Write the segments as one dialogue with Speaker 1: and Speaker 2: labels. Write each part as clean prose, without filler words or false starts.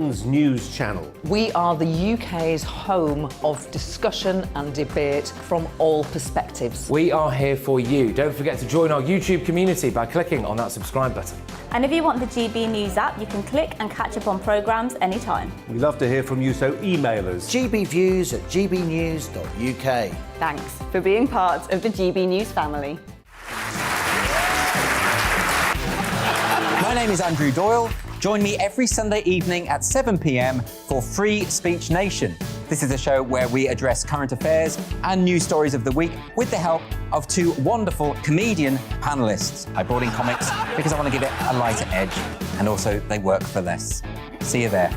Speaker 1: News channel.
Speaker 2: We are the UK's home of discussion and debate from all perspectives.
Speaker 3: We are here for you. Don't forget to join our YouTube community by clicking on that subscribe button.
Speaker 4: And if you want the GB News app, you can click and catch up on programmes anytime.
Speaker 1: We love to hear from you, so email us.
Speaker 5: gbviews@gbnews.uk.
Speaker 6: Thanks for being part of the GB News family.
Speaker 7: My name is Andrew Doyle. Join me every Sunday evening at 7 p.m. for Free Speech Nation. This is a show where we address current affairs and news stories of the week with the help of two wonderful comedian panellists. I brought in comics because I want to give it a lighter edge, and also they work for less. See you there.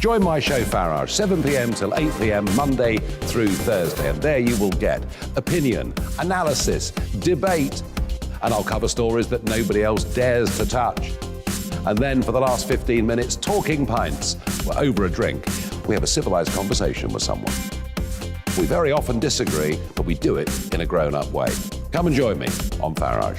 Speaker 1: Join my show Farage, 7 p.m. till 8 p.m. Monday through Thursday, and there you will get opinion, analysis, debate, and I'll cover stories that nobody else dares to touch. And then for the last 15 minutes, talking pints. We're over a drink. We have a civilised conversation with someone. We very often disagree, but we do it in a grown-up way. Come and join me on Farage.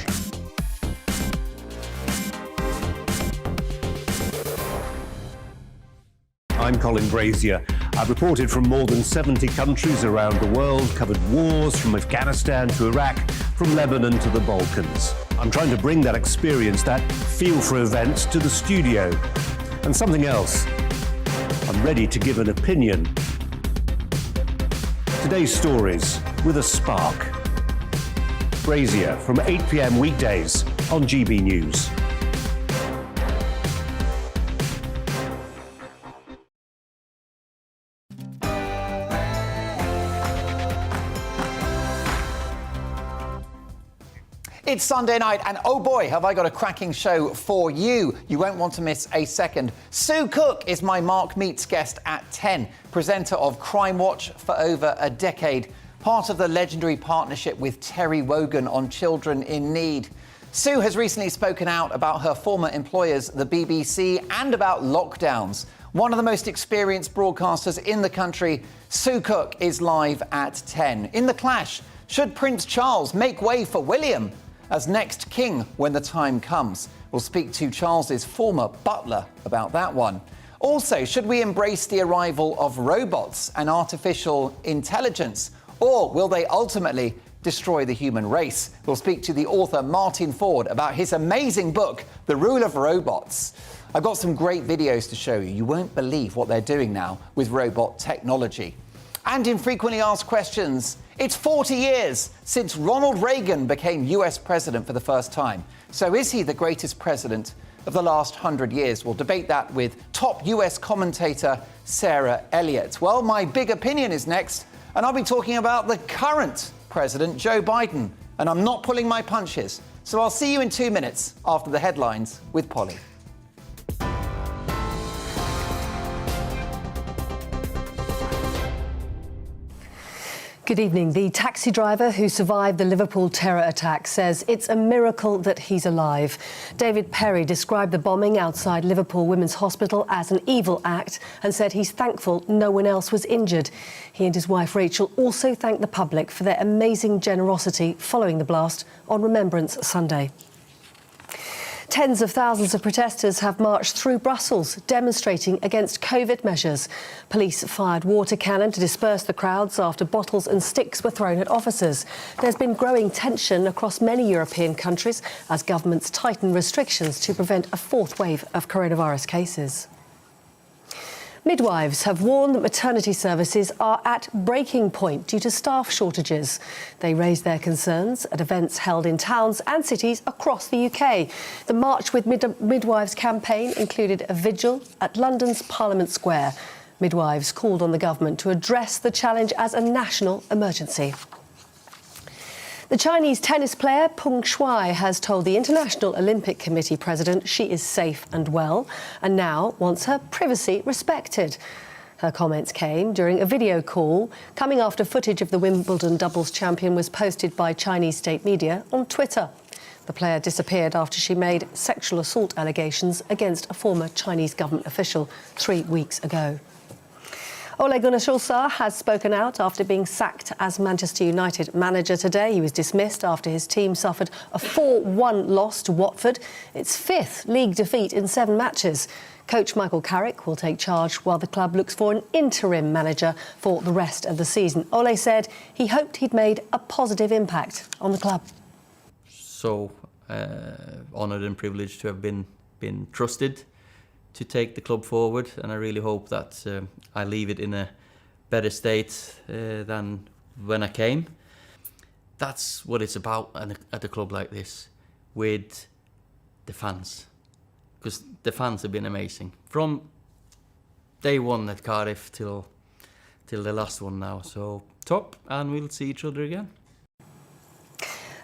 Speaker 1: I'm Colin Brazier. I've reported from more than 70 countries around the world, covered wars from Afghanistan to Iraq, from Lebanon to the Balkans. I'm trying to bring that experience, that feel for events, to the studio. And something else, I'm ready to give an opinion. Today's stories with a spark. Brazier from 8 p.m. weekdays on GB News.
Speaker 5: It's Sunday night, and oh boy, have I got a cracking show for you. You won't want to miss a second. Sue Cook is my Mark Meets guest at 10, presenter of Crime Watch for over a decade, part of the legendary partnership with Terry Wogan on Children in Need. Sue has recently spoken out about her former employers, the BBC, and about lockdowns. One of the most experienced broadcasters in the country, Sue Cook is live at 10. In The Clash, should Prince Charles make way for William as next king when the time comes? We'll speak to Charles's former butler about that one. Also, should we embrace the arrival of robots and artificial intelligence, or will they ultimately destroy the human race? We'll speak to the author Martin Ford about his amazing book, The Rule of Robots. I've got some great videos to show you. You won't believe what they're doing now with robot technology. And in Frequently Asked Questions, it's 40 years since Ronald Reagan became US president for the first time. So is he the greatest president of the last 100 years? We'll debate that with top US commentator Sarah Elliott. Well, my big opinion is next, and I'll be talking about the current president, Joe Biden. And I'm not pulling my punches. So I'll see you in 2 minutes after the headlines with Polly.
Speaker 8: Good evening. The taxi driver who survived the Liverpool terror attack says it's a miracle that he's alive. David Perry described the bombing outside Liverpool Women's Hospital as an evil act and said he's thankful no one else was injured. He and his wife Rachel also thanked the public for their amazing generosity following the blast on Remembrance Sunday. Tens of thousands of protesters have marched through Brussels, demonstrating against COVID measures. Police fired water cannon to disperse the crowds after bottles and sticks were thrown at officers. There's been growing tension across many European countries as governments tighten restrictions to prevent a fourth wave of coronavirus cases. Midwives have warned that maternity services are at breaking point due to staff shortages. They raised their concerns at events held in towns and cities across the UK. The March with Midwives campaign included a vigil at London's Parliament Square. Midwives called on the government to address the challenge as a national emergency. The Chinese tennis player Peng Shuai has told the International Olympic Committee president she is safe and well and now wants her privacy respected. Her comments came during a video call coming after footage of the Wimbledon doubles champion was posted by Chinese state media on Twitter. The player disappeared after she made sexual assault allegations against a former Chinese government official 3 weeks ago. Ole Gunnar Solskjaer has spoken out after being sacked as Manchester United manager today. He was dismissed after his team suffered a 4-1 loss to Watford, its 5th league defeat in 7 matches. Coach Michael Carrick will take charge while the club looks for an interim manager for the rest of the season. Ole said he hoped he'd made a positive impact on the club.
Speaker 9: So honoured and privileged to have been trusted to take the club forward, and I really hope that I leave it in a better state than when I came. That's what it's about at a club like this, with the fans. Because the fans have been amazing from day one at Cardiff till the last one now. So top, and we'll see each other again.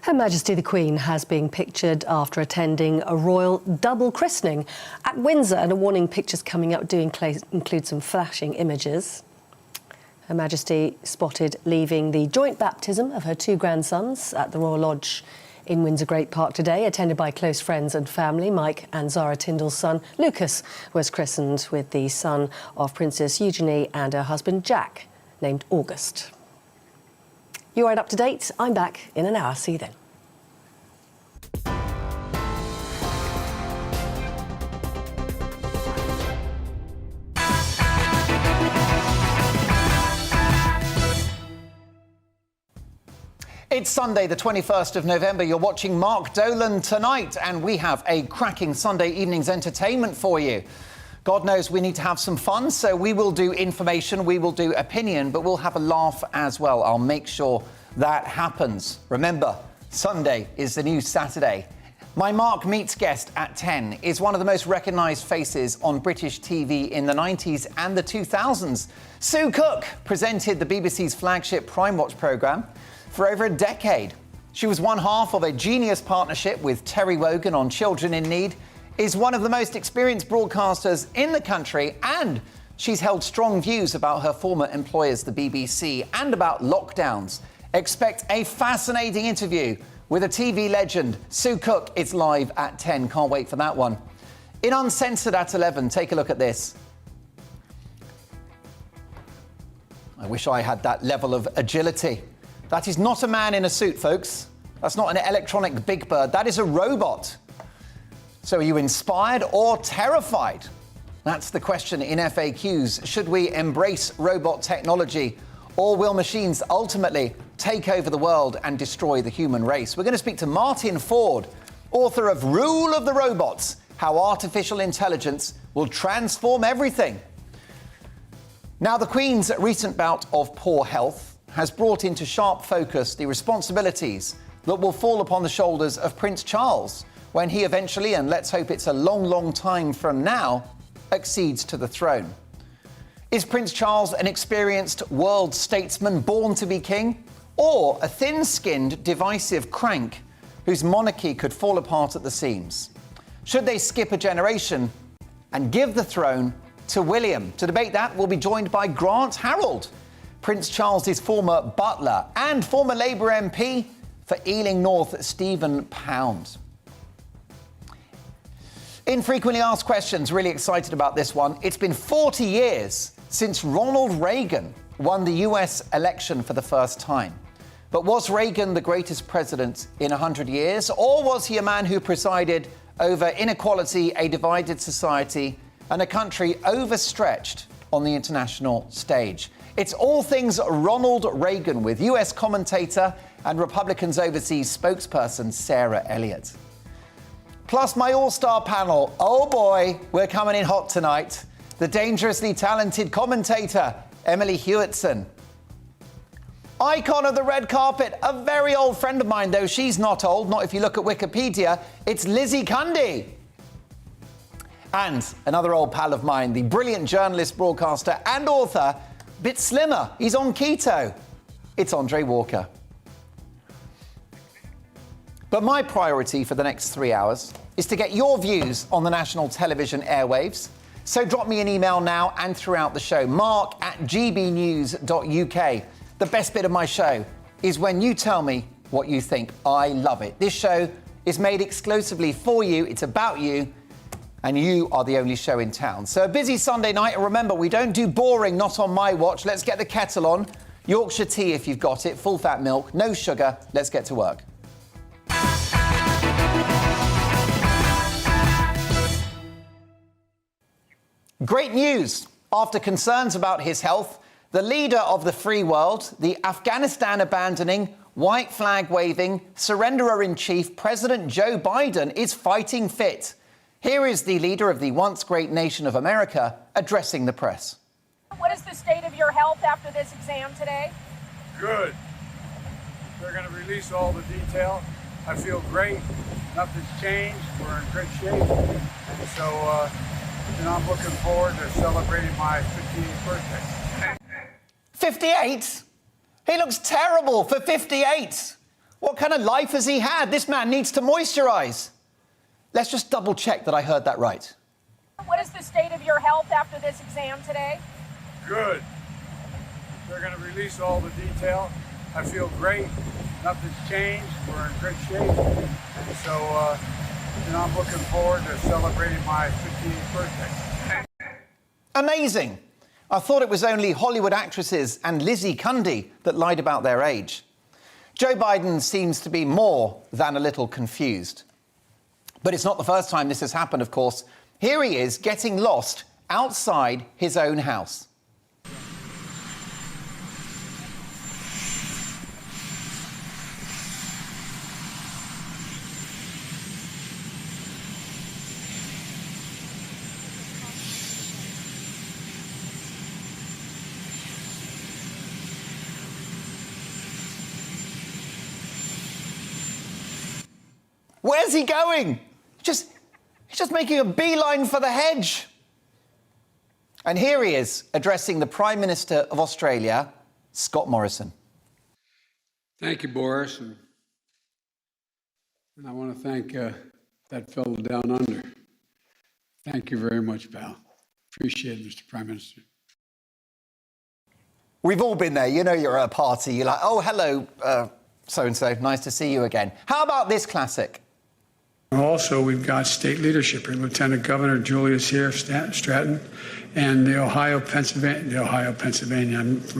Speaker 8: Her Majesty the Queen has been pictured after attending a royal double christening at Windsor, and a warning pictures coming up do include some flashing images. Her Majesty spotted leaving the joint baptism of her 2 grandsons at the Royal Lodge in Windsor Great Park today, attended by close friends and family. Mike and Zara Tyndall's son, Lucas, was christened with the son of Princess Eugenie and her husband, Jack, named August. You're right up to date. I'm back in an hour. See you then.
Speaker 5: It's Sunday, the 21st of November. You're watching Mark Dolan Tonight, and we have a cracking Sunday evening's entertainment for you. God knows we need to have some fun, so we will do information, we will do opinion, but we'll have a laugh as well. I'll make sure that happens. Remember, Sunday is the new Saturday. My Mark Meets guest at 10 is one of the most recognised faces on British TV in the 90s and the 2000s. Sue Cook presented the BBC's flagship Prime Watch programme for over a decade. She was one half of a genius partnership with Terry Wogan on Children in Need, is one of the most experienced broadcasters in the country, and she's held strong views about her former employers, the BBC, and about lockdowns. Expect a fascinating interview with a TV legend. Sue Cook is live at 10. Can't wait for that one. In Uncensored at 11, take a look at this. I wish I had that level of agility. That is not a man in a suit, folks. That's not an electronic Big Bird. That is a robot. So are you inspired or terrified? That's the question in FAQs. Should we embrace robot technology, or will machines ultimately take over the world and destroy the human race? We're going to speak to Martin Ford, author of Rule of the Robots, How Artificial Intelligence Will Transform Everything. Now, the Queen's recent bout of poor health has brought into sharp focus the responsibilities that will fall upon the shoulders of Prince Charles when he eventually, and let's hope it's a long, long time from now, accedes to the throne. Is Prince Charles an experienced world statesman born to be king, or a thin-skinned, divisive crank whose monarchy could fall apart at the seams? Should they skip a generation and give the throne to William? To debate that, we'll be joined by Grant Harold, Prince Charles's former butler and former Labour MP for Ealing North, Stephen Pound. In Frequently Asked Questions, really excited about this one. It's been 40 years since Ronald Reagan won the US election for the first time. But was Reagan the greatest president in 100 years, or was he a man who presided over inequality, a divided society, and a country overstretched on the international stage? It's all things Ronald Reagan with US commentator and Republicans Overseas spokesperson Sarah Elliott. Plus my all-star panel. Oh boy, we're coming in hot tonight. The dangerously talented commentator, Emily Hewitson. Icon of the red carpet, a very old friend of mine, though she's not old, not if you look at Wikipedia, it's Lizzie Cundy. And another old pal of mine, the brilliant journalist, broadcaster and author, bit slimmer, he's on keto. It's Andre Walker. But my priority for the next 3 hours is to get your views on the national television airwaves. So drop me an email now and throughout the show, mark@gbnews.uk. The best bit of my show is when you tell me what you think. I love it. This show is made exclusively for you. It's about you. and you are the only show in town. So a busy Sunday night, and remember, we don't do boring, not on my watch. Let's get the kettle on. Yorkshire tea if you've got it, full-fat milk, no sugar. Let's get to work. Great news. After concerns about his health, the leader of the free world, the Afghanistan-abandoning, white flag-waving, surrenderer-in-chief President Joe Biden is fighting fit. Here is the leader of the once great nation of America addressing the press.
Speaker 10: What is the state of your health after this exam today?
Speaker 11: Good. They're going to release all the detail. I feel great. Nothing's changed. We're in good shape. And so, I'm looking forward to celebrating my 58th birthday.
Speaker 5: 58? He looks terrible for 58. What kind of life has he had? This man needs to moisturize. Let's just double check that I heard that right.
Speaker 10: What is the state of your health after this exam today?
Speaker 11: Good. They're going to release all the detail. I feel great. Nothing's changed. We're in good shape. And so, I'm looking forward to celebrating my 58th birthday.
Speaker 5: Amazing. I thought it was only Hollywood actresses and Lizzie Cundy that lied about their age. Joe Biden seems to be more than a little confused. But it's not the first time this has happened, of course. Here he is getting lost outside his own house. Where's he going? He's just making a beeline for the hedge. And here he is addressing the Prime Minister of Australia, Scott Morrison.
Speaker 12: Thank you, Boris. And I want to thank that fellow down under. Thank you very much, pal. Appreciate it, Mr. Prime Minister.
Speaker 5: We've all been there. You know, you're at a party. You're like, oh, hello, so-and-so. Nice to see you again. How about this classic?
Speaker 12: Also, we've got state leadership here. Lieutenant Governor Julius here, Stratton, and I'm from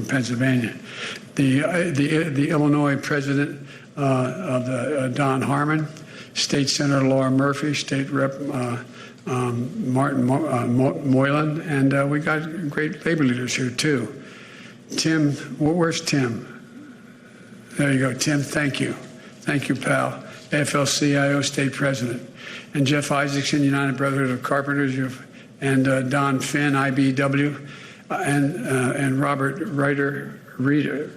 Speaker 12: Pennsylvania. The Illinois President Don Harmon, State Senator Laura Murphy, State Rep Martin Moylan, and we got great labor leaders here too. Tim, where's Tim? There you go, Tim. Thank you, pal. AFL-CIO State President, and Jeff Isaacson, United Brotherhood of Carpenters, and Don Finn, IBW, and Robert Reiter, Reiter.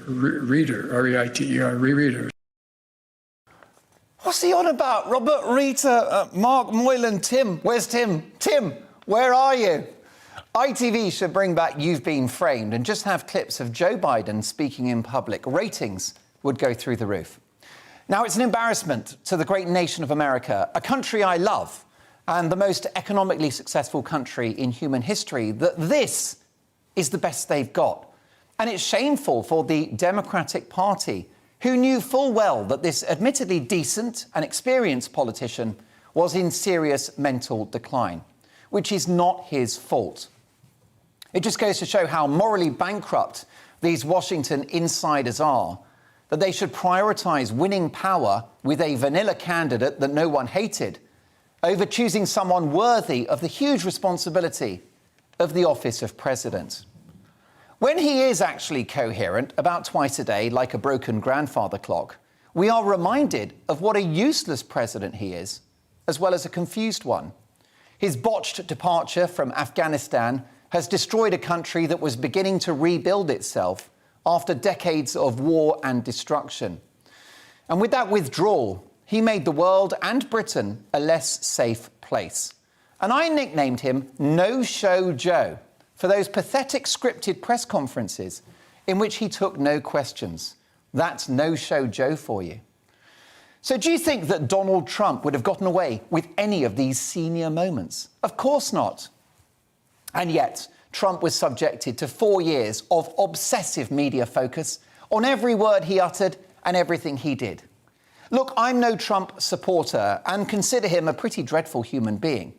Speaker 5: What's he on about? Robert Reiter, Mark Moylan, Tim. Where's Tim? Tim, where are you? ITV should bring back You've Been Framed and just have clips of Joe Biden speaking in public. Ratings would go through the roof. Now, it's an embarrassment to the great nation of America, a country I love, and the most economically successful country in human history, that this is the best they've got. And it's shameful for the Democratic Party, who knew full well that this admittedly decent and experienced politician was in serious mental decline, which is not his fault. It just goes to show how morally bankrupt these Washington insiders are, that they should prioritise winning power with a vanilla candidate that no one hated over choosing someone worthy of the huge responsibility of the office of president. When he is actually coherent about twice a day, like a broken grandfather clock, we are reminded of what a useless president he is, as well as a confused one. His botched departure from Afghanistan has destroyed a country that was beginning to rebuild itself after decades of war and destruction. And with that withdrawal, he made the world and Britain a less safe place. And I nicknamed him No-Show Joe for those pathetic scripted press conferences in which he took no questions. That's No-Show Joe for you. So do you think that Donald Trump would have gotten away with any of these senior moments? Of course not. And yet, Trump was subjected to 4 years of obsessive media focus on every word he uttered and everything he did. Look, I'm no Trump supporter and consider him a pretty dreadful human being.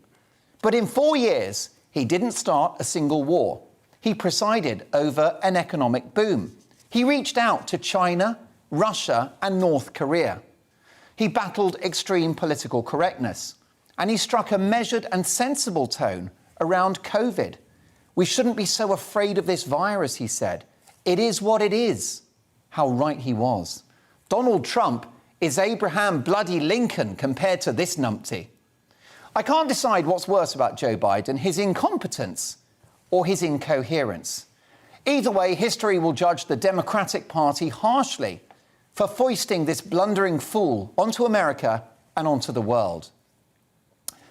Speaker 5: But in 4 years, he didn't start a single war. He presided over an economic boom. He reached out to China, Russia, and North Korea. He battled extreme political correctness, and he struck a measured and sensible tone around COVID. We shouldn't be so afraid of this virus, he said. It is what it is. How right he was. Donald Trump is Abraham Bloody Lincoln compared to this numpty. I can't decide what's worse about Joe Biden, his incompetence or his incoherence. Either way, history will judge the Democratic Party harshly for foisting this blundering fool onto America and onto the world.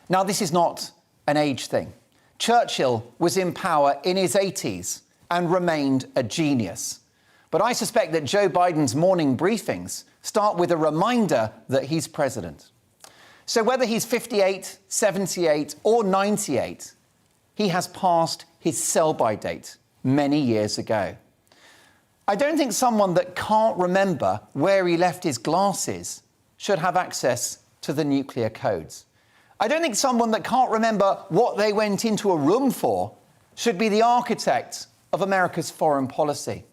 Speaker 5: Now, this is not an age thing. Churchill was in power in his 80s and remained a genius. But I suspect that Joe Biden's morning briefings start with a reminder that he's president. So whether he's 58, 78 or 98, he has passed his sell-by date many years ago. I don't think someone that can't remember where he left his glasses should have access to the nuclear codes. I don't think someone that can't remember what they went into a room for should be the architect of America's foreign policy.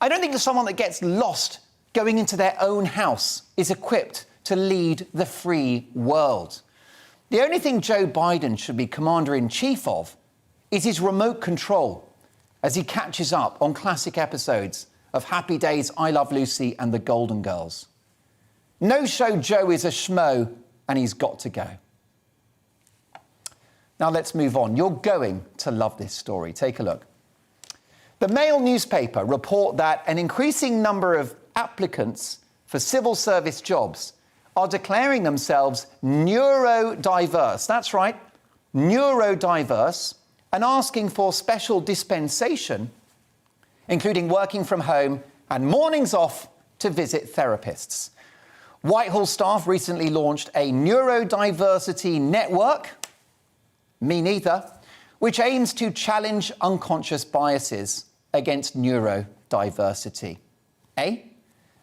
Speaker 5: I don't think that someone that gets lost going into their own house is equipped to lead the free world. The only thing Joe Biden should be commander-in-chief of is his remote control as he catches up on classic episodes of Happy Days, I Love Lucy and The Golden Girls. No-show Joe is a schmo and he's got to go. Now let's move on. You're going to love this story. Take a look. The Mail newspaper report that an increasing number of applicants for civil service jobs are declaring themselves neurodiverse. That's right, neurodiverse, and asking for special dispensation, including working from home and mornings off to visit therapists. Whitehall staff recently launched a neurodiversity network, me neither, which aims to challenge unconscious biases against neurodiversity. Eh?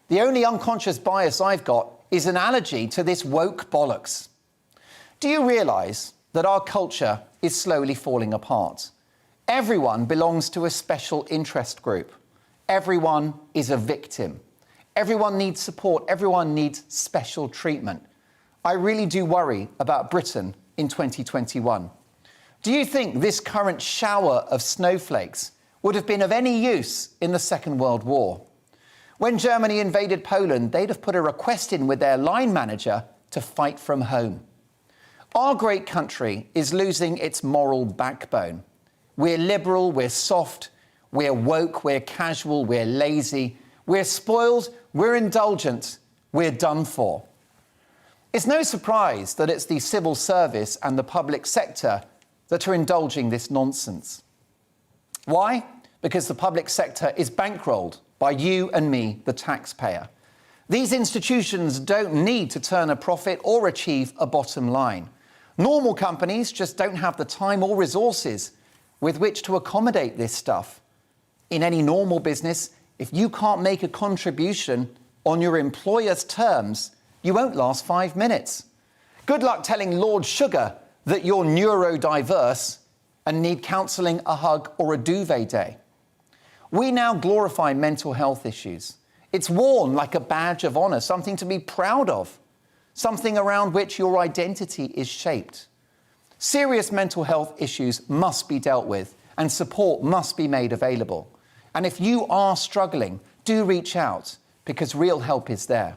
Speaker 5: The only unconscious bias I've got is an allergy to this woke bollocks. Do you realise that our culture is slowly falling apart? Everyone belongs to a special interest group. Everyone is a victim. Everyone needs support. Everyone needs special treatment. I really do worry about Britain in 2021. Do you think this current shower of snowflakes would have been of any use in the Second World War? When Germany invaded Poland, they'd have put a request in with their line manager to fight from home. Our great country is losing its moral backbone. We're liberal, we're soft, we're woke, we're casual, we're lazy, we're spoiled, we're indulgent, we're done for. It's no surprise that it's the civil service and the public sector that are indulging this nonsense. Why? Because the public sector is bankrolled by you and me, the taxpayer. These institutions don't need to turn a profit or achieve a bottom line. Normal companies just don't have the time or resources with which to accommodate this stuff. In any normal business, if you can't make a contribution on your employer's terms, you won't last 5 minutes. Good luck telling Lord Sugar that you're neurodiverse and need counselling, a hug or a duvet day. We now glorify mental health issues. It's worn like a badge of honour, something to be proud of, something around which your identity is shaped. Serious mental health issues must be dealt with and support must be made available. And if you are struggling, do reach out because real help is there.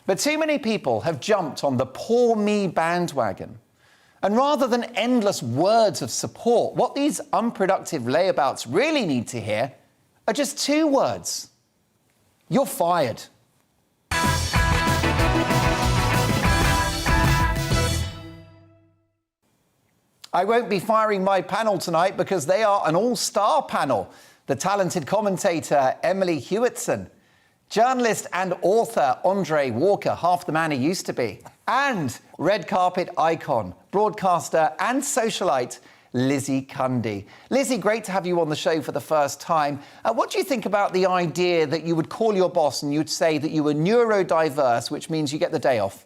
Speaker 5: But too many people have jumped on the poor me bandwagon. And rather than endless words of support, what these unproductive layabouts really need to hear are just 2 words. You're fired. I won't be firing my panel tonight because they are an all-star panel. The talented commentator Emily Hewitson, journalist and author Andre Walker, half the man he used to be, and red carpet icon, broadcaster and socialite Lizzie Cundy. Lizzie, great to have you on the show for the first time. What do you think about the idea that you would call your boss and you'd say that you were neurodiverse, which means you get the day off?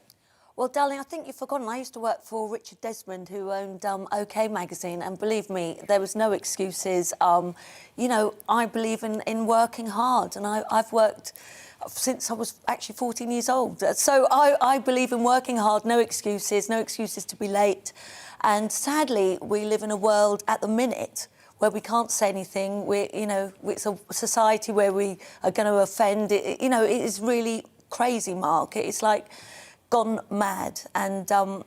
Speaker 13: Well, darling, I think you've forgotten. I used to work for Richard Desmond, who owned OK magazine, and believe me, there was no excuses. You know, I believe in working hard, and I've worked since I was actually 14 years old. So I believe in working hard, no excuses to be late. And sadly, we live in a world at the minute where we can't say anything. It's a society where we are going to offend. It is really crazy, Mark. It's like gone mad, and I'm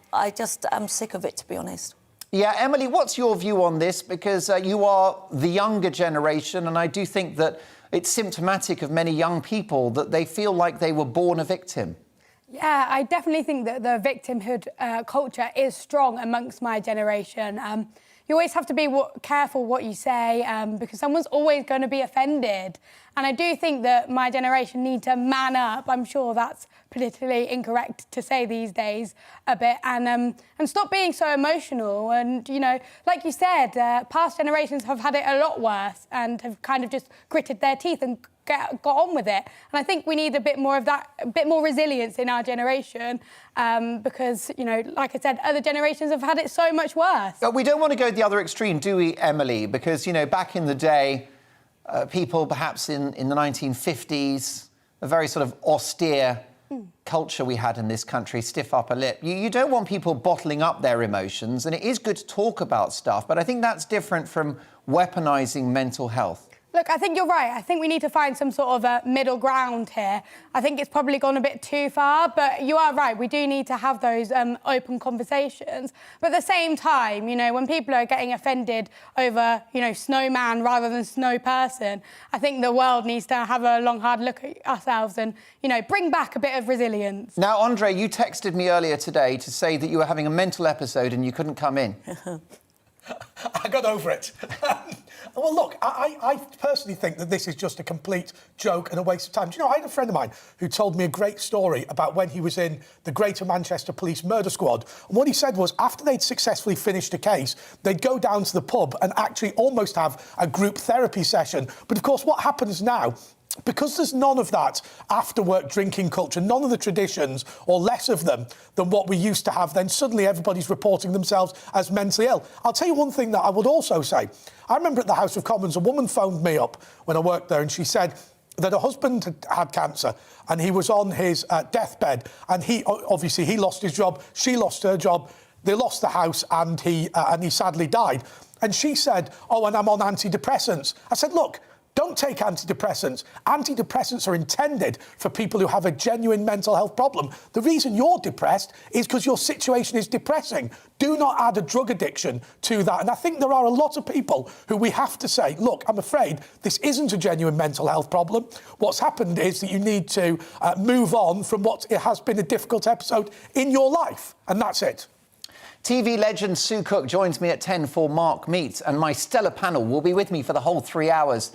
Speaker 13: sick of it, to be honest.
Speaker 5: Yeah, Emily, what's your view on this? Because you are the younger generation, and I do think that it's symptomatic of many young people that they feel like they were born a victim.
Speaker 14: Yeah, I definitely think that the victimhood culture is strong amongst my generation. You always have to be careful what you say because someone's always going to be offended. And I do think that my generation need to man up. I'm sure that's politically incorrect to say these days a bit, and stop being so emotional. And, you know, like you said, past generations have had it a lot worse and have kind of just gritted their teeth and got on with it. And I think we need a bit more of that, a bit more resilience in our generation because, you know, like I said, other generations have had it so much worse.
Speaker 5: We don't want to go the other extreme, do we, Emily? Because, you know, back in the day, people perhaps in the 1950s, a very sort of austere culture we had in this country, stiff upper lip. You don't want people bottling up their emotions, and it is good to talk about stuff, but I think that's different from weaponising mental health.
Speaker 14: Look, I think you're right. I think we need to find some sort of a middle ground here. I think it's probably gone a bit too far, but you are right. We do need to have those open conversations. But at the same time, you know, when people are getting offended over, you know, snowman rather than snow person, I think the world needs to have a long, hard look at ourselves and, you know, bring back a bit of resilience.
Speaker 5: Now, Andre, you texted me earlier today to say that you were having a mental episode and you couldn't come in.
Speaker 15: I got over it. Well, look, I personally think that this is just a complete joke and a waste of time. Do you know, I had a friend of mine who told me a great story about when he was in the Greater Manchester Police Murder Squad. And what he said was, after they'd successfully finished a case, they'd go down to the pub and actually almost have a group therapy session. But of course, what happens now, because there's none of that after-work drinking culture, none of the traditions, or less of them than what we used to have, then suddenly everybody's reporting themselves as mentally ill. I'll tell you one thing that I would also say. I remember at the House of Commons, a woman phoned me up when I worked there, and she said that her husband had cancer, and he was on his deathbed, and he lost his job, she lost her job, they lost the house, and he sadly died. And she said, "Oh, and I'm on antidepressants." I said, "Look, don't take antidepressants. Antidepressants are intended for people who have a genuine mental health problem. The reason you're depressed is because your situation is depressing. Do not add a drug addiction to that." And I think there are a lot of people who we have to say, look, I'm afraid this isn't a genuine mental health problem. What's happened is that you need to move on from what has been a difficult episode in your life. And that's it.
Speaker 5: TV legend Sue Cook joins me at 10 for Mark Meets, and my stellar panel will be with me for the whole 3 hours.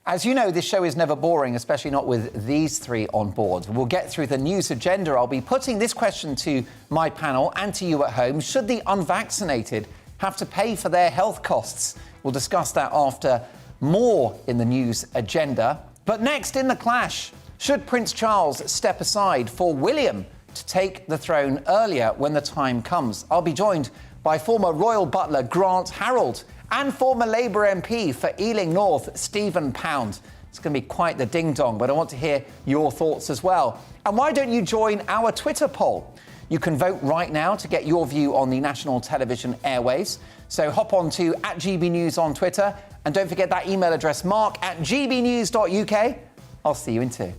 Speaker 5: As you know, this show is never boring, especially not with these three on board. We'll get through the news agenda. I'll be putting this question to my panel and to you at home. Should the unvaccinated have to pay for their health costs? We'll discuss that after more in the news agenda. But next in the clash, should Prince Charles step aside for William to take the throne earlier when the time comes? I'll be joined by former royal butler Grant Harold and former Labour MP for Ealing North, Stephen Pound. It's going to be quite the ding-dong, but I want to hear your thoughts as well. And why don't you join our Twitter poll? You can vote right now to get your view on the national television airwaves. So hop on to @GBNews on Twitter. And don't forget that email address, mark@gbnews.uk. I'll see you in 2.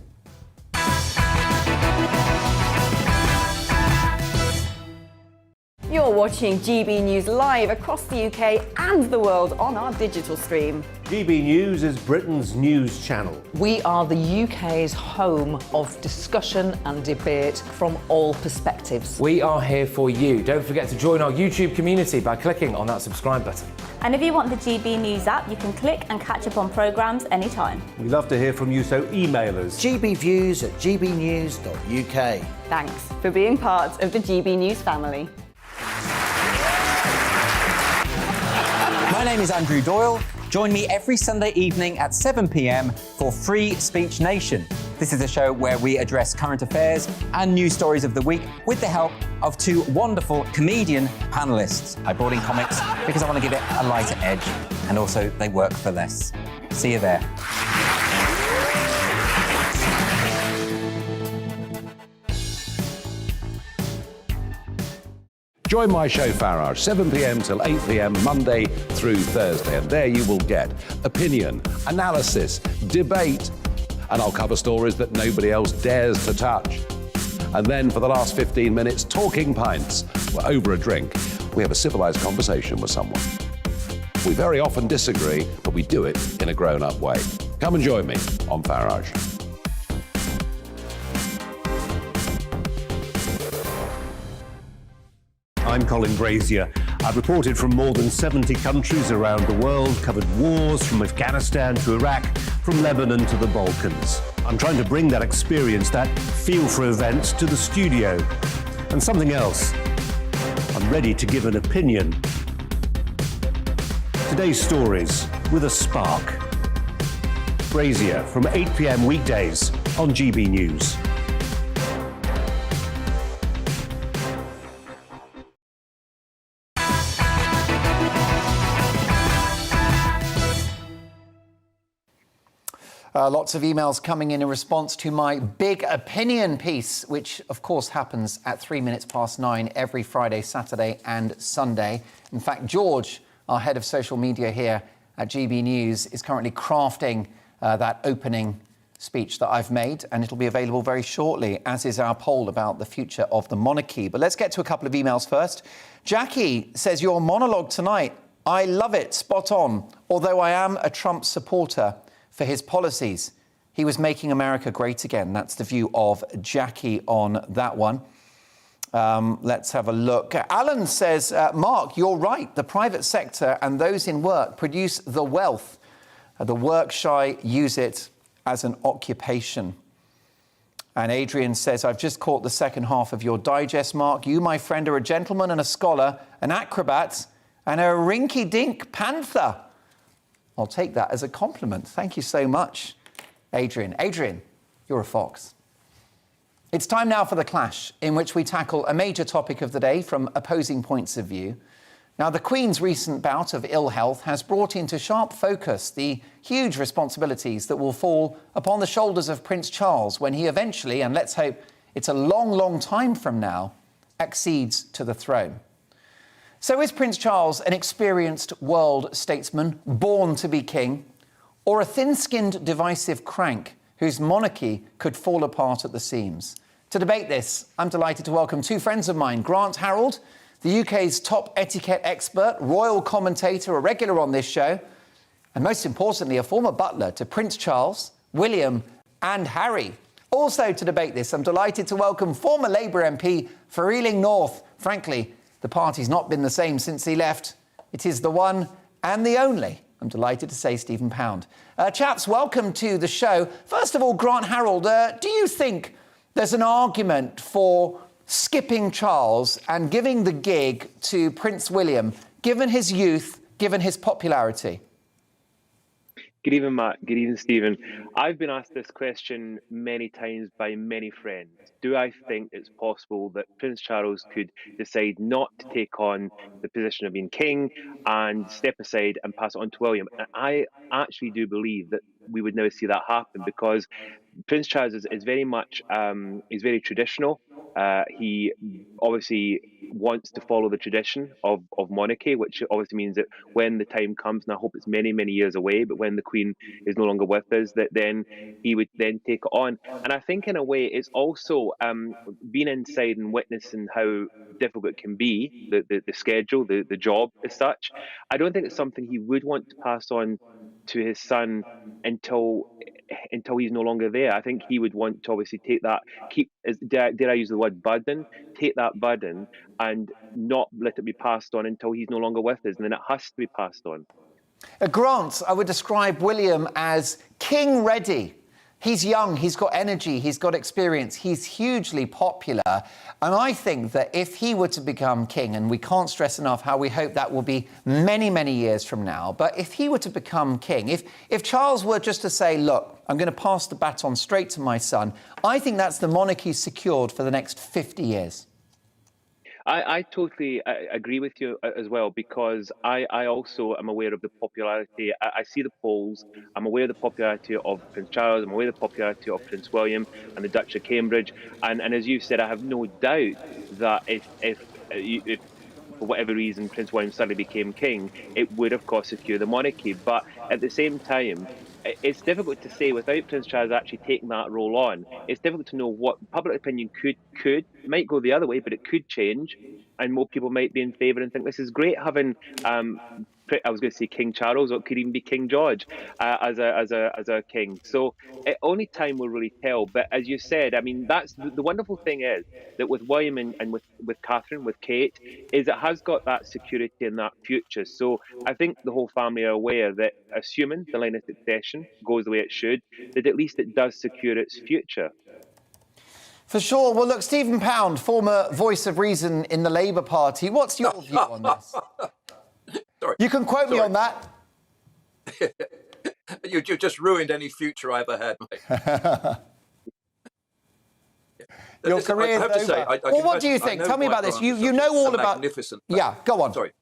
Speaker 6: You're watching GB News live across the UK and the world on our digital stream.
Speaker 16: GB News is Britain's news channel.
Speaker 2: We are the UK's home of discussion and debate from all perspectives.
Speaker 3: We are here for you. Don't forget to join our YouTube community by clicking on that subscribe button.
Speaker 4: And if you want the GB News app, you can click and catch up on programmes anytime.
Speaker 16: We love to hear from you, so email us.
Speaker 17: gbviews@gbnews.uk.
Speaker 6: Thanks for being part of the GB News family.
Speaker 7: My name is Andrew Doyle. Join me every Sunday evening at 7 p.m. for Free Speech Nation. This is a show where we address current affairs and news stories of the week with the help of two wonderful comedian panellists. I brought in comics because I want to give it a lighter edge, and also they work for less. See you there.
Speaker 1: Join my show Farage, 7 p.m. till 8 p.m. Monday through Thursday, and there you will get opinion, analysis, debate, and I'll cover stories that nobody else dares to touch. And then for the last 15 minutes, talking pints. We're over a drink. We have a civilised conversation with someone. We very often disagree, but we do it in a grown-up way. Come and join me on Farage.
Speaker 16: I'm Colin Brazier. I've reported from more than 70 countries around the world, covered wars from Afghanistan to Iraq, from Lebanon to the Balkans. I'm trying to bring that experience, that feel for events, to the studio. And something else. I'm ready to give an opinion. Today's stories with a spark. Brazier from 8 p.m. weekdays on GB News.
Speaker 5: Lots of emails coming in response to my big opinion piece, which of course happens at 9:03 every Friday, Saturday and Sunday. In fact, George, our head of social media here at GB News, is currently crafting that opening speech that I've made, and it'll be available very shortly, as is our poll about the future of the monarchy. But let's get to a couple of emails first. Jackie says, your monologue tonight, I love it, spot on. Although I am a Trump supporter for his policies, he was making America great again. That's the view of Jackie on that one. Let's have a look. Alan says, Mark, you're right. The private sector and those in work produce the wealth. The work-shy use it as an occupation. And Adrian says, I've just caught the second half of your digest, Mark. You, my friend, are a gentleman and a scholar, an acrobat, and a rinky-dink panther. I'll take that as a compliment. Thank you so much, Adrian. Adrian, you're a fox. It's time now for The Clash, in which we tackle a major topic of the day from opposing points of view. Now, the Queen's recent bout of ill health has brought into sharp focus the huge responsibilities that will fall upon the shoulders of Prince Charles when he eventually, and let's hope it's a long, long time from now, accedes to the throne. So is Prince Charles an experienced world statesman born to be king, or a thin-skinned divisive crank whose monarchy could fall apart at the seams? To debate this, I'm delighted to welcome two friends of mine, Grant Harold, the UK's top etiquette expert, royal commentator, a regular on this show, and most importantly, a former butler to Prince Charles, William and Harry. Also to debate this, I'm delighted to welcome former Labour MP for Ealing North. Frankly, the party's not been the same since he left. It is the one and the only, I'm delighted to say, Stephen Pound. Chaps, welcome to the show. First of all, Grant Harold, do you think there's an argument for skipping Charles and giving the gig to Prince William, given his youth, given his popularity?
Speaker 17: Good evening, Matt. Good evening, Stephen. I've been asked this question many times by many friends. Do I think it's possible that Prince Charles could decide not to take on the position of being king and step aside and pass it on to William? And I actually do believe that we would never see that happen, because Prince Charles is very much, he's very traditional. He obviously wants to follow the tradition of monarchy, which obviously means that when the time comes, and I hope it's many, many years away, but when the Queen is no longer with us, that then he would then take it on. And I think in a way it's also being inside and witnessing how difficult it can be, the schedule, the job as such. I don't think it's something he would want to pass on to his son until he's no longer there. I think he would want to obviously take that, dare I use the word burden, take that burden and not let it be passed on until he's no longer with us, and then it has to be passed on.
Speaker 5: Grant, I would describe William as king ready. He's young, he's got energy, he's got experience, he's hugely popular. And I think that if he were to become king, and we can't stress enough how we hope that will be many, many years from now, but if he were to become king, if Charles were just to say, look, I'm going to pass the baton straight to my son, I think that's the monarchy secured for the next 50 years.
Speaker 17: I totally agree with you as well, because I also am aware of the popularity. I see the polls. I'm aware of the popularity of Prince Charles. I'm aware of the popularity of Prince William and the Duchy of Cambridge. And as you said, I have no doubt that if for whatever reason Prince William suddenly became king, it would of course secure the monarchy. But at the same time, it's difficult to say without Prince Charles actually taking that role on. It's difficult to know what public opinion might go the other way, but it could change, and more people might be in favour and think this is great having. I was going to say King Charles, or it could even be King George as a king. So only time will really tell. But as you said, I mean, that's the wonderful thing is that with William and with Catherine, with Kate, is it has got that security and that future. So I think the whole family are aware that assuming the line of succession goes the way it should, that at least it does secure its future.
Speaker 5: For sure. Well, look, Stephen Pound, former voice of reason in the Labour Party, what's your view on this?
Speaker 18: Sorry.
Speaker 5: You can quote me on that.
Speaker 18: You've just ruined any future I ever had, mate.
Speaker 5: Your career's over.
Speaker 18: Say,
Speaker 5: well, what do you think? Tell me about this. You know all about...
Speaker 18: Magnificent.
Speaker 5: Yeah, go on.
Speaker 18: Sorry.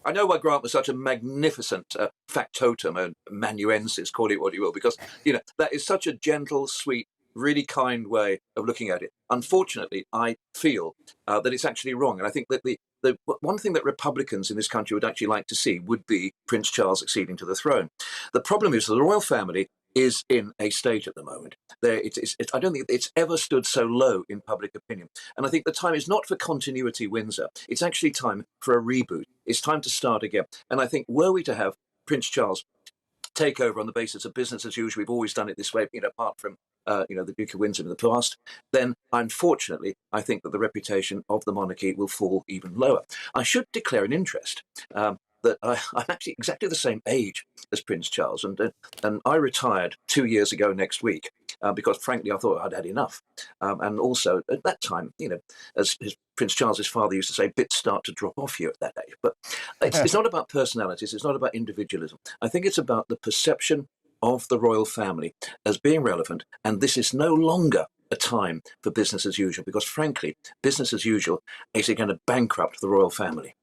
Speaker 18: I know why Grant was such a magnificent factotum, and amanuensis, call it what you will, because, that is such a gentle, sweet, really kind way of looking at it. Unfortunately, I feel that it's actually wrong. And I think that the one thing that Republicans in this country would actually like to see would be Prince Charles succeeding to the throne. The problem is that the royal family is in a state at the moment. I don't think it's ever stood so low in public opinion. And I think the time is not for continuity Windsor. It's actually time for a reboot. It's time to start again. And I think were we to have Prince Charles take over on the basis of business as usual, we've always done it this way, apart from the Duke of Windsor in the past, then unfortunately, I think that the reputation of the monarchy will fall even lower. I should declare an interest that I'm actually exactly the same age as Prince Charles, and I retired 2 years ago next week because, frankly, I thought I'd had enough. And also, at that time, as Prince Charles's father used to say, bits start to drop off you at that age. But it's not about personalities. It's not about individualism. I think it's about the perception of the royal family as being relevant, and this is no longer a time for business as usual, because frankly, business as usual is going to bankrupt the royal family.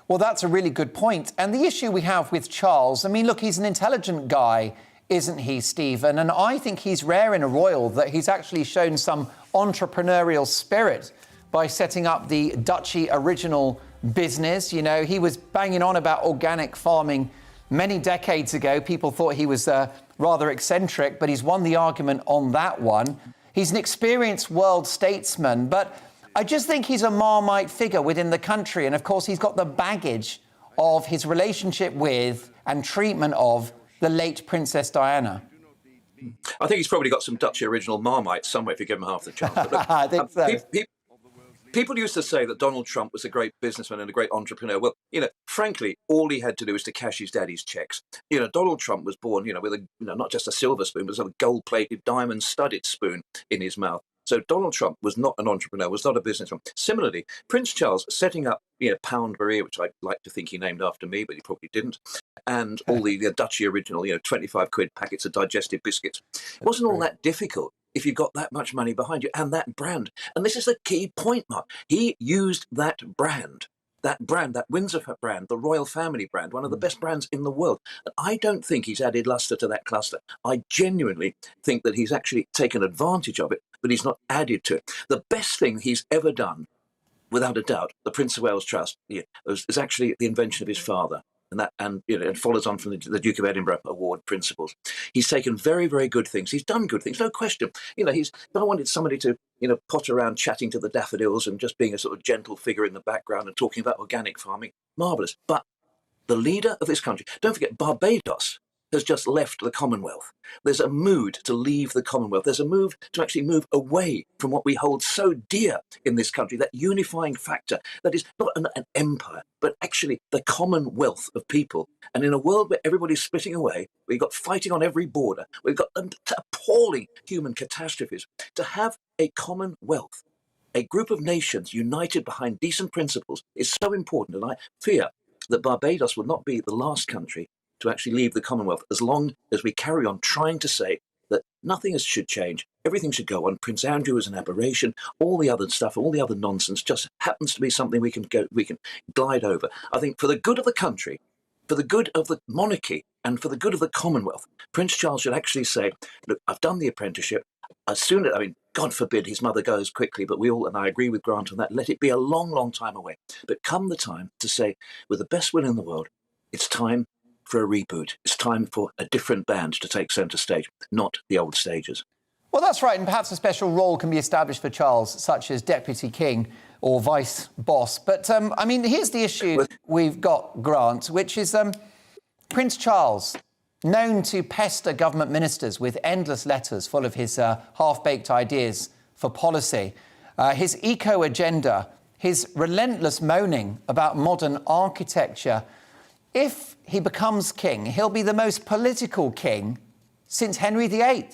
Speaker 5: Well, that's a really good point. And the issue we have with Charles, I mean, look, he's an intelligent guy, isn't he, Stephen? And I think he's rare in a royal that he's actually shown some entrepreneurial spirit by setting up the Duchy Original business. He was banging on about organic farming many decades ago. People thought he was rather eccentric, but he's won the argument on that one. He's an experienced world statesman, but I just think he's a Marmite figure within the country. And of course, he's got the baggage of his relationship with and treatment of the late Princess Diana.
Speaker 18: I think he's probably got some Duchy Original Marmite somewhere if you give him half the chance. But look,
Speaker 5: I think so.
Speaker 18: People used to say that Donald Trump was a great businessman and a great entrepreneur. Well, frankly, all he had to do was to cash his daddy's checks. Donald Trump was born, with not just a silver spoon, but a gold-plated, diamond-studded spoon in his mouth. So Donald Trump was not an entrepreneur, was not a businessman. Similarly, Prince Charles setting up, Pound Maria, which I'd like to think he named after me, but he probably didn't, and all the Duchy Original, 25 quid packets of digestive biscuits. It wasn't all that difficult if you got that much money behind you and that brand. And this is the key point, Mark. He used that brand, that Windsor brand, the royal family brand, one of the best brands in the world. And I don't think he's added luster to that cluster. I genuinely think that he's actually taken advantage of it, but he's not added to it. The best thing he's ever done, without a doubt, the Prince of Wales Trust, is actually the invention of his father. And it follows on from the Duke of Edinburgh Award principles. He's taken very, very good things. He's done good things, no question. He's not wanted somebody to, potter around chatting to the daffodils and just being a sort of gentle figure in the background and talking about organic farming. Marvellous. But the leader of this country, don't forget, Barbados has just left the Commonwealth. There's a mood to leave the Commonwealth. There's a move to actually move away from what we hold so dear in this country, that unifying factor that is not an empire, but actually the commonwealth of people. And in a world where everybody's splitting away, we've got fighting on every border, we've got appalling human catastrophes, to have a commonwealth, a group of nations united behind decent principles, is so important. And I fear that Barbados will not be the last country to actually leave the Commonwealth, as long as we carry on trying to say that nothing should change, everything should go on. Prince Andrew is an aberration. All the other stuff, all the other nonsense, just happens to be something we can glide over. I think for the good of the country, for the good of the monarchy, and for the good of the Commonwealth, Prince Charles should actually say, "Look, I've done the apprenticeship. As soon as, I mean, God forbid his mother goes quickly, but we all, and I agree with Grant on that, let it be a long, long time away. But come the time to say, with the best will in the world, it's time for a reboot. It's time for a different band to take centre stage, not the old stages."
Speaker 5: Well, that's right, and perhaps a special role can be established for Charles, such as Deputy King or Vice Boss. But, I mean, here's the issue we've got, Grant, which is Prince Charles, known to pester government ministers with endless letters full of his half-baked ideas for policy, his eco-agenda, his relentless moaning about modern architecture. If he becomes king, he'll be the most political king since Henry VIII.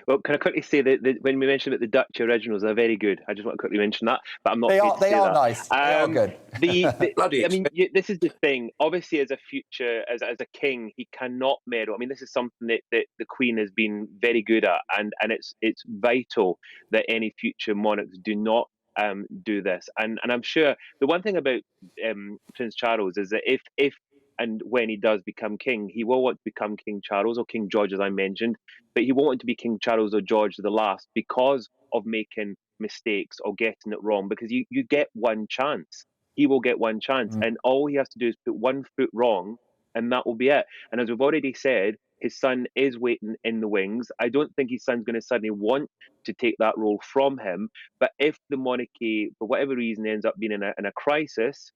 Speaker 17: Well, can I quickly say that when we mentioned about the Dutch originals, they're very good. I just want to quickly mention that, but I'm not.
Speaker 5: They are
Speaker 17: that.
Speaker 5: nice. They are good.
Speaker 17: I mean, this is the thing. Obviously, as a future, as a king, he cannot meddle. I mean, this is something that the Queen has been very good at, and it's vital that any future monarchs do not do this. And I'm sure the one thing about Prince Charles is that if and when he does become king, he will want to become King Charles or King George, as I mentioned, but he won't want to be King Charles or George the last because of making mistakes or getting it wrong, because you get one chance. He will get one chance, and all he has to do is put one foot wrong, and that will be it. And as we've already said, his son is waiting in the wings. I don't think his son's going to suddenly want to take that role from him, but if the monarchy, for whatever reason, ends up being in a crisis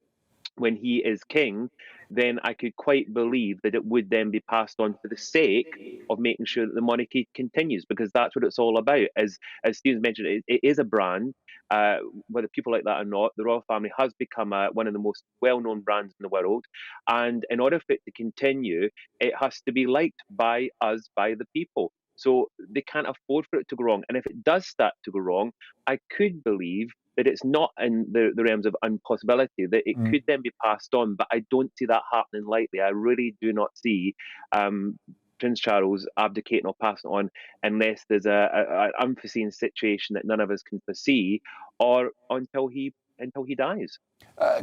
Speaker 17: when he is king, then I could quite believe that it would then be passed on for the sake of making sure that the monarchy continues, because that's what it's all about. As Stephen's mentioned, it is a brand. Whether people like that or not, the royal family has become one of the most well-known brands in the world. And in order for it to continue, it has to be liked by us, by the people. So they can't afford for it to go wrong. And if it does start to go wrong, I could believe that it's not in the realms of impossibility, that it could then be passed on. But I don't see that happening lightly. I really do not see Prince Charles abdicating or passing on unless there's an unforeseen situation that none of us can foresee, or until he dies.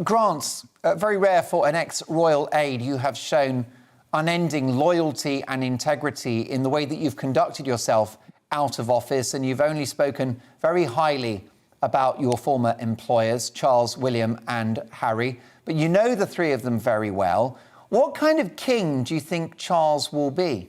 Speaker 5: Grant, very rare for an ex-royal aide. You have shown unending loyalty and integrity in the way that you've conducted yourself out of office, and you've only spoken very highly about your former employers, Charles, William and Harry, but you know the three of them very well. What kind of king do you think Charles will be?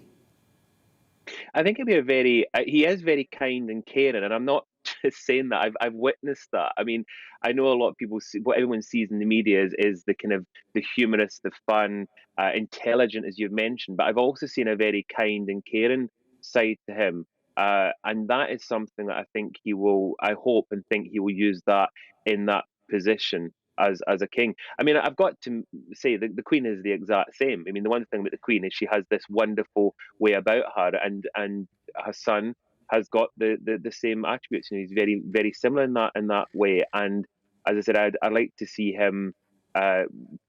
Speaker 17: I think he'll be he is very kind and caring, and I'm not just saying that. I've witnessed that. I mean, I know a lot of people see, what everyone sees in the media is the kind of the humorous, the fun, intelligent, as you've mentioned, but I've also seen a very kind and caring side to him. And that is something that I think I hope and think he will use that in that position as a king. I mean, I've got to say that the Queen is the exact same. I mean, the one thing about the Queen is she has this wonderful way about her, and her son has got the same attributes, and he's very, very similar in that way. And as I said, I'd like to see him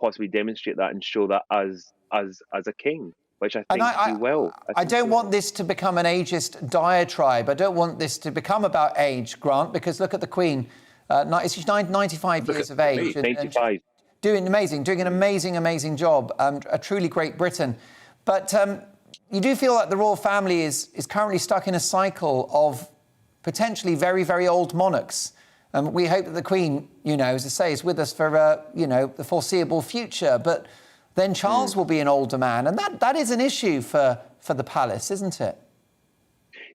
Speaker 17: possibly demonstrate that and show that as a king, which I think he will.
Speaker 5: I don't want this to become an ageist diatribe. I don't want this to become about age, Grant, because look at the Queen. She's 95 years of age.
Speaker 17: 95.
Speaker 5: Doing an amazing job. A truly great Britain. But you do feel like the royal family is currently stuck in a cycle of potentially very, very old monarchs. We hope that the Queen, as I say, is with us for, the foreseeable future. But then Charles will be an older man. And that is an issue for the palace, isn't it?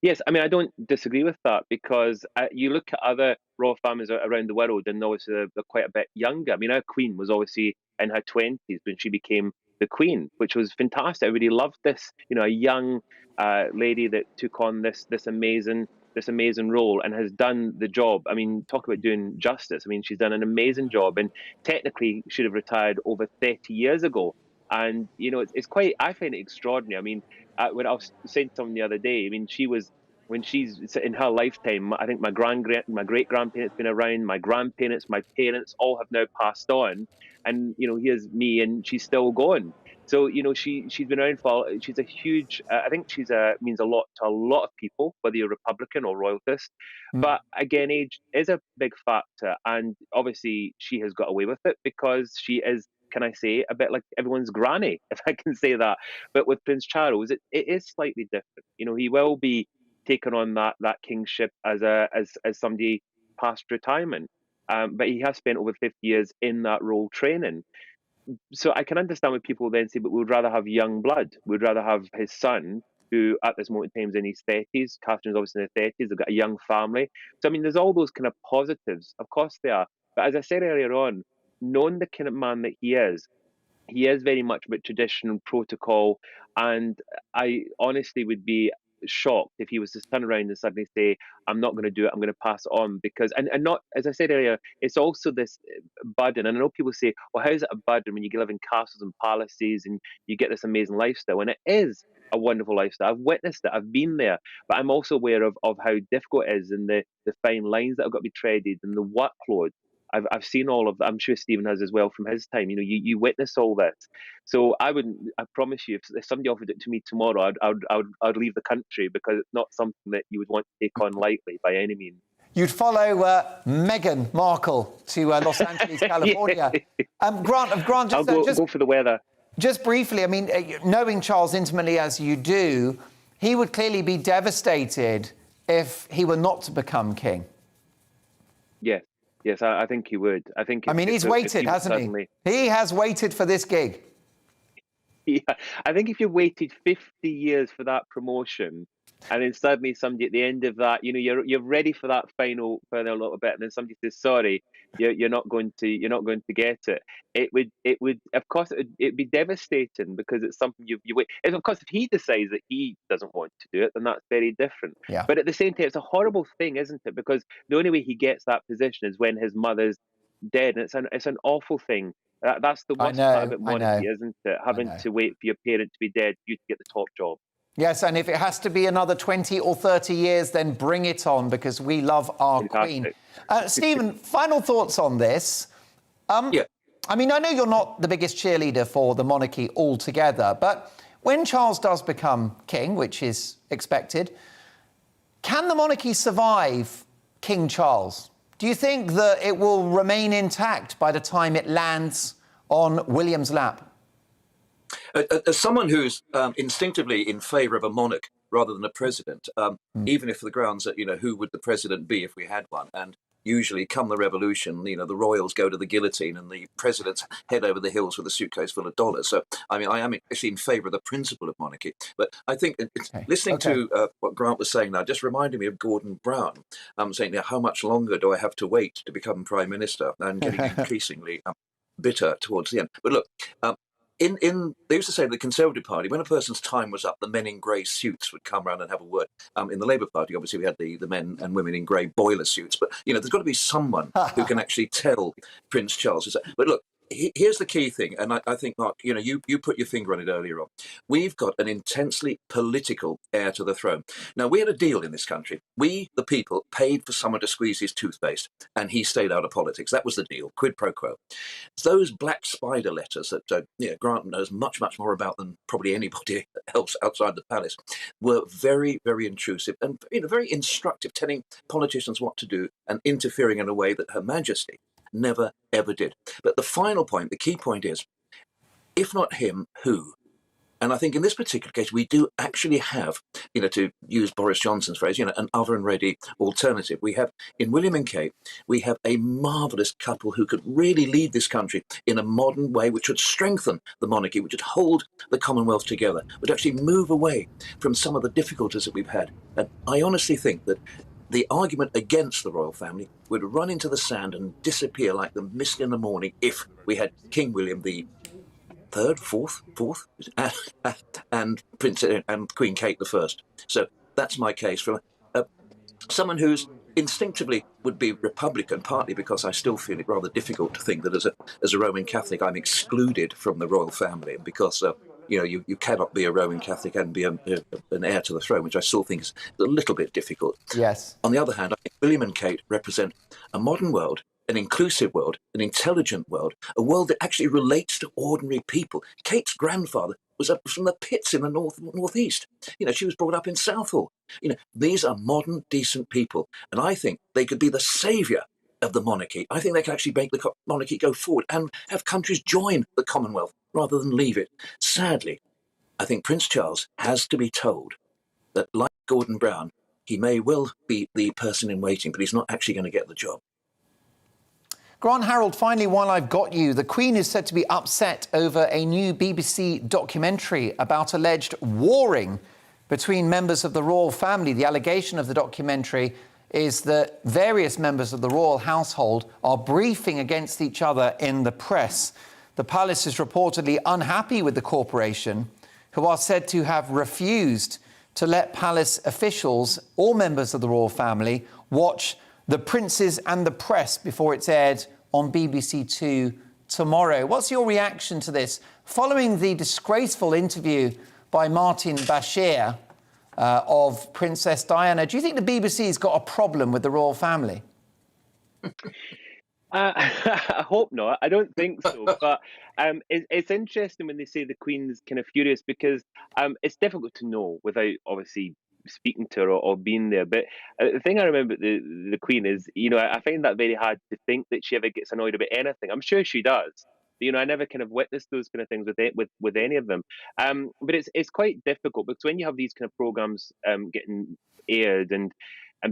Speaker 17: Yes, I mean, I don't disagree with that, because you look at other royal families around the world, and obviously they're quite a bit younger. I mean, our Queen was obviously in her 20s when she became the Queen, which was fantastic. Everybody loved this, a young lady that took on this amazing role and has done the job. I mean, talk about doing justice. I mean, she's done an amazing job, and technically should have retired over 30 years ago. And it's quite. I find it extraordinary. I mean, when I was saying to someone the other day, I mean, when she's in her lifetime, I think my great grandparents been around, my grandparents, my parents all have now passed on, and here's me, and she's still going. So she's been around for. She's a huge. I think means a lot to a lot of people, whether you're Republican or royalist. But again, age is a big factor, and obviously she has got away with it because she is. Can I say a bit like everyone's granny, if I can say that? But with Prince Charles, it is slightly different. He will be taken on that kingship as somebody past retirement, but he has spent over 50 years in that role training. So I can understand when people then say, but we'd rather have young blood. We'd rather have his son, who at this moment in time is in his 30s. Catherine's obviously in her 30s. They've got a young family. So, I mean, there's all those kind of positives. Of course they are. But as I said earlier on, knowing the kind of man that he is very much about tradition and protocol. And I honestly would be shocked if he was to turn around and suddenly say, I'm not going to do it, I'm going to pass it on. Because, and not, as I said earlier, it's also this burden. And I know people say, well, how is it a burden when you live in castles and palaces and you get this amazing lifestyle? And it is a wonderful lifestyle. I've witnessed it, I've been there, but I'm also aware of how difficult it is and the fine lines that have got to be treaded and the workload. I've seen all of that. I'm sure Stephen has as well from his time. You witness all this. So I promise you, if somebody offered it to me tomorrow, I'd leave the country, because it's not something that you would want to take on lightly by any means.
Speaker 5: You'd follow Meghan Markle to Los Angeles, California. Grant,
Speaker 17: I'll go for the weather.
Speaker 5: Just briefly, I mean, knowing Charles intimately as you do, he would clearly be devastated if he were not to become king.
Speaker 17: Yes, I think he would. I mean,
Speaker 5: he's waited, hasn't he? He has waited for this gig.
Speaker 17: Yeah, I think if you waited 50 years for that promotion, and then suddenly somebody at the end of that, you're ready for that final little bit, and then somebody says, "Sorry, you're not going to get it." It would, of course, it'd be devastating, because it's something you wait. And of course, if he decides that he doesn't want to do it, then that's very different.
Speaker 5: Yeah.
Speaker 17: But at the same time, it's a horrible thing, isn't it? Because the only way he gets that position is when his mother's dead, and it's an awful thing. That's the worst part about monarchy, isn't it? Having to wait for your parent to be dead for you to get the top job.
Speaker 5: Yes, and if it has to be another 20 or 30 years, then bring it on, because we love our Queen. Stephen, final thoughts on this?
Speaker 18: Yeah.
Speaker 5: I mean, I know you're not the biggest cheerleader for the monarchy altogether, but when Charles does become king, which is expected, can the monarchy survive King Charles? Do you think that it will remain intact by the time it lands on William's lap?
Speaker 18: As someone who's instinctively in favour of a monarch rather than a president, even if the grounds that, who would the president be if we had one? And usually come the revolution, the royals go to the guillotine and the presidents head over the hills with a suitcase full of dollars. So, I mean, I am actually in favour of the principle of monarchy. But I think listening to what Grant was saying now just reminded me of Gordon Brown saying, how much longer do I have to wait to become Prime Minister? And getting increasingly bitter towards the end. But look, they used to say the Conservative Party, when a person's time was up, the men in grey suits would come around and have a word. In the Labour Party, obviously, we had the men and women in grey boiler suits. But, there's got to be someone who can actually tell Prince Charles. But look, here's the key thing, and I think, Mark, you put your finger on it earlier on. We've got an intensely political heir to the throne. Now, we had a deal in this country. We, the people, paid for someone to squeeze his toothpaste, and he stayed out of politics. That was the deal, quid pro quo. Those black spider letters that Grant knows much, much more about than probably anybody else outside the palace were very, very intrusive and very instructive, telling politicians what to do and interfering in a way that Her Majesty never, ever did. But the final point, the key point is, if not him, who? And I think in this particular case, we do actually have, to use Boris Johnson's phrase, an oven-ready alternative. We have, in William and Kate, we have a marvellous couple who could really lead this country in a modern way, which would strengthen the monarchy, which would hold the Commonwealth together, would actually move away from some of the difficulties that we've had. And I honestly think that the argument against the royal family would run into the sand and disappear like the mist in the morning if we had King William, the third, fourth, and Prince and Queen Kate I. So that's my case from someone who's instinctively would be Republican, partly because I still feel it rather difficult to think that as a Roman Catholic I'm excluded from the royal family, because you cannot be a Roman Catholic and be an heir to the throne, which I still think is a little bit difficult.
Speaker 5: Yes.
Speaker 18: On the other hand, I think William and Kate represent a modern world, an inclusive world, an intelligent world, a world that actually relates to ordinary people. Kate's grandfather was up from the pits in the northeast. She was brought up in Southall. These are modern, decent people, and I think they could be the saviour of the monarchy. I think they could actually make the monarchy go forward and have countries join the Commonwealth rather than leave it. Sadly, I think Prince Charles has to be told that, like Gordon Brown, he may well be the person in waiting, but he's not actually going to get the job.
Speaker 5: Grant Harold, finally, while I've got you, the Queen is said to be upset over a new BBC documentary about alleged warring between members of the royal family. The allegation of the documentary is that various members of the royal household are briefing against each other in the press. The palace is reportedly unhappy with the corporation, who are said to have refused to let palace officials, all members of the royal family, watch The Princes and the Press before it's aired on BBC Two tomorrow. What's your reaction to this? Following the disgraceful interview by Martin Bashir of Princess Diana, do you think the BBC's got a problem with the royal family?
Speaker 17: I hope not. I don't think so. But it's interesting when they say the Queen's kind of furious, because it's difficult to know without obviously speaking to her or being there. But the thing I remember about the Queen is, I find that very hard to think that she ever gets annoyed about anything. I'm sure she does. I never kind of witnessed those kind of things with any of them. But it's quite difficult, because when you have these kind of programs getting aired and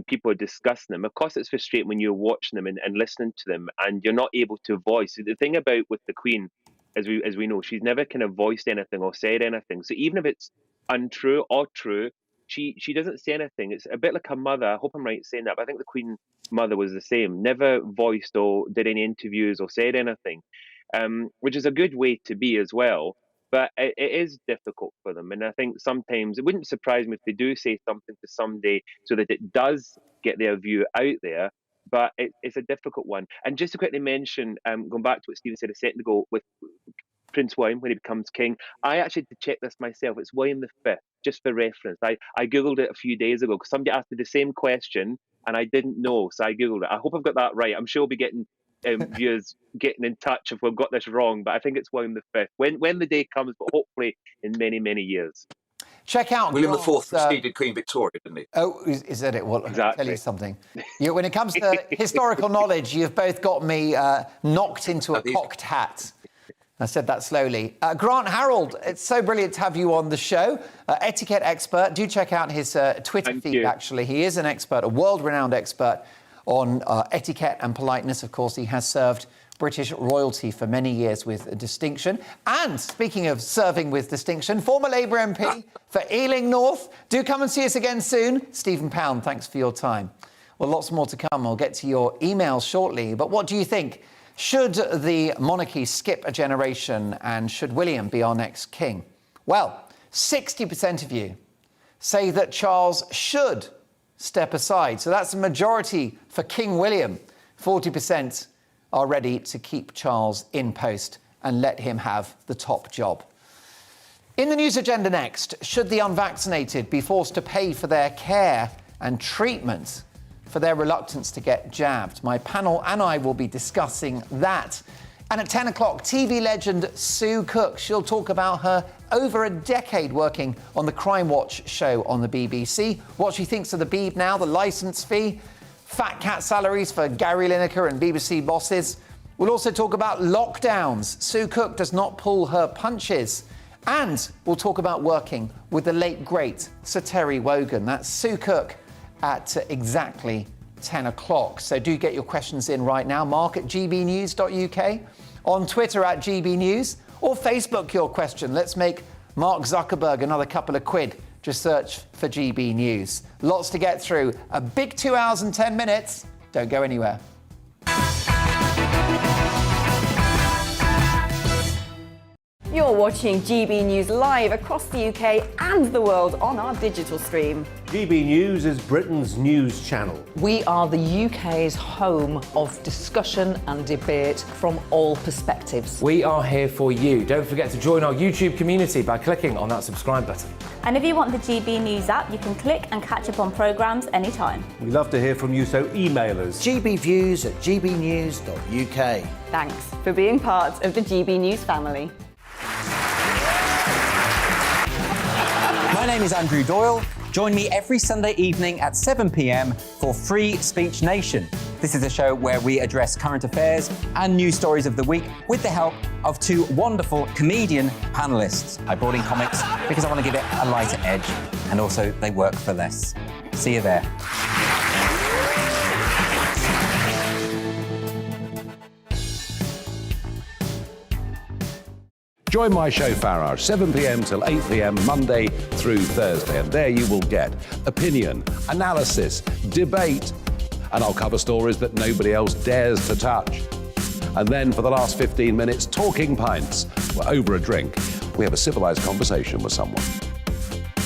Speaker 17: people are discussing them, of course it's frustrating when you're watching them and listening to them and you're not able to voice. The thing about with the Queen, as we know, she's never kind of voiced anything or said anything. So even if it's untrue or true, she doesn't say anything. It's a bit like her mother. I hope I'm right in saying that, but I think the Queen mother was the same. Never voiced or did any interviews or said anything, which is a good way to be as well. But it is difficult for them. And I think sometimes it wouldn't surprise me if they do say something to somebody so that it does get their view out there. But it's a difficult one. And just to quickly mention, going back to what Stephen said a second ago with Prince William when he becomes king, I actually had to check this myself. It's William V, just for reference. I Googled it a few days ago because somebody asked me the same question and I didn't know, so I Googled it. I hope I've got that right. I'm sure we'll be getting viewers getting in touch if we've got this wrong, but I think it's William V. When the day comes, but hopefully in many, many years.
Speaker 5: Check out
Speaker 18: William IV succeeded Queen Victoria, didn't he?
Speaker 5: Oh, is that it? Well,
Speaker 17: exactly.
Speaker 5: I'll tell you something. When it comes to historical knowledge, you've both got me knocked into a cocked hat. I said that slowly. Grant Harold, it's so brilliant to have you on the show. Etiquette expert. Do check out his Twitter feed, actually. He is an expert, a world-renowned expert on etiquette and politeness. Of course, he has served British royalty for many years with distinction. And speaking of serving with distinction, former Labour MP for Ealing North. Do come and see us again soon. Stephen Pound, thanks for your time. Well, lots more to come. I'll get to your emails shortly. But what do you think? Should the monarchy skip a generation, and should William be our next king? Well, 60% of you say that Charles should step aside. So that's a majority for King William. 40% are ready to keep Charles in post and let him have the top job. In the news agenda next, should the unvaccinated be forced to pay for their care and treatment for their reluctance to get jabbed? My panel and I will be discussing that. And at 10 o'clock, TV legend Sue Cook. She'll talk about her over a decade working on the Crime Watch show on the BBC, what she thinks of the Beeb now, the licence fee, fat cat salaries for Gary Lineker and BBC bosses. We'll also talk about lockdowns. Sue Cook does not pull her punches. And we'll talk about working with the late, great Sir Terry Wogan. That's Sue Cook at exactly 10 o'clock. So do get your questions in right now. Mark at gbnews.uk, on Twitter at gbnews, or Facebook your question. Let's make Mark Zuckerberg another couple of quid. Just search for GB News. Lots to get through. A big 2 hours and 10 minutes. Don't go anywhere.
Speaker 6: You're You're watching GB News live across the UK and the world on our digital stream.
Speaker 16: GB News is Britain's news channel.
Speaker 2: We are the UK's home of discussion and debate from all perspectives.
Speaker 3: We are here for you. Don't forget to join our YouTube community by clicking on that subscribe button.
Speaker 4: And if you want the GB News app, you can click and catch up on programmes anytime.
Speaker 16: We love to hear from you, so email us.
Speaker 19: gbviews@gbnews.uk.
Speaker 6: Thanks for being part of the GB News family.
Speaker 7: My name is Andrew Doyle. Join me every Sunday evening at 7 p.m. for Free Speech Nation. This is a show where we address current affairs and news stories of the week with the help of two wonderful comedian panellists. I brought in comics because I want to give it a lighter edge, and also they work for less. See you there.
Speaker 1: Join my show Farage, 7 p.m. till 8 p.m. Monday through Thursday, and there you will get opinion, analysis, debate, and I'll cover stories that nobody else dares to touch. And then for the last 15 minutes, talking pints. We're over a drink. We have a civilised conversation with someone.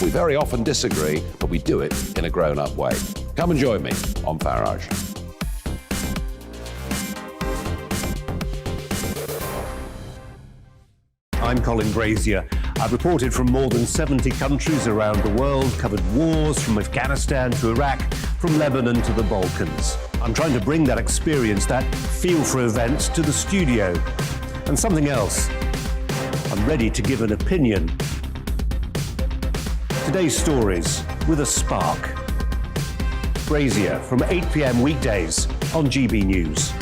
Speaker 1: We very often disagree, but we do it in a grown-up way. Come and join me on Farage.
Speaker 16: I'm Colin Brazier. I've reported from more than 70 countries around the world, covered wars from Afghanistan to Iraq, from Lebanon to the Balkans. I'm trying to bring that experience, that feel for events, to the studio. And something else. I'm ready to give an opinion. Today's stories with a spark. Brazier from 8 p.m. weekdays on GB News.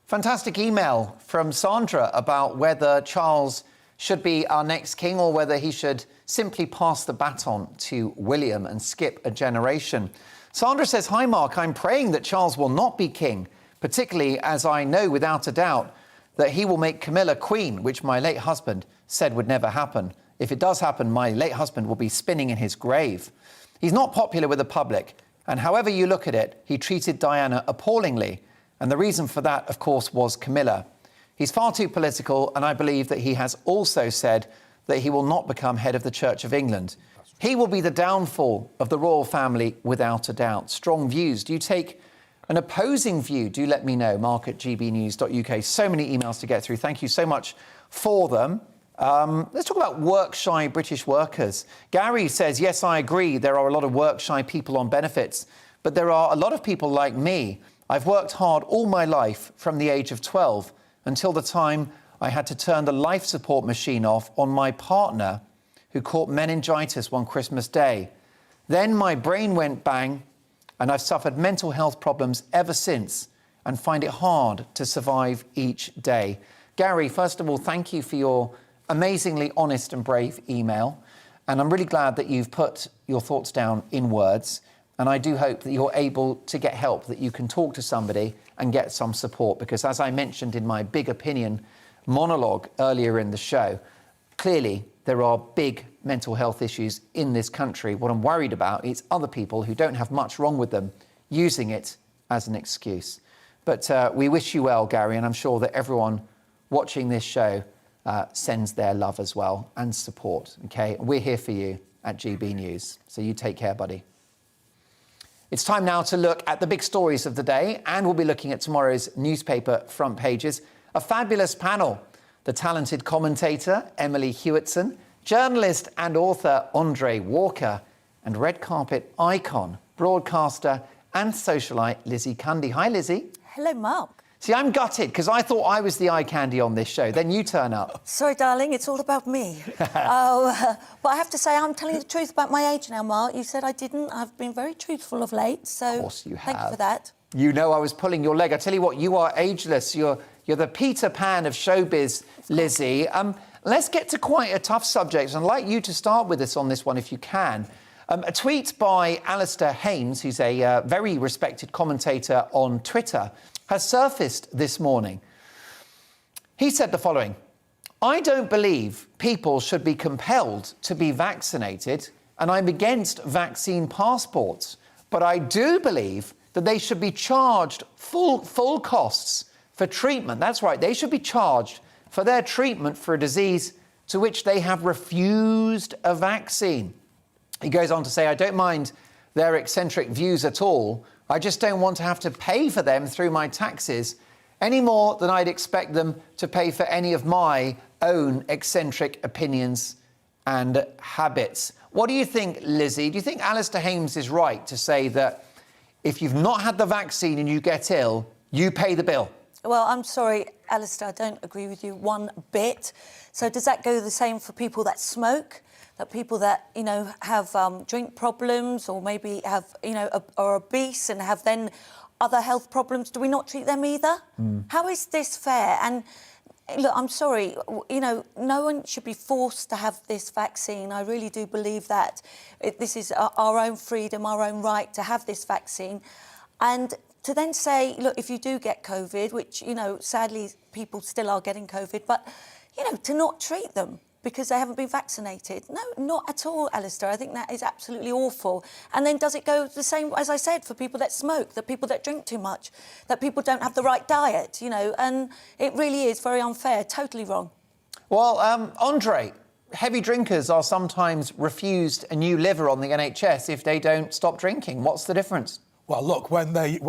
Speaker 5: Fantastic email from Sandra about whether Charles should be our next king or whether he should simply pass the baton to William and skip a generation. Sandra says, "Hi Mark, I'm praying that Charles will not be king, particularly as I know without a doubt that he will make Camilla queen, which my late husband said would never happen. If it does happen, my late husband will be spinning in his grave. He's not popular with the public, and however you look at it, he treated Diana appallingly. And the reason for that, of course, was Camilla. He's far too political, and I believe that he has also said that he will not become head of the Church of England. He will be the downfall of the royal family, without a doubt." Strong views. Do you take an opposing view? Do let me know. mark@gbnews.uk. So many emails to get through. Thank you so much for them. Let's talk about work-shy British workers. Gary says, "Yes, I agree. There are a lot of work-shy people on benefits, but there are a lot of people like me. I've worked hard all my life from the age of 12 until the time I had to turn the life support machine off on my partner who caught meningitis one Christmas day. Then my brain went bang and I've suffered mental health problems ever since and find it hard to survive each day." Gary, first of all, thank you for your amazingly honest and brave email. And I'm really glad that you've put your thoughts down in words. And I do hope that you're able to get help, that you can talk to somebody and get some support. Because as I mentioned in my big opinion monologue earlier in the show, clearly there are big mental health issues in this country. What I'm worried about is other people who don't have much wrong with them using it as an excuse. But we wish you well, Gary, and I'm sure that everyone watching this show sends their love as well and support, OK? We're here for you at GB News. So you take care, buddy. It's time now to look at the big stories of the day, and we'll be looking at tomorrow's newspaper front pages. A fabulous panel. The talented commentator, Emily Hewitson, journalist and author, Andre Walker, and red carpet icon, broadcaster and socialite, Lizzie Cundy. Hi, Lizzie.
Speaker 13: Hello, Mark.
Speaker 5: See, I'm gutted because I thought I was the eye candy on this show. Then you turn up.
Speaker 13: Sorry, darling, it's all about me. But I have to say, I'm telling you the truth about my age now, Mark. You said I didn't. I've been very truthful of late, so
Speaker 5: of course you have.
Speaker 13: Thank you for that.
Speaker 5: You know I was pulling your leg. I tell you what, you are ageless. You're the Peter Pan of showbiz, Lizzie. Let's get to quite a tough subject, and I'd like you to start with us on this one if you can. A tweet by Alistair Haynes, who's a very respected commentator on Twitter, has surfaced this morning. He said the following: "I don't believe people should be compelled to be vaccinated and I'm against vaccine passports, but I do believe that they should be charged full costs for treatment. That's right, they should be charged for their treatment for a disease to which they have refused a vaccine. He goes on to say, I don't mind their eccentric views at all. I just don't want to have to pay for them through my taxes any more than I'd expect them to pay for any of my own eccentric opinions and habits. What do you think, Lizzie? Do you think Alistair Hames is right to say that if you've not had the vaccine and you get ill, you pay the bill?
Speaker 13: Well, I'm sorry, Alistair, I don't agree with you one bit. So does that go the same for people that smoke? That people that, you know, have drink problems or maybe have, you know, are obese and have then other health problems, do we not treat them either? How is this fair? And look, I'm sorry, you know, no one should be forced to have this vaccine. I really do believe that this is our own freedom, our own right to have this vaccine. And to then say, look, if you do get COVID, which, you know, sadly people still are getting COVID, but, you know, to not treat them because they haven't been vaccinated. No, not at all, Alistair. I think that is absolutely awful. And then does it go the same, as I said, for people that smoke, the people that drink too much, that people don't have the right diet, you know? And it really is very unfair, totally wrong.
Speaker 5: Well, Andre, heavy drinkers are sometimes refused a new liver on the NHS if they don't stop drinking. What's the difference?
Speaker 15: Well, look, when they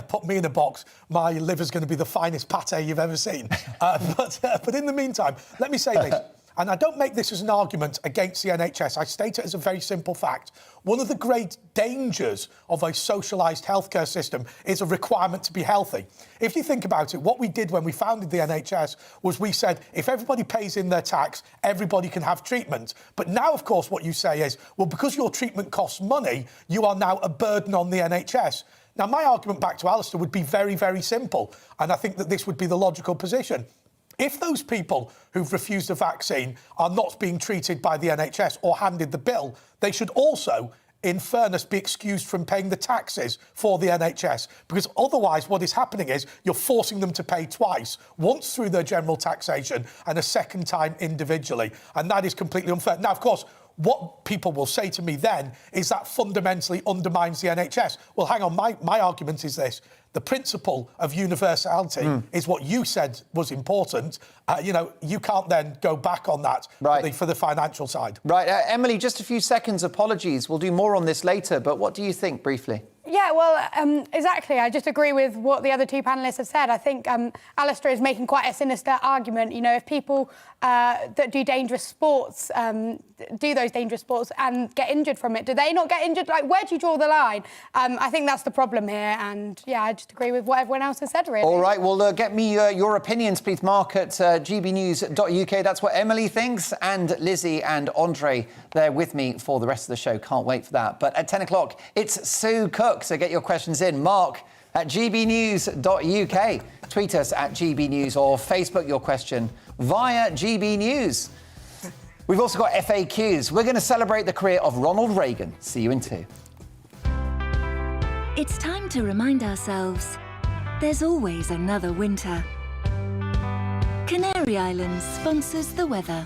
Speaker 15: put me in a box, my liver's going to be the finest pate you've ever seen. But in the meantime, let me say this. And I don't make this as an argument against the NHS. I state it as a very simple fact. One of the great dangers of a socialised healthcare system is a requirement to be healthy. If you think about it, what we did when we founded the NHS was we said, if everybody pays in their tax, everybody can have treatment. But now, of course, what you say is, well, because your treatment costs money, you are now a burden on the NHS. Now, my argument back to Alistair would be very, very simple. And I think that this would be the logical position. If those people who've refused a vaccine are not being treated by the NHS or handed the bill, they should also, in fairness, be excused from paying the taxes for the NHS. Because otherwise what is happening is you're forcing them to pay twice, once through their general taxation and a second time individually. And that is completely unfair. Now, of course, what people will say to me then is that fundamentally undermines the NHS. Well, hang on, my argument is this. The principle of universality is what you said was important. You know, you can't then go back on that for the financial side.
Speaker 5: Right. Emily, just a few seconds. Apologies. We'll do more on this later. But what do you think, briefly?
Speaker 14: Yeah, well, exactly. I just agree with what the other two panellists have said. I think Alistair is making quite a sinister argument. You know, if people that do dangerous sports, do those dangerous sports and get injured from it, do they not get injured? Like, where do you draw the line? I think that's the problem here. And, yeah, I just agree with what everyone else has said, really.
Speaker 5: All right, well, get me your opinions, please, Mark, at gbnews.uk. That's what Emily thinks. And Lizzie and Andre, they're with me for the rest of the show. Can't wait for that. But at 10 o'clock, it's Sue Cook. So get your questions in. Mark at gbnews.uk. Tweet us at gbnews or Facebook your question via GB News. We've also got FAQs. We're going to celebrate the career of Ronald Reagan. See you in 2.
Speaker 19: It's time to remind ourselves there's always another winter. Canary Islands sponsors the weather.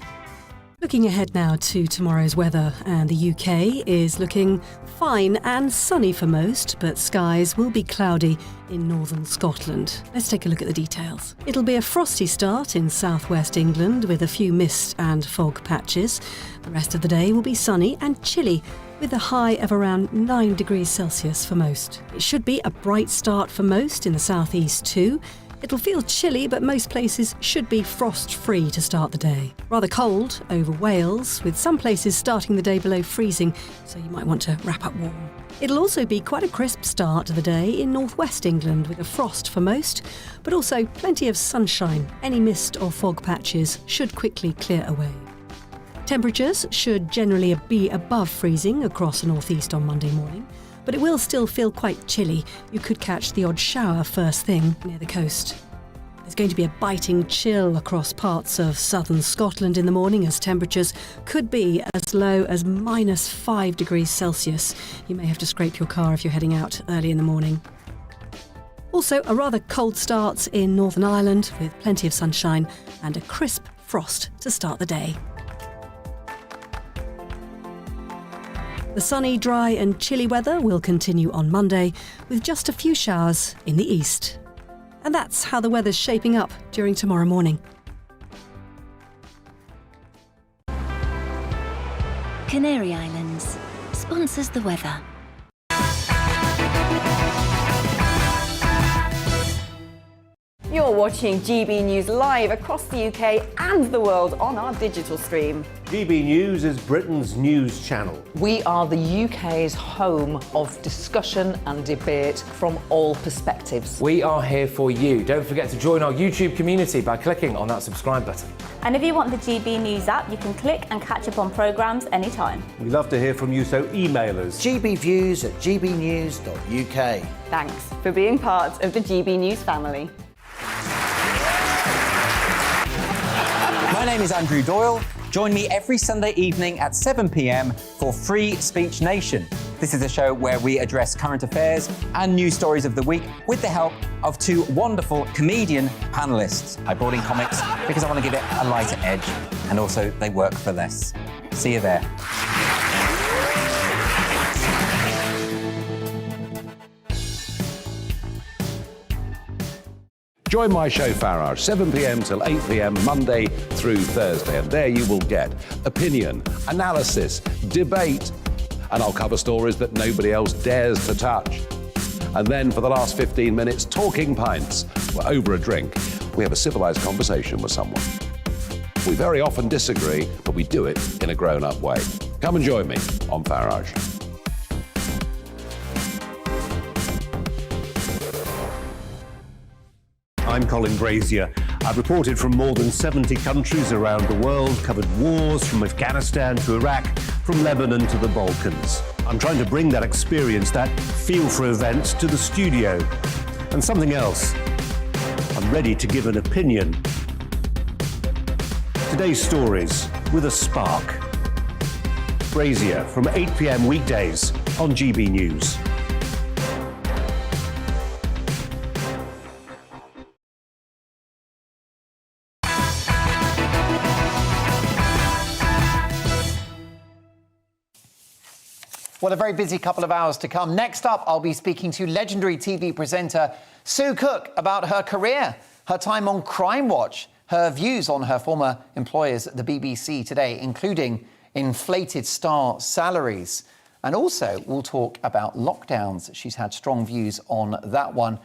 Speaker 8: Looking ahead now to tomorrow's weather, and the UK is looking fine and sunny for most, but skies will be cloudy in northern Scotland. Let's take a look at the details. It'll be a frosty start in southwest England with a few mist and fog patches. The rest of the day will be sunny and chilly with a high of around 9 degrees Celsius for most. It should be a bright start for most in the southeast too. It'll feel chilly, but most places should be frost-free to start the day. Rather cold over Wales, with some places starting the day below freezing, so you might want to wrap up warm. It'll also be quite a crisp start to the day in northwest England, with a frost for most, but also plenty of sunshine. Any mist or fog patches should quickly clear away. Temperatures should generally be above freezing across the northeast on Monday morning, but it will still feel quite chilly. You could catch the odd shower first thing near the coast. There's going to be a biting chill across parts of southern Scotland in the morning, as temperatures could be as low as -5 degrees Celsius. You may have to scrape your car if you're heading out early in the morning. Also, a rather cold start in Northern Ireland with plenty of sunshine and a crisp frost to start the day.
Speaker 20: The sunny, dry and chilly weather will continue on Monday, with just a few showers in the east. And that's how the weather's shaping up during tomorrow morning.
Speaker 19: Canary Islands sponsors the weather.
Speaker 6: You're watching GB News live across the UK and the world on our digital stream.
Speaker 16: GB News is Britain's news channel.
Speaker 2: We are the UK's home of discussion and debate from all perspectives.
Speaker 3: We are here for you. Don't forget to join our YouTube community by clicking on that subscribe button.
Speaker 4: And if you want the GB News app, you can click and catch up on programmes anytime.
Speaker 16: We love to hear from you, so email us.
Speaker 21: gbviews@gbnews.uk.
Speaker 6: Thanks for being part of the GB News family.
Speaker 7: My name is Andrew Doyle. Join me every Sunday evening at 7 p.m. for Free Speech Nation. This is a show where we address current affairs and news stories of the week with the help of two wonderful comedian panellists. I brought in comics because I want to give it a lighter edge, and also they work for less. See you there.
Speaker 1: Join my show Farage, 7 p.m. till 8 p.m. Monday through Thursday. And there you will get opinion, analysis, debate, and I'll cover stories that nobody else dares to touch. And then for the last 15 minutes, talking pints. We're over a drink. We have a civilised conversation with someone. We very often disagree, but we do it in a grown-up way. Come and join me on Farage.
Speaker 16: I'm Colin Brazier. I've reported from more than 70 countries around the world, covered wars from Afghanistan to Iraq, from Lebanon to the Balkans. I'm trying to bring that experience, that feel for events, to the studio. And something else. I'm ready to give an opinion. Today's stories with a spark. Brazier from 8 p.m. weekdays on GB News.
Speaker 5: Well, a very busy couple of hours to come. Next up, I'll be speaking to legendary TV presenter Sue Cook about her career, her time on Crime Watch, her views on her former employers at the BBC today, including inflated star salaries. And also, we'll talk about lockdowns. She's had strong views on that one,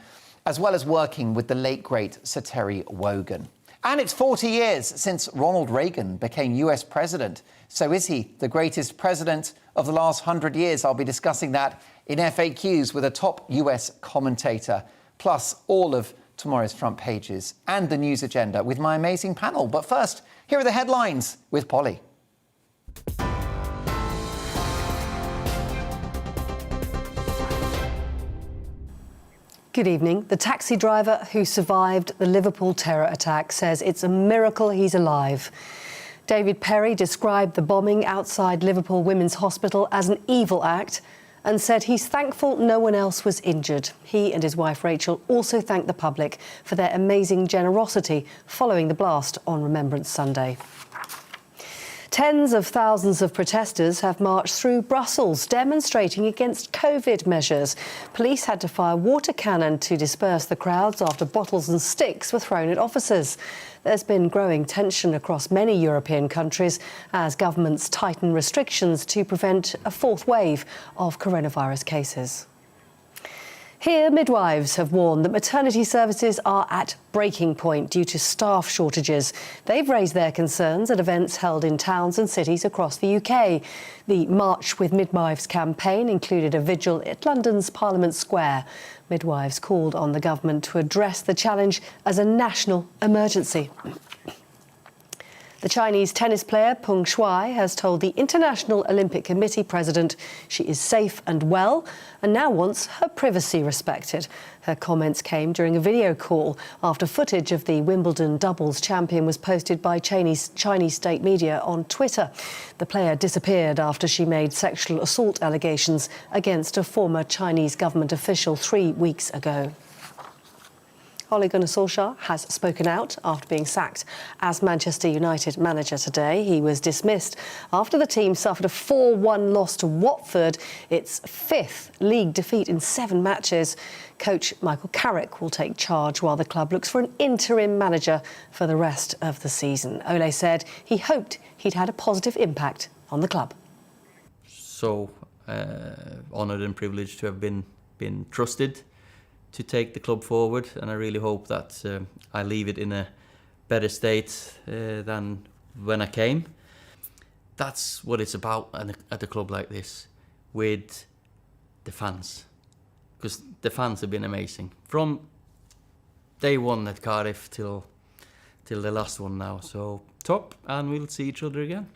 Speaker 5: as well as working with the late, great Sir Terry Wogan. And it's 40 years since Ronald Reagan became US president. So is he the greatest president of the last 100 years? I'll be discussing that in FAQs with a top US commentator, plus all of tomorrow's front pages and the news agenda with my amazing panel. But first, here are the headlines with Polly.
Speaker 8: Good evening. The taxi driver who survived the Liverpool terror attack says it's a miracle he's alive. David Perry described the bombing outside Liverpool Women's Hospital as an evil act and said he's thankful no one else was injured. He and his wife Rachel also thanked the public for their amazing generosity following the blast on Remembrance Sunday. Tens of thousands of protesters have marched through Brussels, demonstrating against COVID measures. Police had to fire water cannon to disperse the crowds after bottles and sticks were thrown at officers. There's been growing tension across many European countries as governments tighten restrictions to prevent a fourth wave of coronavirus cases. Here, midwives have warned that maternity services are at breaking point due to staff shortages. They've raised their concerns at events held in towns and cities across the UK. The March with Midwives campaign included a vigil at London's Parliament Square. Midwives called on the government to address the challenge as a national emergency. The Chinese tennis player Peng Shuai has told the International Olympic Committee president she is safe and well and now wants her privacy respected. Her comments came during a video call after footage of the Wimbledon doubles champion was posted by Chinese state media on Twitter. The player disappeared after she made sexual assault allegations against a former Chinese government official 3 weeks ago. Ole Gunnar Solskjaer has spoken out after being sacked as Manchester United manager today. He was dismissed after the team suffered a 4-1 loss to Watford, its 5th league defeat in 7 matches. Coach Michael Carrick will take charge while the club looks for an interim manager for the rest of the season. Ole said he hoped he'd had a positive impact on the club.
Speaker 9: So honoured and privileged to have been trusted to take the club forward, and I really hope that I leave it in a better state than when I came. That's what it's about at a club like this, with the fans, because the fans have been amazing from day one at Cardiff till the last one now. So top, and we'll see each other again.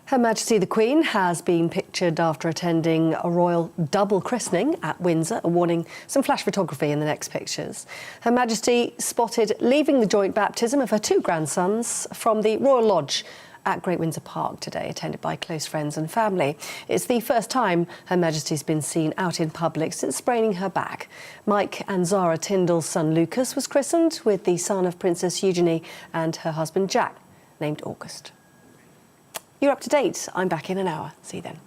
Speaker 8: Her Majesty the Queen has been pictured after attending a royal double christening at Windsor, warning some flash photography in the next pictures. Her Majesty spotted leaving the joint baptism of her 2 grandsons from the Royal Lodge at Great Windsor Park today, attended by close friends and family. It's the first time Her Majesty's been seen out in public since spraining her back. Mike and Zara Tyndall's son Lucas was christened, with the son of Princess Eugenie and her husband Jack named August. You're up to date. I'm back in an hour. See you then.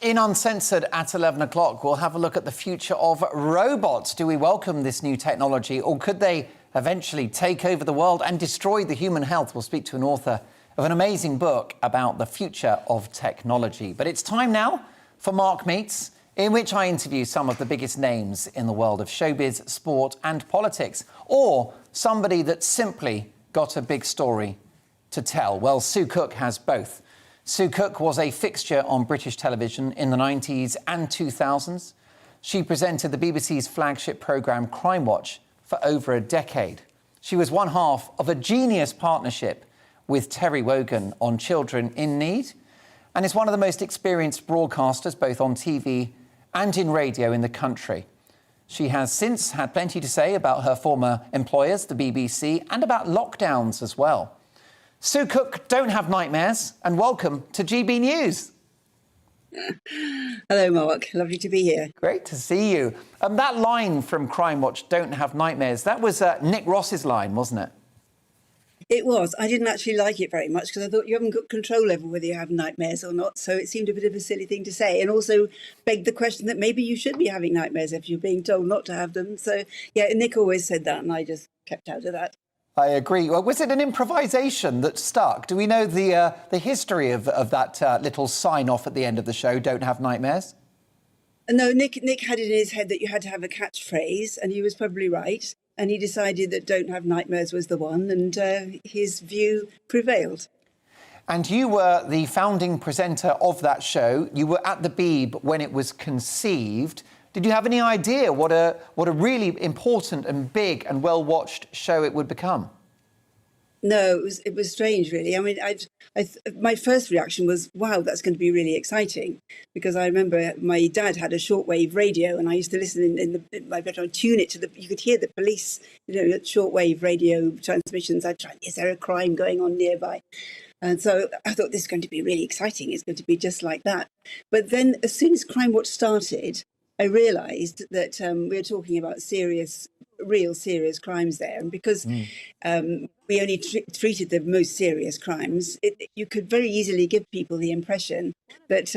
Speaker 5: In Uncensored at 11 o'clock, we'll have a look at the future of robots. Do we welcome this new technology, or could they eventually take over the world and destroy the human health? We'll speak to an author of an amazing book about the future of technology. But it's time now for Mark Meets, in which I interview some of the biggest names in the world of showbiz, sport and politics, or somebody that simply got a big story to tell. Well, Sue Cook has both. Sue Cook was a fixture on British television in the 90s and 2000s. She presented the BBC's flagship programme Crime Watch for over a decade. She was one half of a genius partnership with Terry Wogan on Children in Need, and is one of the most experienced broadcasters both on TV and in radio in the country. She has since had plenty to say about her former employers, the BBC, and about lockdowns as well. Sue Cook, don't have nightmares, and welcome to GB News.
Speaker 21: Hello, Mark. Lovely to be here.
Speaker 5: Great to see you. That line from Crime Watch, don't have nightmares, that was Nick Ross's line, wasn't it?
Speaker 21: It was. I didn't actually like it very much because I thought you haven't got control over whether you have nightmares or not. So it seemed a bit of a silly thing to say, and also begged the question that maybe you should be having nightmares if you're being told not to have them. So, yeah, Nick always said that, and I just kept out of that.
Speaker 5: I agree. Well, was it an improvisation that stuck? Do we know the history of that little sign-off at the end of the show, don't have nightmares?
Speaker 21: No, Nick had it in his head that you had to have a catchphrase, and he was probably right. And he decided that don't have nightmares was the one, and his view prevailed.
Speaker 5: And you were the founding presenter of that show. You were at the Beeb when it was conceived. Did you have any idea what a really important and big and well-watched show it would become?
Speaker 21: No, it was strange, really. I mean, my first reaction was, wow, that's going to be really exciting, because I remember my dad had a shortwave radio, and I used to listen in my bedroom, tune it to you could hear the police, shortwave radio transmissions. I'd try, is there a crime going on nearby? And so I thought this is going to be really exciting. It's going to be just like that. But then, as soon as Crime Watch started, I realised that we were talking about real serious crimes there, and because we only treated the most serious crimes, you could very easily give people the impression that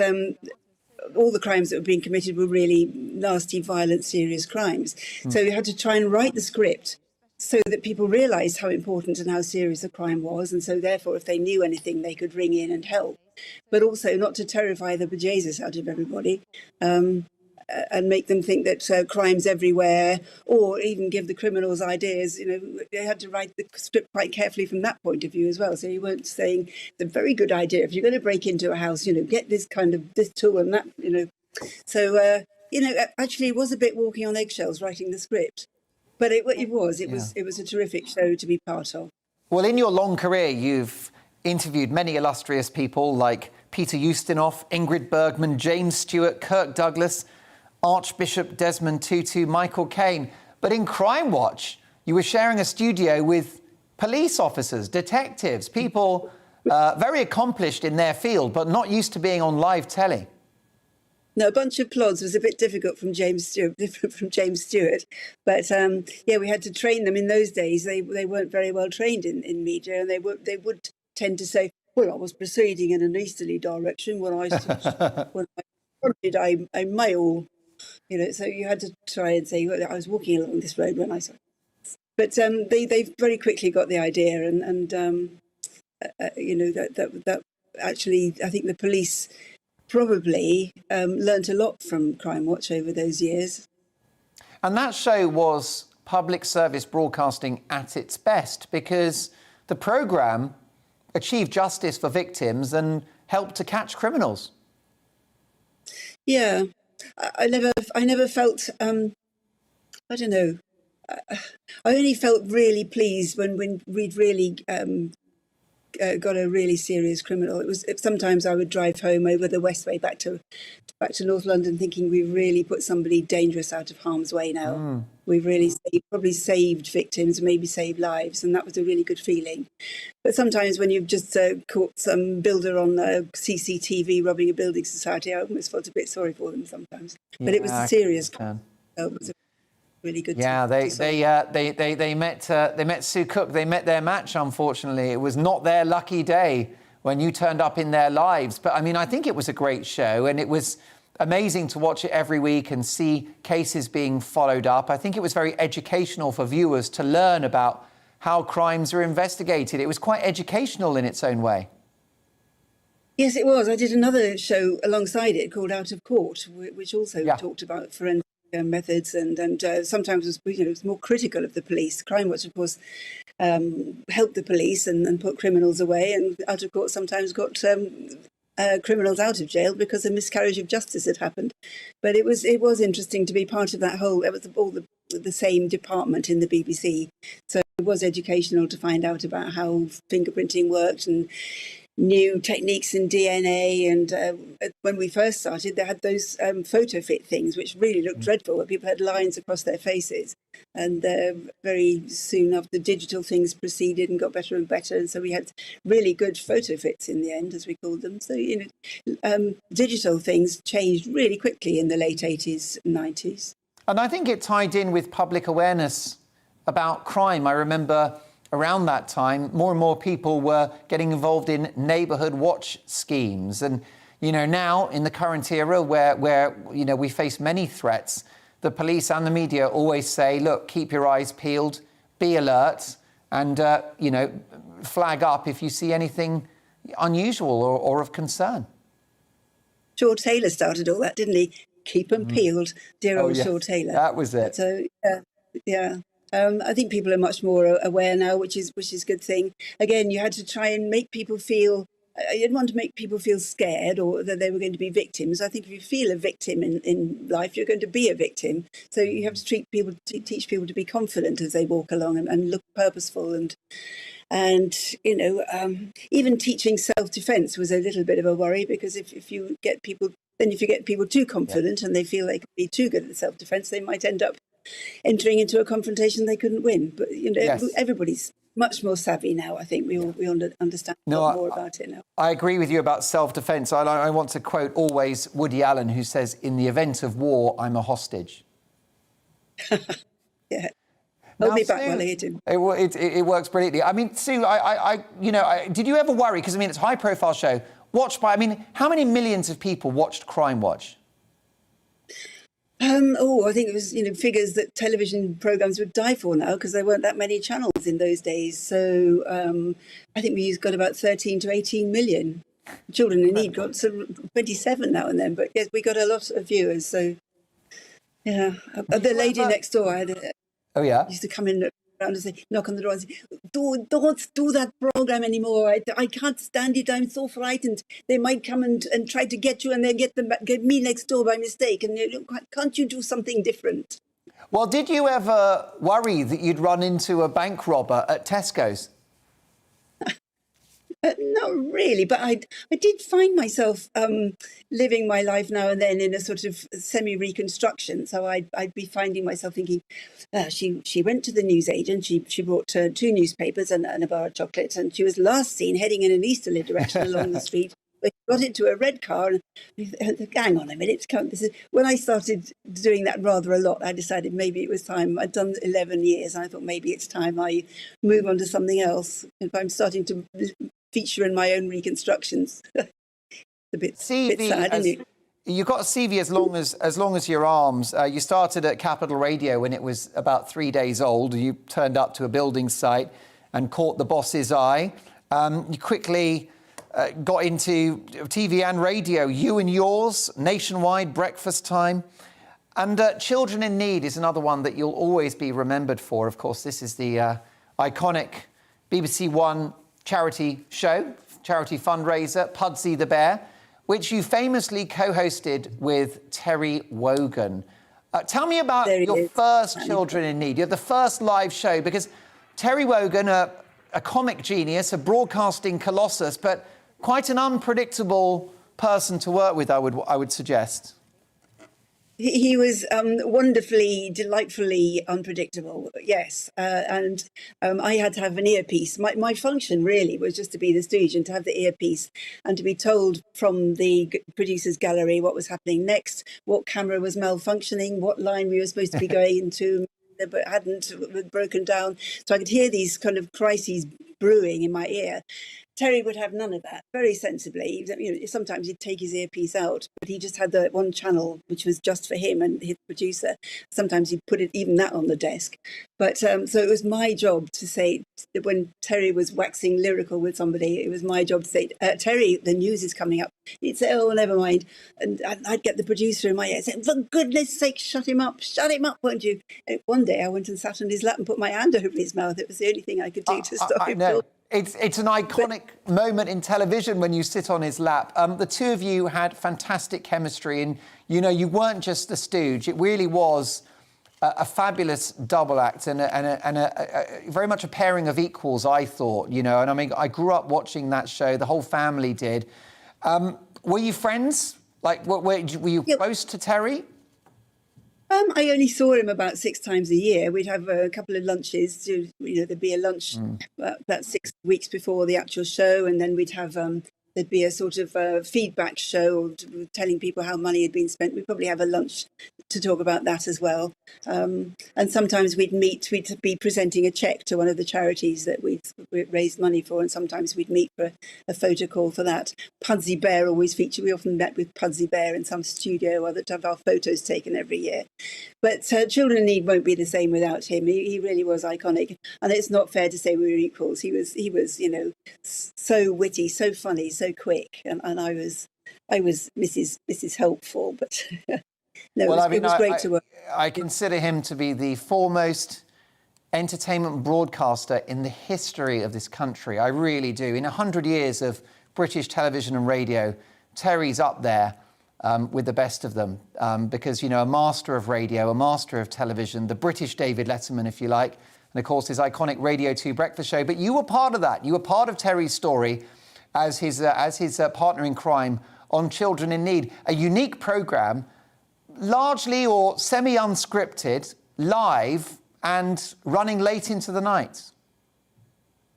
Speaker 21: all the crimes that were being committed were really nasty, violent, serious crimes. So we had to try and write the script so that people realised how important and how serious the crime was, and so therefore if they knew anything they could ring in and help, but also not to terrify the bejesus out of everybody. And make them think that crime's everywhere, or even give the criminals ideas. They had to write the script quite carefully from that point of view as well. So you weren't saying it's a very good idea if you're going to break into a house, get this tool and that, So actually, it was a bit walking on eggshells writing the script, but it was a terrific show to be part of.
Speaker 5: Well, in your long career, you've interviewed many illustrious people like Peter Ustinov, Ingrid Bergman, James Stewart, Kirk Douglas, Archbishop Desmond Tutu, Michael Caine. But in Crime Watch, you were sharing a studio with police officers, detectives, people very accomplished in their field, but not used to being on live telly.
Speaker 21: No, a bunch of plods was a bit difficult from James Stewart, different from James Stewart. But yeah, we had to train them in those days. They weren't very well trained in media, and they would tend to say, "Well, I was proceeding in an easterly direction when I pointed a male," you know. So you had to try and say, "Well, I was walking along this road when I saw." But they very quickly got the idea, and you know that actually, I think the police probably learnt a lot from Crime Watch over those years.
Speaker 5: And that show was public service broadcasting at its best, because the programme achieved justice for victims and helped to catch criminals.
Speaker 21: Yeah, I never felt, I don't know, I only felt really pleased when we'd really got a really serious criminal. Sometimes I would drive home over the Westway back to North London thinking we've really put somebody dangerous out of harm's way now. We've really probably saved victims, maybe saved lives, and that was a really good feeling. But sometimes when you've just caught some builder on CCTV robbing a building society, I almost felt a bit sorry for them sometimes. But it was a serious crime. It was a really good.
Speaker 5: Yeah, they met Sue Cook. They met their match. Unfortunately, it was not their lucky day when you turned up in their lives. But I mean, I think it was a great show, and it was amazing to watch it every week and see cases being followed up. I think it was very educational for viewers to learn about how crimes are investigated. It was quite educational in its own way.
Speaker 21: Yes, it was. I did another show alongside it called Out of Court, which also talked about forensic methods and sometimes was more critical of the police. Crime Watch, of course, helped the police and put criminals away, and Out of Court sometimes got criminals out of jail because a miscarriage of justice had happened. But it was interesting to be part of that whole. It was all the same department in the BBC, so it was educational to find out about how fingerprinting worked and new techniques in DNA. And when we first started, they had those photo fit things, which really looked dreadful, where people had lines across their faces. And very soon after, digital things proceeded and got better and better. And so we had really good photo fits in the end, as we called them. So, digital things changed really quickly in the late 80s and 90s.
Speaker 5: And I think it tied in with public awareness about crime. I remember around that time, more and more people were getting involved in neighbourhood watch schemes. And, now in the current era where we face many threats, the police and the media always say, look, keep your eyes peeled, be alert, and, flag up if you see anything unusual or of concern.
Speaker 21: Shaw Taylor started all that, didn't he? Keep them peeled, dear old Shaw Taylor.
Speaker 5: That was it.
Speaker 21: So, yeah. I think people are much more aware now, which is a good thing. Again, you had to try and make people feel. I didn't want to make people feel scared or that they were going to be victims. I think if you feel a victim in life, you're going to be a victim. So you have to teach people to be confident as they walk along and look purposeful and even teaching self-defense was a little bit of a worry, because if you get people too confident and they feel they can be too good at self-defense, they might end up entering into a confrontation they couldn't win. But everybody's much more savvy now. I think we understand a lot more about it now.
Speaker 5: I agree with you about self-defense. I want to quote always Woody Allen, who says, "In the event of war, I'm a hostage."
Speaker 21: Yeah. Hold me back while I hit him.
Speaker 5: It works brilliantly. I mean, Sue, did you ever worry? Because it's a high-profile show watched by. How many millions of people watched Crime Watch?
Speaker 21: I think it was, figures that television programmes would die for now, because there weren't that many channels in those days. So I think we've got about 13 to 18 million. Children in Need got 27 now and then. But yes, we got a lot of viewers. So, yeah. The lady next door, used to come in around and say, knock on the door and say, don't do that programme anymore. I can't stand it. I'm so frightened. They might come and try to get you, and then get me next door by mistake. And can't you do something different?
Speaker 5: Well, did you ever worry that you'd run into a bank robber at Tesco's?
Speaker 21: Not really, but I did find myself living my life now and then in a sort of semi-reconstruction. So I'd be finding myself thinking, she went to the newsagent, she brought 2 newspapers and a bar of chocolate, and she was last seen heading in an easterly direction along the street. She got into a red car and hang on a minute. When I started doing that rather a lot, I decided maybe it was time. I'd done 11 years, and I thought maybe it's time I move on to something else. If I'm starting to feature in my own reconstructions. A bit sad, isn't it?
Speaker 5: You've got a CV as long as your arms. You started at Capital Radio when it was about 3 days old. You turned up to a building site and caught the boss's eye. You quickly got into TV and radio. You and Yours, Nationwide, Breakfast Time. And Children in Need is another one that you'll always be remembered for. Of course, this is the iconic BBC One charity show, charity fundraiser, Pudsey the Bear, which you famously co-hosted with Terry Wogan. Tell me about your first Children in Need. You're the first live show, because Terry Wogan, a comic genius, a broadcasting colossus, but quite an unpredictable person to work with, I would suggest.
Speaker 21: He was wonderfully, delightfully unpredictable, yes. And I had to have an earpiece. My function really was just to be the stooge and to have the earpiece and to be told from the producer's gallery what was happening next, what camera was malfunctioning, what line we were supposed to be going into, but hadn't broken down. So I could hear these kind of crises brewing in my ear. Terry would have none of that, very sensibly. Sometimes he'd take his earpiece out, but he just had the one channel which was just for him and his producer. Sometimes he'd put even that on the desk. But so it was my job to say, when Terry was waxing lyrical with somebody, it was my job to say, Terry, the news is coming up. He'd say, oh, never mind. And I'd get the producer in my ear saying, for goodness sake, shut him up, won't you? And one day I went and sat on his lap and put my hand over his mouth. It was the only thing I could do to stop him talking.
Speaker 5: It's an iconic moment in television when you sit on his lap. The two of you had fantastic chemistry, and you weren't just a stooge. It really was a fabulous double act and a very much a pairing of equals, I thought. And I mean, I grew up watching that show. The whole family did. Were you friends? Like, were you close to Terry?
Speaker 21: I only saw him about 6 times a year. We'd have a couple of lunches. There'd be a lunch about 6 weeks before the actual show, and then we'd have there'd be a sort of feedback show telling people how money had been spent. We'd probably have a lunch to talk about that as well. And sometimes we'd be presenting a cheque to one of the charities that we'd raised money for, and sometimes we'd meet for a photo call for that. Pudsey Bear always featured. We often met with Pudsey Bear in some studio or to have our photos taken every year. But Children in Need won't be the same without him. He really was iconic. And it's not fair to say we were equals. He was so witty, so funny, so quick. And I was Mrs. Helpful, but no, it was great to work.
Speaker 5: I consider him to be the foremost entertainment broadcaster in the history of this country. I really do. In 100 years of British television and radio, Terry's up there with the best of them, because, a master of radio, a master of television, the British David Letterman, if you like, and of course his iconic Radio 2 breakfast show. But you were part of that. You were part of Terry's story as his partner in crime on Children in Need, a unique programme, largely or semi-unscripted, live and running late into the night.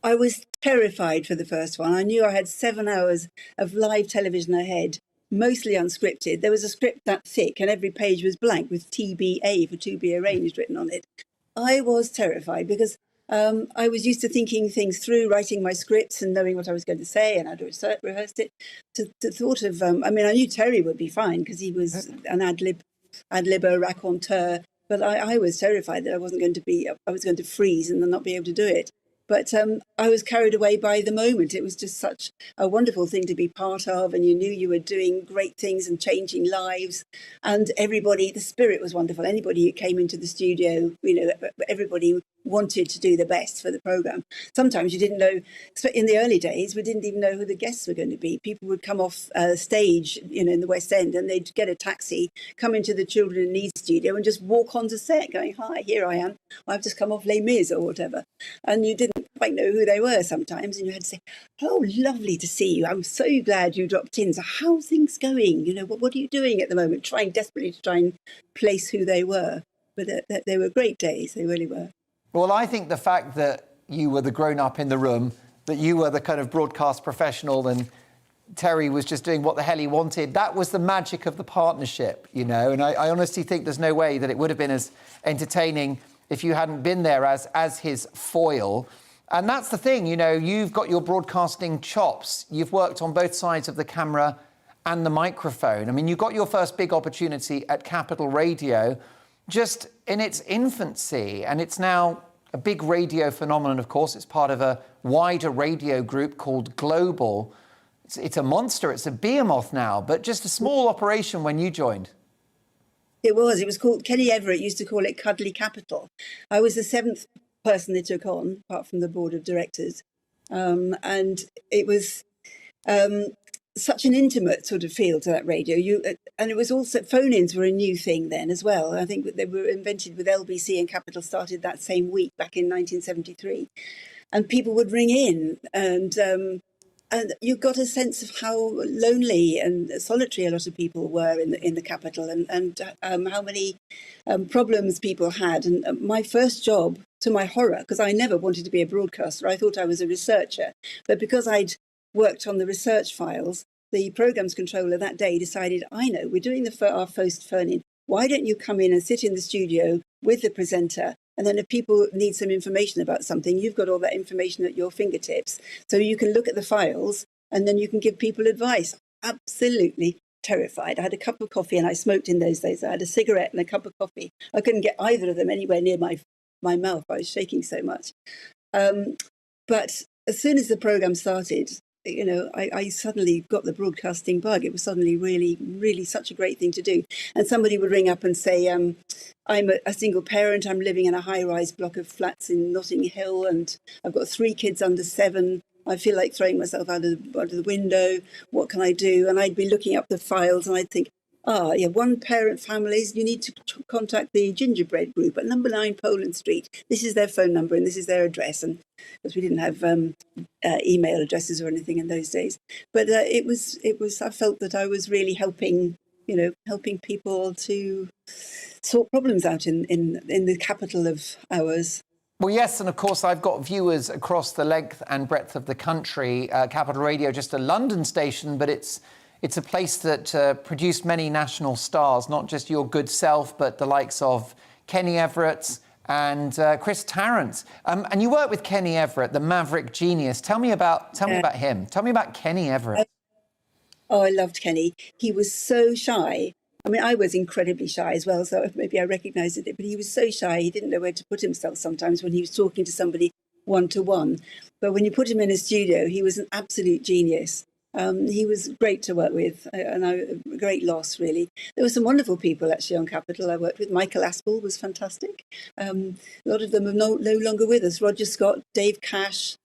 Speaker 21: I was terrified for the first one. I knew I had 7 hours of live television ahead, mostly unscripted. There was a script that thick and every page was blank with TBA, for to be arranged, written on it. I was terrified because I was used to thinking things through, writing my scripts and knowing what I was going to say, and I'd rehearsed it. To thought of, I knew Terry would be fine because he was an ad-libber, raconteur, but I was terrified that I was going to freeze and then not be able to do it. But I was carried away by the moment. It was just such a wonderful thing to be part of, and you knew you were doing great things and changing lives. And everybody, the spirit was wonderful. Anybody who came into the studio, everybody wanted to do the best for the programme. Sometimes you didn't know, in the early days, we didn't even know who the guests were going to be. People would come off stage, in the West End, and they'd get a taxi, come into the Children in Need studio and just walk onto set going, "Hi, here I am. I've just come off Les Mis," or whatever. And you didn't quite know who they were sometimes, and you had to say, "Oh, lovely to see you. I'm so glad you dropped in. So how's things going? What are you doing at the moment?" Trying desperately to try and place who they were. But they were great days. They really were.
Speaker 5: Well, I think the fact that you were the grown-up in the room, that you were the kind of broadcast professional and Terry was just doing what the hell he wanted, that was the magic of the partnership, And I honestly think there's no way that it would have been as entertaining if you hadn't been there as his foil. And that's the thing, you've got your broadcasting chops. You've worked on both sides of the camera and the microphone. I mean, you got your first big opportunity at Capital Radio just in its infancy, and it's now a big radio phenomenon, of course. It's part of a wider radio group called Global. It's a monster, it's a behemoth now, but just a small operation when you joined.
Speaker 21: It was called, Kenny Everett used to call it Cuddly Capital. I was the 7th person they took on, apart from the board of directors. And it was such an intimate sort of feel to that radio. And it was also, phone-ins were a new thing then as well. I think they were invented with LBC, and Capital started that same week back in 1973. And people would ring in, and you got a sense of how lonely and solitary a lot of people were in the capital, and how many problems people had. And my first job, to my horror, because I never wanted to be a broadcaster, I thought I was a researcher. But because I'd worked on the research files, the programmes controller that day decided, I know, we're doing our first phone-in. Why don't you come in and sit in the studio with the presenter? And then if people need some information about something, you've got all that information at your fingertips. So you can look at the files and then you can give people advice. Absolutely terrified. I had a cup of coffee, and I smoked in those days. I had a cigarette and a cup of coffee. I couldn't get either of them anywhere near my mouth. I was shaking so much. But as soon as the programme started, I suddenly got the broadcasting bug. It was suddenly really, really such a great thing to do. And somebody would ring up and say, I'm a single parent. I'm living in a high-rise block of flats in Notting Hill, and I've got 3 kids under 7. I feel like throwing myself out of the window. What can I do? And I'd be looking up the files, and I'd think, one-parent families, you need to contact the Gingerbread Group at number 9 Poland Street. This is their phone number and this is their address. And because we didn't have email addresses or anything in those days. But it was. I felt that I was really helping people to sort problems out in the capital of ours.
Speaker 5: Well, yes, and of course, I've got viewers across the length and breadth of the country. Capital Radio, just a London station, but it's a place that produced many national stars, not just your good self, but the likes of Kenny Everett and Chris Tarrant. And you work with Kenny Everett, the maverick genius. Tell me about him. Tell me about Kenny Everett.
Speaker 21: Oh, I loved Kenny. He was so shy. I mean, I was incredibly shy as well, so maybe I recognised it. But he was so shy, he didn't know where to put himself sometimes when he was talking to somebody one-to-one. But when you put him in a studio, he was an absolute genius. He was great to work with, and a great loss, really. There were some wonderful people, actually, on Capital I worked with. Michael Aspel was fantastic. A lot of them are no longer with us. Roger Scott, Dave Cash.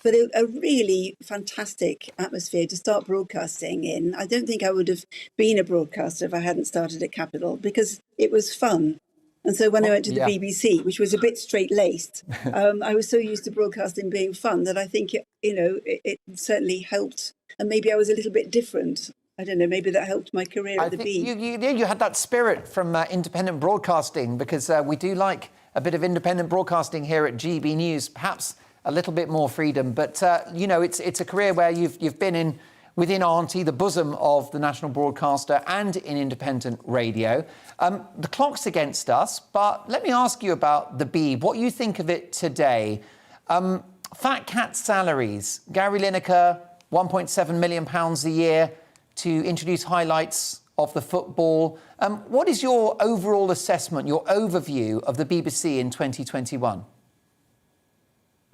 Speaker 21: But a really fantastic atmosphere to start broadcasting in. I don't think I would have been a broadcaster if I hadn't started at Capital, because it was fun. And so when I went to the BBC, which was a bit straight-laced, I was so used to broadcasting being fun that I think, it certainly helped. And maybe I was a little bit different. I don't know, maybe that helped my career at the Bee.
Speaker 5: You had that spirit from independent broadcasting, because we do like a bit of independent broadcasting here at GB News, perhaps a little bit more freedom. But, it's a career where you've been within Auntie, the bosom of the national broadcaster, and in independent radio. The clock's against us, but let me ask you about the Bee. What you think of it today? Fat cat salaries. Gary Lineker, £1.7 million a year to introduce highlights of the football. What is your overall assessment, your overview of the BBC in 2021?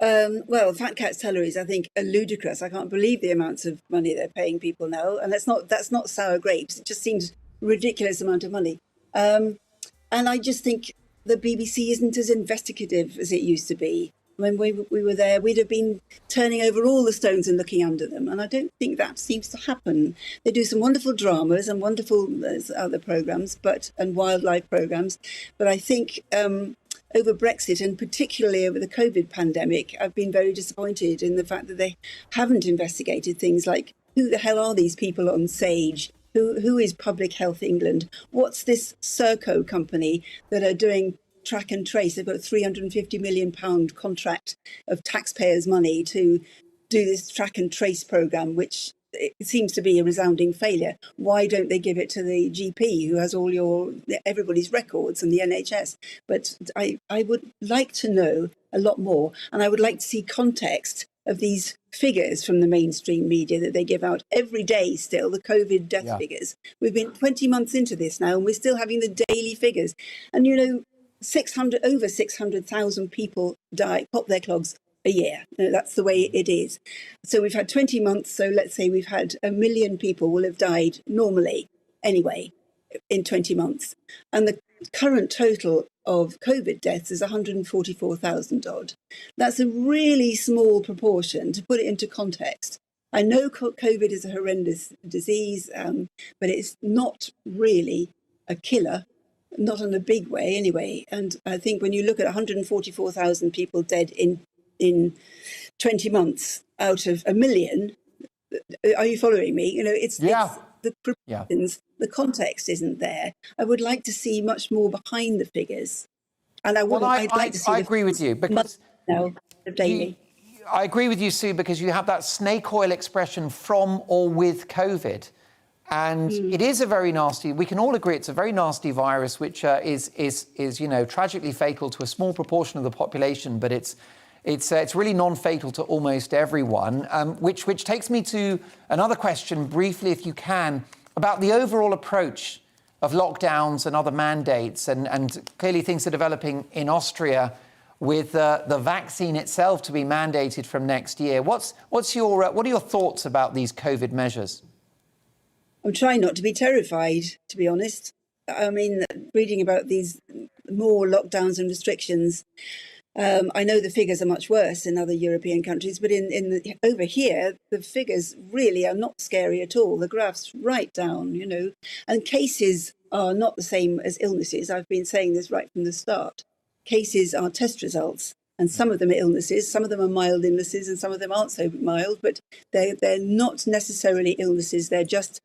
Speaker 21: Well, fat cat salaries, I think, are ludicrous. I can't believe the amounts of money they're paying people now. And that's not sour grapes. It just seems a ridiculous amount of money. And I just think the BBC isn't as investigative as it used to be. When we were there, we'd have been turning over all the stones and looking under them. And I don't think that seems to happen. They do some wonderful dramas and wonderful other programmes, and wildlife programmes. But I think over Brexit, and particularly over the COVID pandemic, I've been very disappointed in the fact that they haven't investigated things like, who the hell are these people on Sage? Who is Public Health England? What's this Serco company that are doing track and trace? They've got a £350 million contract of taxpayers' money to do this track and trace programme, which it seems to be a resounding failure. Why don't they give it to the GP, who has everybody's records, and the NHS? But I would like to know a lot more, and I would like to see context of these figures from the mainstream media that they give out every day still, the COVID death figures. We've been 20 months into this now, and we're still having the daily figures. And, over 600,000 people pop their clogs a year. That's the way it is. So we've had 20 months. So let's say we've had 1 million people will have died normally anyway in 20 months. And the current total of COVID deaths is 144,000 odd. That's a really small proportion, to put it into context. I know COVID is a horrendous disease, but it's not really a killer. Not in a big way anyway. And I think when you look at 144,000 people dead in 20 months out of 1 million, are you following me? It's the proportions, the context isn't there. I would like to see much more behind the figures. And I'd like to see
Speaker 5: I agree with you, because
Speaker 21: daily.
Speaker 5: I agree with you, Sue, because you have that snake oil expression, from or with COVID. And it is a very nasty, we can all agree it's a very nasty virus, which is tragically fatal to a small proportion of the population, but it's really non-fatal to almost everyone, which takes me to another question, briefly, if you can, about the overall approach of lockdowns and other mandates, and clearly things are developing in Austria with the vaccine itself to be mandated from next year. What are your thoughts about these COVID measures?
Speaker 21: I'm trying not to be terrified, to be honest. I mean, reading about these more lockdowns and restrictions, I know the figures are much worse in other European countries, but over here, the figures really are not scary at all. The graph's right down, and cases are not the same as illnesses. I've been saying this right from the start. Cases are test results, and some of them are illnesses, some of them are mild illnesses, and some of them aren't so mild, but they're not necessarily illnesses, they're just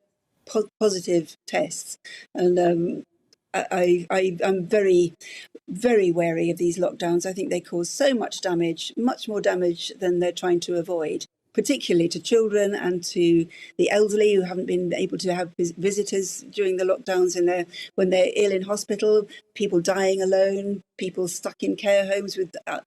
Speaker 21: positive tests. And I'm very, very wary of these lockdowns. I think they cause so much damage, much more damage than they're trying to avoid, particularly to children and to the elderly who haven't been able to have visitors during the lockdowns, when they're ill in hospital, people dying alone, people stuck in care homes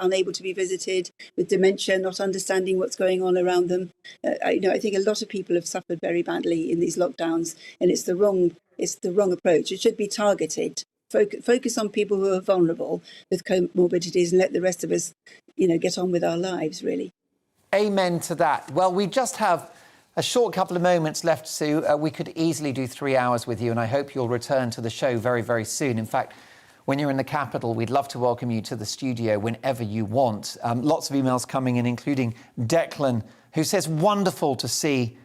Speaker 21: unable to be visited, with dementia, not understanding what's going on around them. I think a lot of people have suffered very badly in these lockdowns, and it's the wrong approach. It should be targeted. Focus on people who are vulnerable with comorbidities, and let the rest of us, get on with our lives, really.
Speaker 5: Amen to that. Well, we just have a short couple of moments left, Sue. We could easily do 3 hours with you, and I hope you'll return to the show very, very soon. In fact, when you're in the capital, we'd love to welcome you to the studio whenever you want. Lots of emails coming in, including Declan, who says, wonderful to see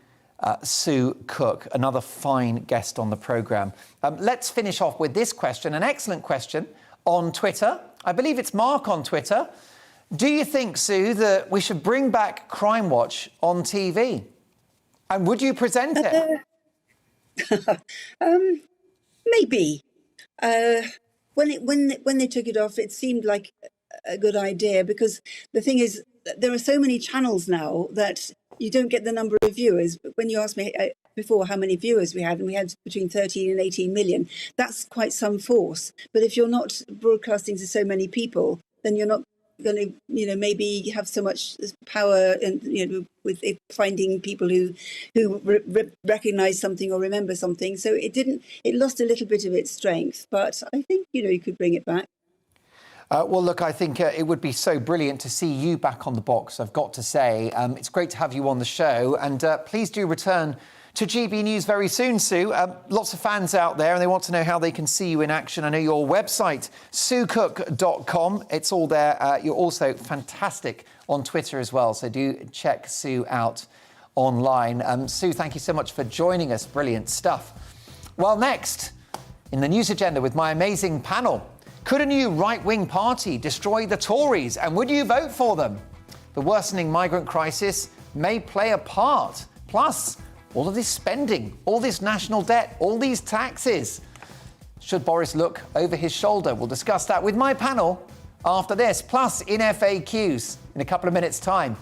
Speaker 5: Sue Cook, another fine guest on the programme. Let's finish off with this question, an excellent question on Twitter. I believe it's Mark on Twitter. Do you think, Sue, that we should bring back Crime Watch on TV? And would you present it?
Speaker 21: Maybe. When they took it off, it seemed like a good idea, because the thing is, there are so many channels now that you don't get the number of viewers. When you asked me before how many viewers we had, and we had between 13 and 18 million, that's quite some force. But if you're not broadcasting to so many people, then you're not going to, maybe have so much power, and with it, finding people who recognise something or remember something. So it lost a little bit of its strength. But I think you could bring it back.
Speaker 5: Well, look, I think it would be so brilliant to see you back on the box, I've got to say. It's great to have you on the show, and please do return to GB News very soon, Sue. Lots of fans out there and they want to know how they can see you in action. I know your website, suecook.com, it's all there. You're also fantastic on Twitter as well, so do check Sue out online. Sue, thank you so much for joining us. Brilliant stuff. Well, next, in the news agenda with my amazing panel, could a new right-wing party destroy the Tories, and would you vote for them? The worsening migrant crisis may play a part. Plus, all of this spending, all this national debt, all these taxes. Should Boris look over his shoulder? We'll discuss that with my panel after this. Plus, in FAQs, in a couple of minutes' time.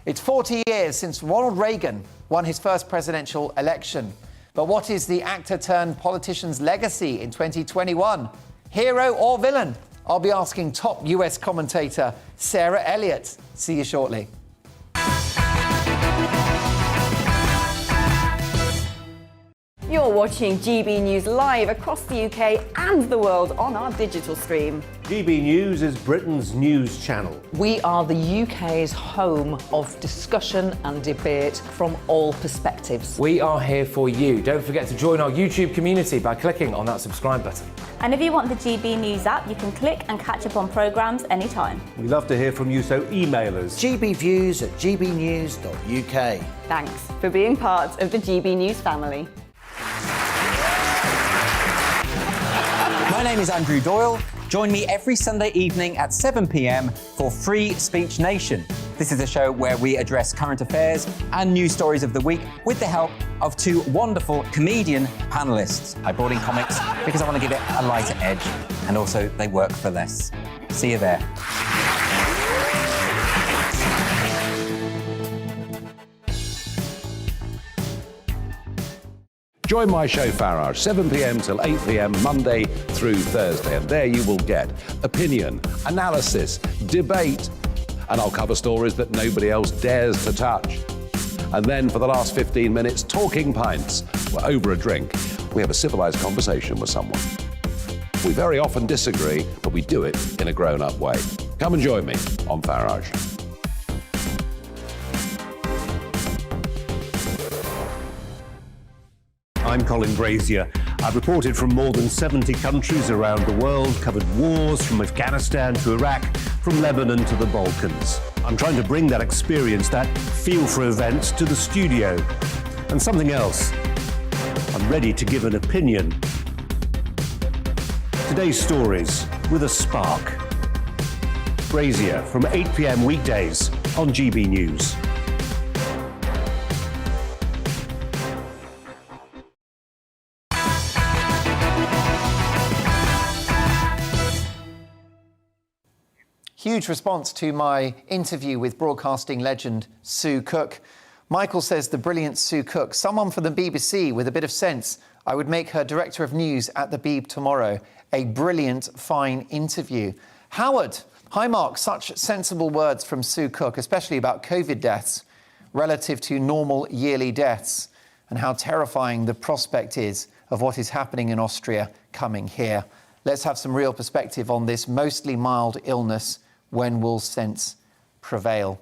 Speaker 5: It's 40 years since Ronald Reagan won his first presidential election. But what is the actor-turned-politician's legacy in 2021? Hero or villain? I'll be asking top US commentator Sarah Elliott. See you shortly.
Speaker 6: You're watching GB News live across the UK and the world on our digital stream.
Speaker 16: GB News is Britain's news channel.
Speaker 2: We are the UK's home of discussion and debate from all perspectives.
Speaker 3: We are here for you. Don't forget to join our YouTube community by clicking on that subscribe button.
Speaker 4: And if you want the GB News app, you can click and catch up on programmes anytime.
Speaker 16: We love to hear from you, so email us.
Speaker 10: gbviews@gbnews.uk.
Speaker 6: Thanks for being part of the GB News family.
Speaker 7: My name is Andrew Doyle. Join me every Sunday evening at 7 p.m. for Free Speech Nation. This is a show where we address current affairs and news stories of the week with the help of two wonderful comedian panellists. I brought in comics because I want to give it a lighter edge, and also they work for less. See you there.
Speaker 1: Join my show Farage, 7 p.m. till 8 p.m. Monday through Thursday. And there you will get opinion, analysis, debate, and I'll cover stories that nobody else dares to touch. And then for the last 15 minutes, talking pints. We're over a drink. We have a civilized conversation with someone. We very often disagree, but we do it in a grown-up way. Come and join me on Farage.
Speaker 16: I'm Colin Brazier. I've reported from more than 70 countries around the world, covered wars from Afghanistan to Iraq, from Lebanon to the Balkans. I'm trying to bring that experience, that feel for events, to the studio. And something else. I'm ready to give an opinion. Today's stories with a spark. Brazier from 8 p.m. weekdays on GB News.
Speaker 5: Huge response to my interview with broadcasting legend Sue Cook. Michael says the brilliant Sue Cook, someone from the BBC with a bit of sense, I would make her director of news at the Beeb tomorrow. A brilliant, fine interview. Howard, hi Mark, such sensible words from Sue Cook, especially about COVID deaths relative to normal yearly deaths, and how terrifying the prospect is of what is happening in Austria coming here. Let's have some real perspective on this mostly mild illness. When will sense prevail?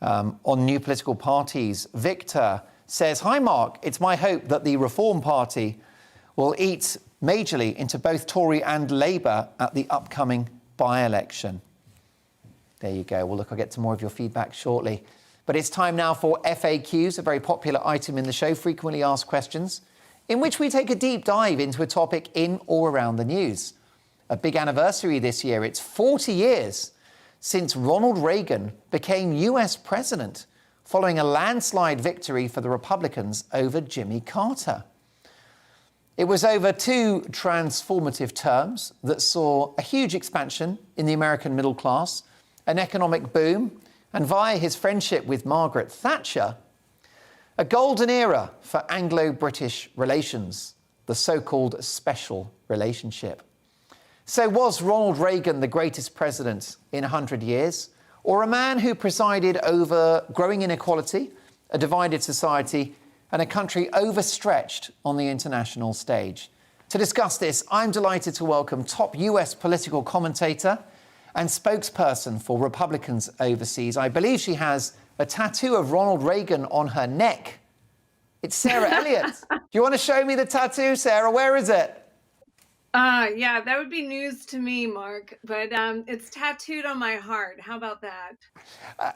Speaker 5: On new political parties, Victor says, hi Mark, it's my hope that the Reform Party will eat majorly into both Tory and Labour at the upcoming by-election. There you go. Well, look, I'll get to more of your feedback shortly. But it's time now for FAQs, a very popular item in the show, frequently asked questions, in which we take a deep dive into a topic in or around the news. A big anniversary this year. It's 40 years since Ronald Reagan became US president, following a landslide victory for the Republicans over Jimmy Carter. It was over two transformative terms that saw a huge expansion in the American middle class, an economic boom, and via his friendship with Margaret Thatcher, a golden era for Anglo-British relations, the so-called special relationship. So was Ronald Reagan the greatest president in 100 years, or a man who presided over growing inequality, a divided society, and a country overstretched on the international stage? To discuss this, I'm delighted to welcome top US political commentator and spokesperson for Republicans overseas. I believe she has a tattoo of Ronald Reagan on her neck. It's Sarah Elliott. Do you want to show me the tattoo, Sarah? Where is it?
Speaker 10: Yeah, that would be news to me, Mark, but it's tattooed on my heart. How about that?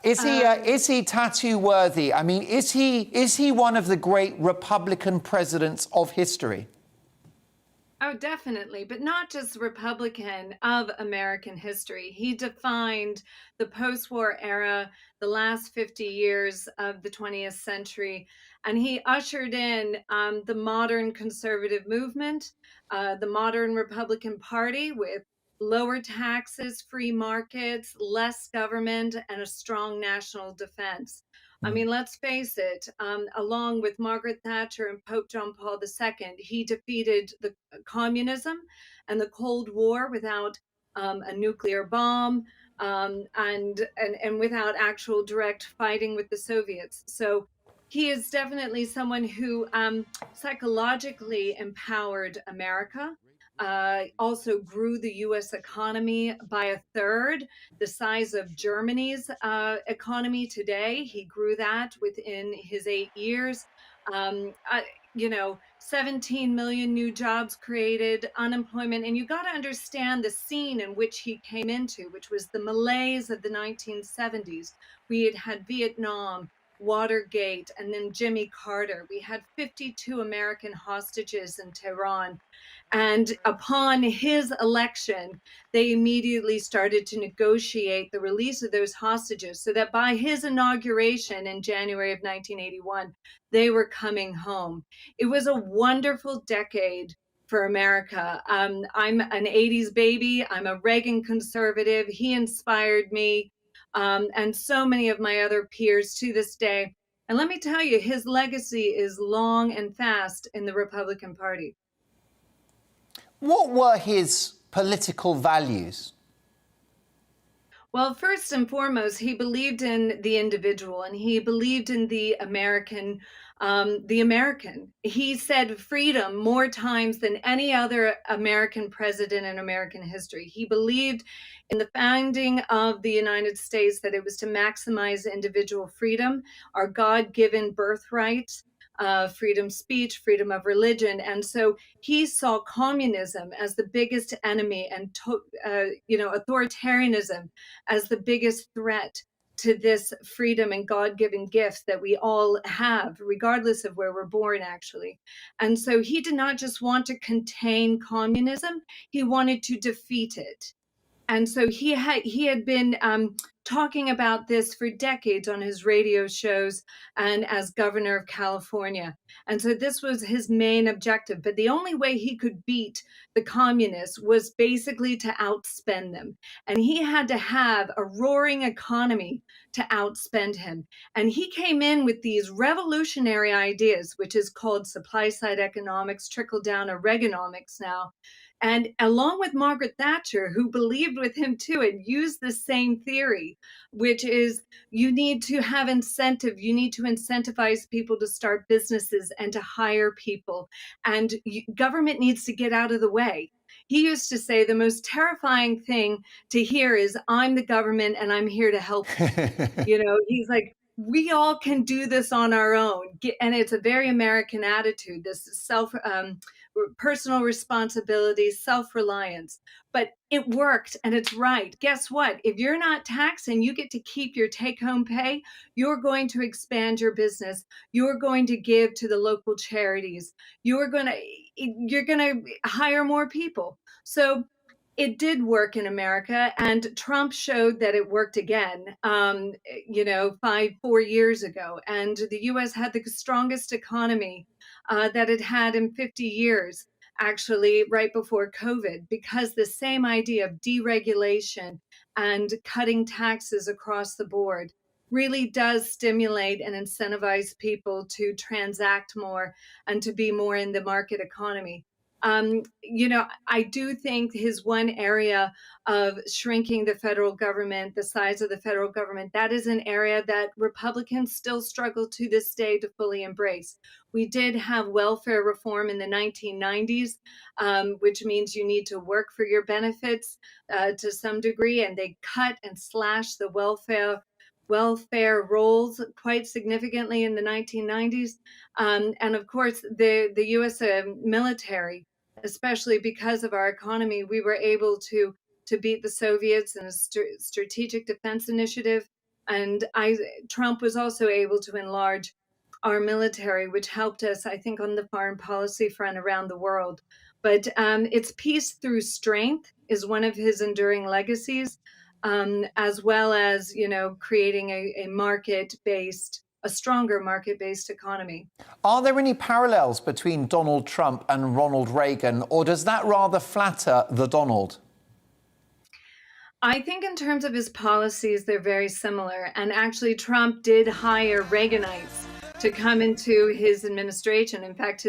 Speaker 5: Is he tattoo worthy? I mean, is he one of the great Republican presidents of history?
Speaker 10: Oh, definitely, but not just Republican of American history. He defined the post-war era, the last 50 years of the 20th century, and he ushered in the modern conservative movement, the modern Republican Party with lower taxes, free markets, less government, and a strong national defense. I mean, let's face it, along with Margaret Thatcher and Pope John Paul II, he defeated the communism and the Cold War without a nuclear bomb and without actual direct fighting with the Soviets. So he is definitely someone who psychologically empowered America. Also grew the U.S. economy by a third, the size of Germany's economy today. He grew that within his 8 years. 17 million new jobs created, unemployment. And you got to understand the scene in which he came into, which was the malaise of the 1970s. We had had Vietnam, Watergate, and then Jimmy Carter. We had 52 American hostages in Tehran. And upon his election, they immediately started to negotiate the release of those hostages so that by his inauguration in January of 1981, they were coming home. It was a wonderful decade for America. I'm an 80s baby. I'm a Reagan conservative. He inspired me and so many of my other peers to this day. And let me tell you, his legacy is long and fast in the Republican Party.
Speaker 5: What were his political values?
Speaker 10: Well, first and foremost, he believed in the individual and he believed in the American. He said freedom more times than any other American president in American history. He believed in the founding of the United States that it was to maximize individual freedom, our God-given birthright. Freedom of speech, freedom of religion. And so he saw communism as the biggest enemy and, authoritarianism as the biggest threat to this freedom and God-given gift that we all have, regardless of where we're born, actually. And so he did not just want to contain communism, he wanted to defeat it. And so he had been talking about this for decades on his radio shows and as governor of California. And so this was his main objective. But the only way he could beat the communists was basically to outspend them. And he had to have a roaring economy to outspend him. And he came in with these revolutionary ideas, which is called supply side economics, trickle down or Reaganomics now. And along with Margaret Thatcher, who believed with him too and used the same theory, which is you need to have incentive. You need to incentivize people to start businesses and to hire people. And government needs to get out of the way. He used to say the most terrifying thing to hear is, I'm the government and I'm here to help you. He's like, we all can do this on our own. And it's a very American attitude, this personal responsibility, self-reliance. But it worked and it's right. Guess what? If you're not taxed and you get to keep your take-home pay, you're going to expand your business. You're going to give to the local charities. You're going to hire more people. So it did work in America, and Trump showed that it worked again, 4 years ago. And the U.S. had the strongest economy that it had in 50 years, actually, right before COVID, because the same idea of deregulation and cutting taxes across the board really does stimulate and incentivize people to transact more and to be more in the market economy. I do think his one area of shrinking the federal government, the size of the federal government, that is an area that Republicans still struggle to this day to fully embrace. We did have welfare reform in the 1990s, which means you need to work for your benefits to some degree, and they cut and slashed the welfare welfare rolls quite significantly in the 1990s. And of course, the U.S. Military, especially because of our economy, we were able to beat the Soviets in a strategic defense initiative. And Trump was also able to enlarge our military, which helped us, I think, on the foreign policy front around the world. But it's peace through strength is one of his enduring legacies, as well as, creating a stronger market-based economy.
Speaker 5: Are there any parallels between Donald Trump and Ronald Reagan, or does that rather flatter the Donald?
Speaker 10: I think in terms of his policies, they're very similar. And actually, Trump did hire Reaganites to come into his administration. In fact,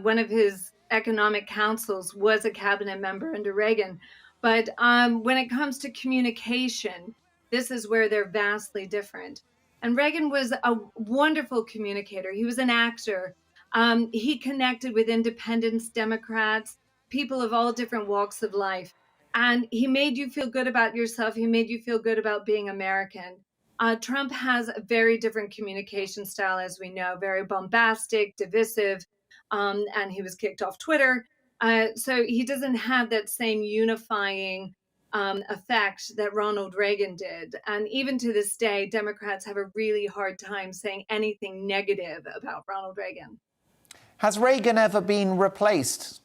Speaker 10: one of his economic councils was a cabinet member under Reagan. But when it comes to communication, this is where they're vastly different. And Reagan was a wonderful communicator. He was an actor. He connected with independents, Democrats, people of all different walks of life. And he made you feel good about yourself. He made you feel good about being American. Trump has a very different communication style, as we know, very bombastic, divisive, and he was kicked off Twitter. So he doesn't have that same unifying effect that Ronald Reagan did. And even to this day, Democrats have a really hard time saying anything negative about Ronald Reagan.
Speaker 5: Has Reagan ever been replaced?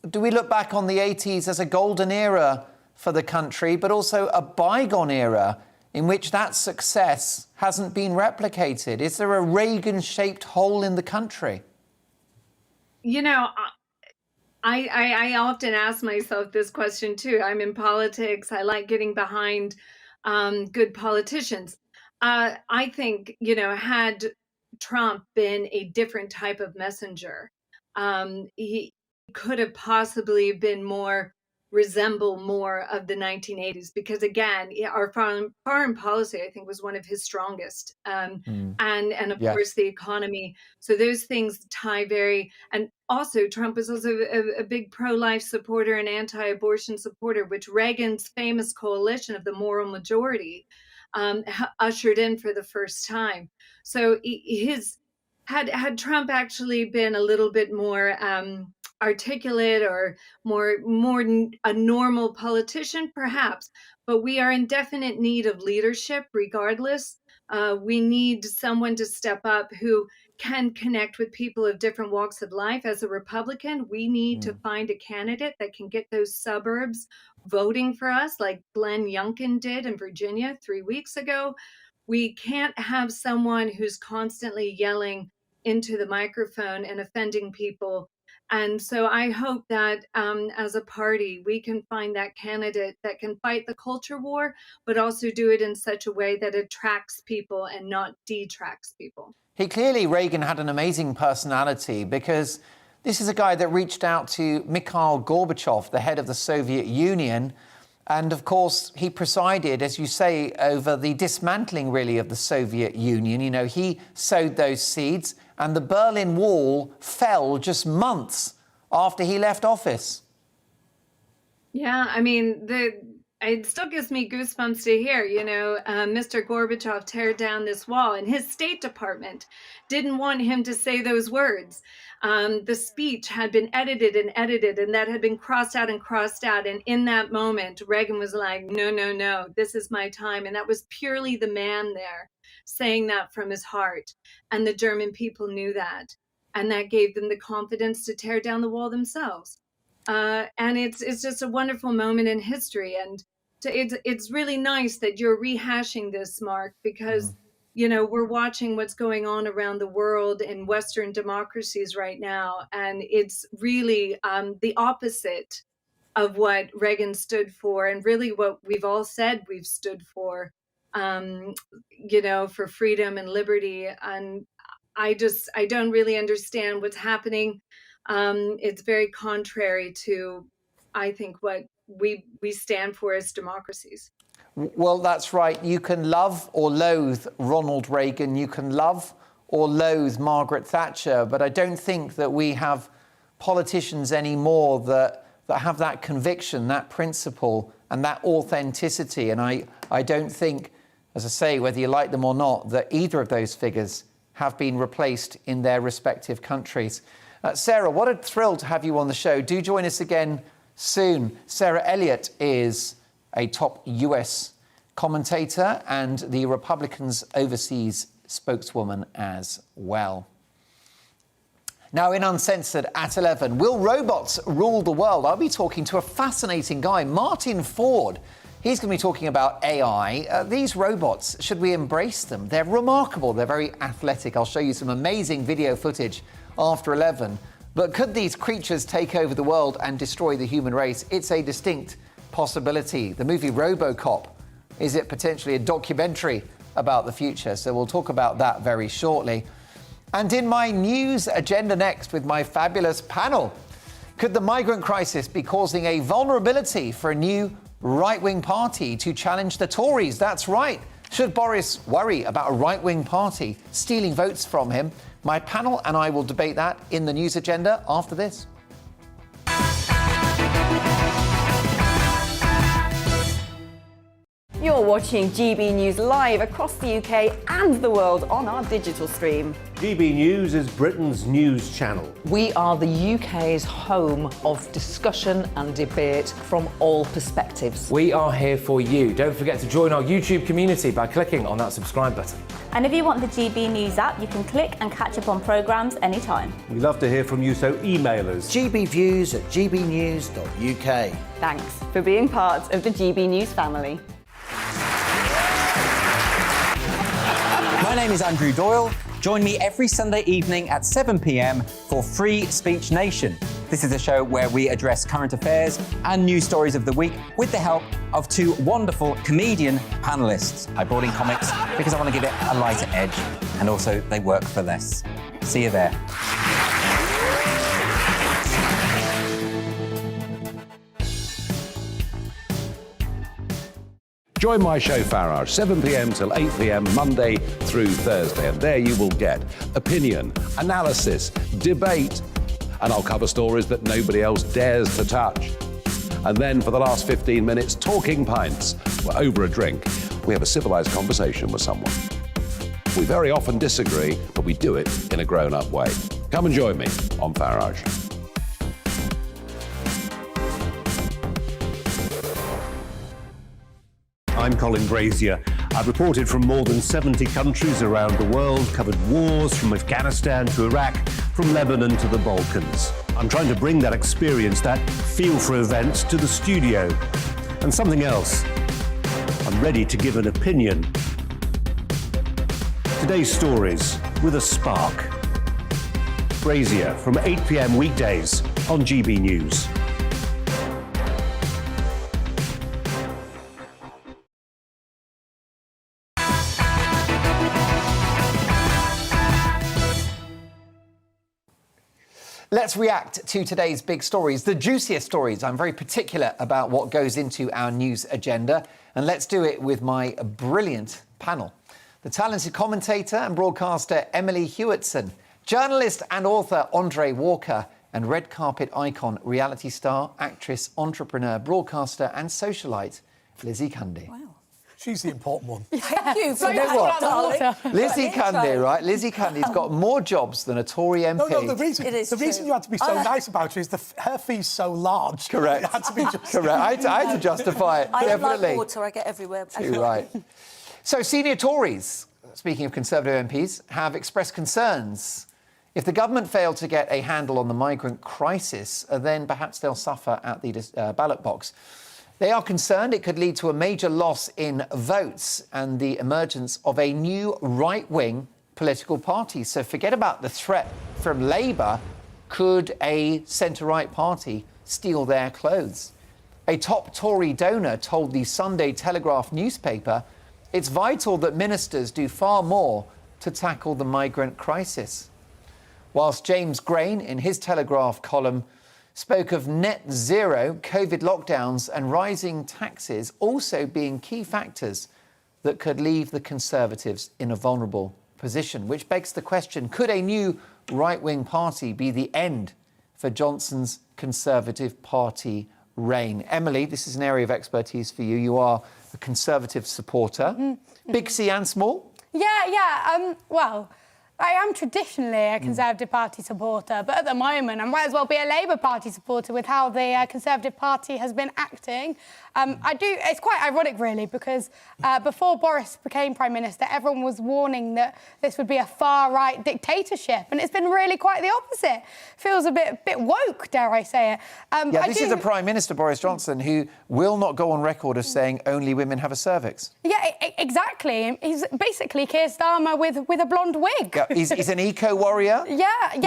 Speaker 5: Do we look back on the 80s as a golden era for the country, but also a bygone era in which that success hasn't been replicated? Is there a Reagan-shaped hole in the country?
Speaker 10: I often ask myself this question too. I'm in politics. I like getting behind good politicians. I think, had Trump been a different type of messenger, he could have possibly been resemble more of the 1980s, because again, our foreign policy, I think, was one of his strongest, and of course the economy. So those things tie and also Trump was also a big pro-life supporter and anti-abortion supporter, which Reagan's famous coalition of the moral majority ushered in for the first time. So had Trump actually been a little bit more articulate or more a normal politician, perhaps, but we are in definite need of leadership regardless. We need someone to step up who can connect with people of different walks of life. As a Republican, we need to find a candidate that can get those suburbs voting for us, like Glenn Youngkin did in Virginia 3 weeks ago. We can't have someone who's constantly yelling into the microphone and offending people. And so I hope that as a party, we can find that candidate that can fight the culture war, but also do it in such a way that attracts people and not detracts people.
Speaker 5: Reagan had an amazing personality, because this is a guy that reached out to Mikhail Gorbachev, the head of the Soviet Union. And of course, he presided, as you say, over the dismantling, really, of the Soviet Union. He sowed those seeds, and the Berlin Wall fell just months after he left office.
Speaker 10: Yeah, I mean, it still gives me goosebumps to hear, Mr. Gorbachev tear down this wall, and his State Department didn't want him to say those words. The speech had been edited, and that had been crossed out. And in that moment, Reagan was like, no, this is my time. And that was purely the man there saying that from his heart. And the German people knew that. And that gave them the confidence to tear down the wall themselves. And it's just a wonderful moment in history. And it's really nice that you're rehashing this, Mark, because we're watching what's going on around the world in Western democracies right now. And it's really the opposite of what Reagan stood for, and really what we've all said we've stood for, for freedom and liberty. And I don't really understand what's happening. It's very contrary to, I think, what we stand for as democracies.
Speaker 5: Well, that's right. You can love or loathe Ronald Reagan. You can love or loathe Margaret Thatcher. But I don't think that we have politicians anymore that have that conviction, that principle, and that authenticity. And I don't think as I say, whether you like them or not, that either of those figures have been replaced in their respective countries. Sarah, what a thrill to have you on the show. Do join us again soon. Sarah Elliott is a top US commentator and the Republicans' overseas spokeswoman as well. Now, in Uncensored at 11, will robots rule the world? I'll be talking to a fascinating guy, Martin Ford. He's going to be talking about AI. These robots, should we embrace them? They're remarkable. They're very athletic. I'll show you some amazing video footage after 11. But could these creatures take over the world and destroy the human race? It's a distinct possibility. The movie RoboCop, is it potentially a documentary about the future? So we'll talk about that very shortly. And in my news agenda next with my fabulous panel, could the migrant crisis be causing a vulnerability for a new right-wing party to challenge the Tories? That's right. Should Boris worry about a right-wing party stealing votes from him? My panel and I will debate that in the news agenda after this.
Speaker 6: You're watching GB News live across the UK and the world on our digital stream.
Speaker 16: GB News is Britain's news channel.
Speaker 2: We are the UK's home of discussion and debate from all perspectives.
Speaker 3: We are here for you. Don't forget to join our YouTube community by clicking on that subscribe button.
Speaker 4: And if you want the GB News app, you can click and catch up on programmes anytime.
Speaker 16: We love to hear from you, so email us.
Speaker 11: gbviews@gbnews.uk.
Speaker 6: Thanks for being part of the GB News family.
Speaker 7: My name is Andrew Doyle. Join me every Sunday evening at 7 p.m. for Free Speech Nation. This is a show where we address current affairs and news stories of the week with the help of two wonderful comedian panellists. I brought in comics because I want to give it a lighter edge, and also they work for less. See you there.
Speaker 1: Join my show, Farage, 7 p.m. till 8 p.m. Monday through Thursday. And there you will get opinion, analysis, debate, and I'll cover stories that nobody else dares to touch. And then for the last 15 minutes, talking pints. We're over a drink. We have a civilised conversation with someone. We very often disagree, but we do it in a grown-up way. Come and join me on Farage.
Speaker 16: I'm Colin Brazier. I've reported from more than 70 countries around the world, covered wars from Afghanistan to Iraq, from Lebanon to the Balkans. I'm trying to bring that experience, that feel for events, to the studio. And something else, I'm ready to give an opinion. Today's stories with a spark. Brazier from 8 p.m. weekdays on GB News.
Speaker 5: Let's react to today's big stories, the juiciest stories. I'm very particular about what goes into our news agenda, and let's do it with my brilliant panel. The talented commentator and broadcaster Emily Hewitson, journalist and author Andre Walker, and red carpet icon, reality star, actress, entrepreneur, broadcaster and socialite, Lizzie Cundy.
Speaker 15: Wow. She's the important one.
Speaker 13: Thank you.
Speaker 5: So you know what? Lizzie Cundy, right? Lizzie Cundy's got more jobs than a Tory MP.
Speaker 15: No, the reason you had to be so nice about her is her fee's so large.
Speaker 5: Correct.
Speaker 15: It had to be just...
Speaker 5: Correct. I had to justify it,
Speaker 13: I
Speaker 5: definitely.
Speaker 13: like water, I get everywhere.
Speaker 5: Too right. So senior Tories, speaking of Conservative MPs, have expressed concerns. If the government failed to get a handle on the migrant crisis, then perhaps they'll suffer at the ballot box. They are concerned it could lead to a major loss in votes and the emergence of a new right-wing political party. So forget about the threat from Labour. Could a centre-right party steal their clothes? A top Tory donor told the Sunday Telegraph newspaper it's vital that ministers do far more to tackle the migrant crisis. Whilst James Grain, in his Telegraph column, spoke of net zero, COVID lockdowns and rising taxes also being key factors that could leave the Conservatives in a vulnerable position, which begs the question, could a new right-wing party be the end for Johnson's Conservative Party reign? Emily, this is an area of expertise for you. You are a Conservative supporter. Big C and small?
Speaker 14: Yeah. Well, I am traditionally a Conservative Party supporter, but at the moment I might as well be a Labour Party supporter with how the Conservative Party has been acting. It's quite ironic, really, because before Boris became Prime Minister, everyone was warning that this would be a far-right dictatorship, and it's been really quite the opposite. Feels a bit woke, dare I say it.
Speaker 5: This is a Prime Minister, Boris Johnson, who will not go on record as saying only women have a cervix.
Speaker 14: Yeah, exactly. He's basically Keir Starmer with a blonde wig.
Speaker 5: Yeah, he's an eco-warrior.
Speaker 14: Yeah.
Speaker 5: He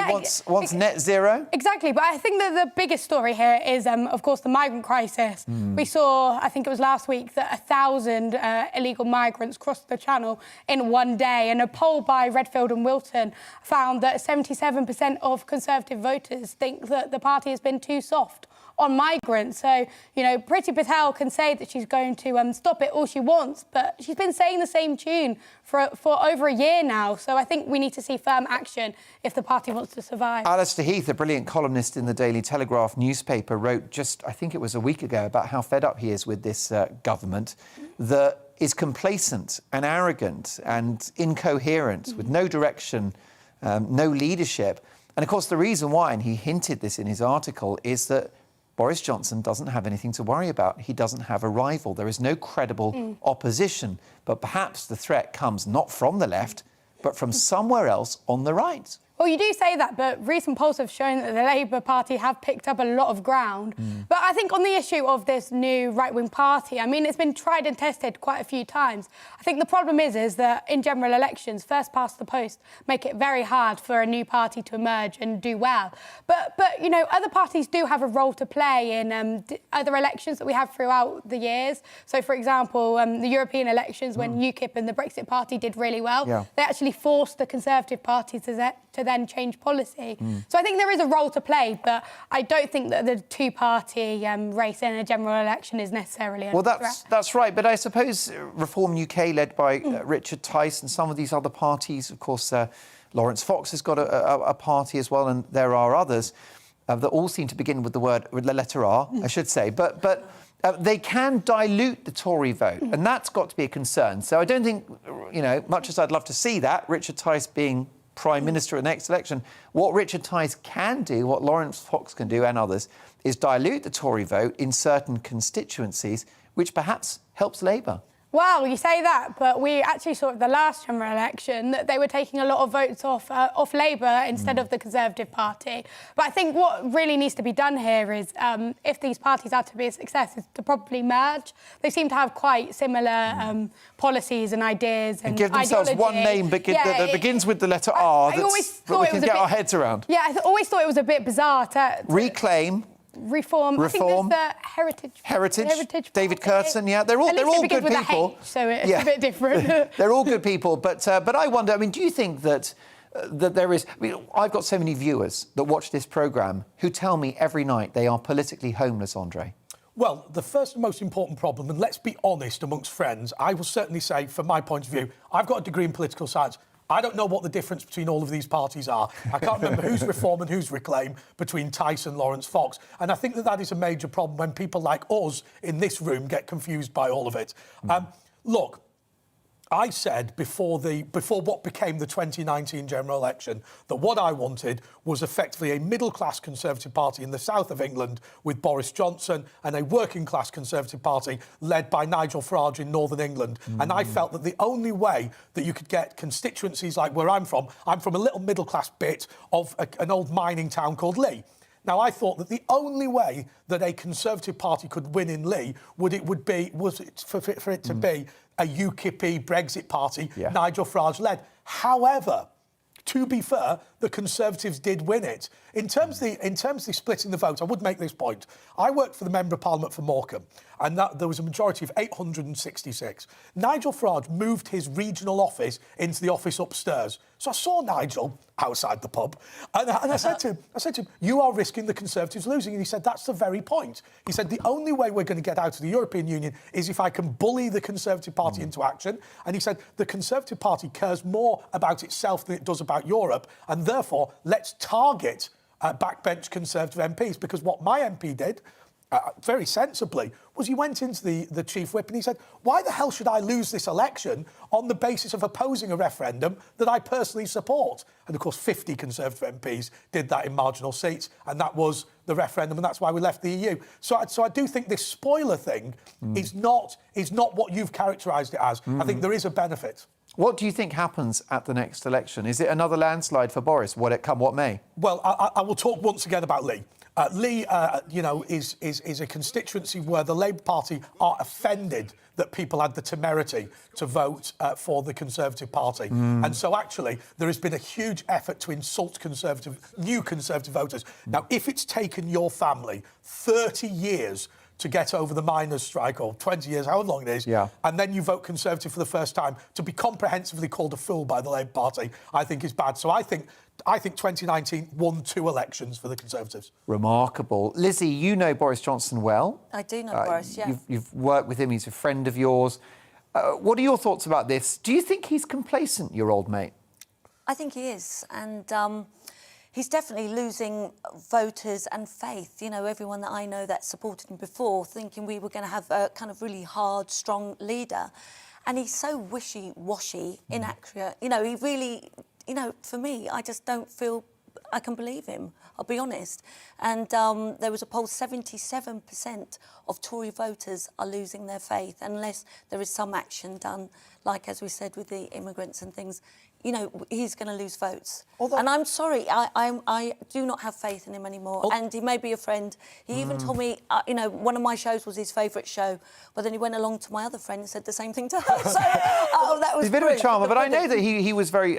Speaker 5: wants net zero.
Speaker 14: Exactly, but I think that the biggest story here is, of course, the migrant crisis. We saw, I think it was last week, that 1,000 illegal migrants crossed the Channel in one day, and a poll by Redfield and Wilton found that 77% of Conservative voters think that the party has been too soft on migrants. So, Priti Patel can say that she's going to stop it all she wants, but she's been saying the same tune for over a year now. So I think we need to see firm action if the party wants to survive.
Speaker 5: Alistair Heath, a brilliant columnist in the Daily Telegraph newspaper, wrote just, I think it was a week ago, about how fed up he is with this government that is complacent and arrogant and incoherent, with no direction, no leadership. And, of course, the reason why, and he hinted this in his article, is that Boris Johnson doesn't have anything to worry about. He doesn't have a rival. There is no credible opposition. But perhaps the threat comes not from the left, but from somewhere else on the right.
Speaker 14: Well, you do say that, but recent polls have shown that the Labour Party have picked up a lot of ground. But I think on the issue of this new right-wing party, I mean, it's been tried and tested quite a few times. I think the problem is that in general elections, first past the post make it very hard for a new party to emerge and do well. But other parties do have a role to play in other elections that we have throughout the years. So, for example, the European elections, when UKIP and the Brexit Party did really well, they actually forced the Conservative Party to then change policy. So I think there is a role to play, but I don't think that the two-party race in a general election is necessarily a threat.
Speaker 5: That's right, but I suppose Reform UK, led by Richard Tice, and some of these other parties, of course, Lawrence Fox has got a party as well, and there are others that all seem to begin with the letter R, I should say, but they can dilute the Tory vote, and that's got to be a concern. So I don't think, much as I'd love to see that, Richard Tice being Prime Minister at the next election, what Richard Tice can do, what Lawrence Fox can do and others, is dilute the Tory vote in certain constituencies, which perhaps helps Labour.
Speaker 14: Well, you say that, but we actually saw at the last general election that they were taking a lot of votes off Labour instead of the Conservative Party. But I think what really needs to be done here is, if these parties are to be a success, is to probably merge. They seem to have quite similar policies and ideas and
Speaker 5: give themselves
Speaker 14: ideology.
Speaker 5: one name that begins with the letter R that we can get our heads around.
Speaker 14: Yeah, I always thought it was a bit bizarre to
Speaker 5: Reclaim.
Speaker 14: Reform. I think there's the Heritage.
Speaker 5: David Kurtzon, they're all good people.
Speaker 14: H, so it's a bit different.
Speaker 5: They're all good people, but I wonder. I mean, do you think that there is? I mean, I've got so many viewers that watch this programme who tell me every night they are politically homeless, Andre.
Speaker 15: Well, the first and most important problem, and let's be honest amongst friends, I will certainly say, from my point of view, I've got a degree in political science. I don't know what the difference between all of these parties are. I can't remember who's Reform and who's Reclaim between Tice and Lawrence Fox. And I think that is a major problem when people like us in this room get confused by all of it. Look, I said before what became the 2019 general election that what I wanted was effectively a middle-class Conservative Party in the south of England with Boris Johnson and a working-class Conservative Party led by Nigel Farage in northern England. And I felt that the only way that you could get constituencies like where I'm from a little middle-class bit of an old mining town called Leigh. Now, I thought that the only way that a Conservative Party could win in Leigh was for it to be a UKIP Brexit party, Nigel Farage led. However, to be fair, the Conservatives did win it. In terms of the splitting the vote, I would make this point. I worked for the Member of Parliament for Morecambe, and there was a majority of 866. Nigel Farage moved his regional office into the office upstairs. So I saw Nigel outside the pub, and I said to him, you are risking the Conservatives losing. And he said, that's the very point. He said, the only way we're going to get out of the European Union is if I can bully the Conservative Party into action. And he said, the Conservative Party cares more about itself than it does about Europe, and therefore, let's target backbench Conservative MPs, because what my MP did, very sensibly, was he went into the chief whip and he said, why the hell should I lose this election on the basis of opposing a referendum that I personally support? And of course, 50 Conservative MPs did that in marginal seats, and that was the referendum, and that's why we left the EU. So I do think this spoiler thing is not what you've characterised it as. I think there is a benefit.
Speaker 5: What do you think happens at the next election? Is it another landslide for Boris, come what may?
Speaker 15: Well, I will talk once again about Lee. Lee, is a constituency where the Labour Party are offended that people had the temerity to vote for the Conservative Party. And so, actually, there has been a huge effort to insult new Conservative voters. Now, if it's taken your family 30 years to get over the miners' strike, or 20 years, however long it is, and then you vote Conservative for the first time, to be comprehensively called a fool by the Labour Party, I think is bad. So I think 2019 won 2 elections for the Conservatives.
Speaker 5: Remarkable. Lizzie, you know Boris Johnson well.
Speaker 13: I do know Boris, yeah.
Speaker 5: You've worked with him, he's a friend of yours. What are your thoughts about this? Do you think he's complacent, your old mate?
Speaker 13: I think he is, and he's definitely losing voters and faith. You know, everyone that I know that supported him before, thinking we were going to have a kind of really hard, strong leader. And he's so wishy-washy, inaccurate. You know, he really, you know, for me, I just don't feel I can believe him, I'll be honest. And there was a poll, 77% of Tory voters are losing their faith unless there is some action done, like, as we said, with the immigrants and things. You know, he's going to lose votes. And I'm sorry, I do not have faith in him anymore. And he may be a friend. He even told me, you know, one of my shows was his favourite show, but then he went along to my other friend and said the same thing to her. So, that was
Speaker 5: He's a bit of a charmer, but I know that he was very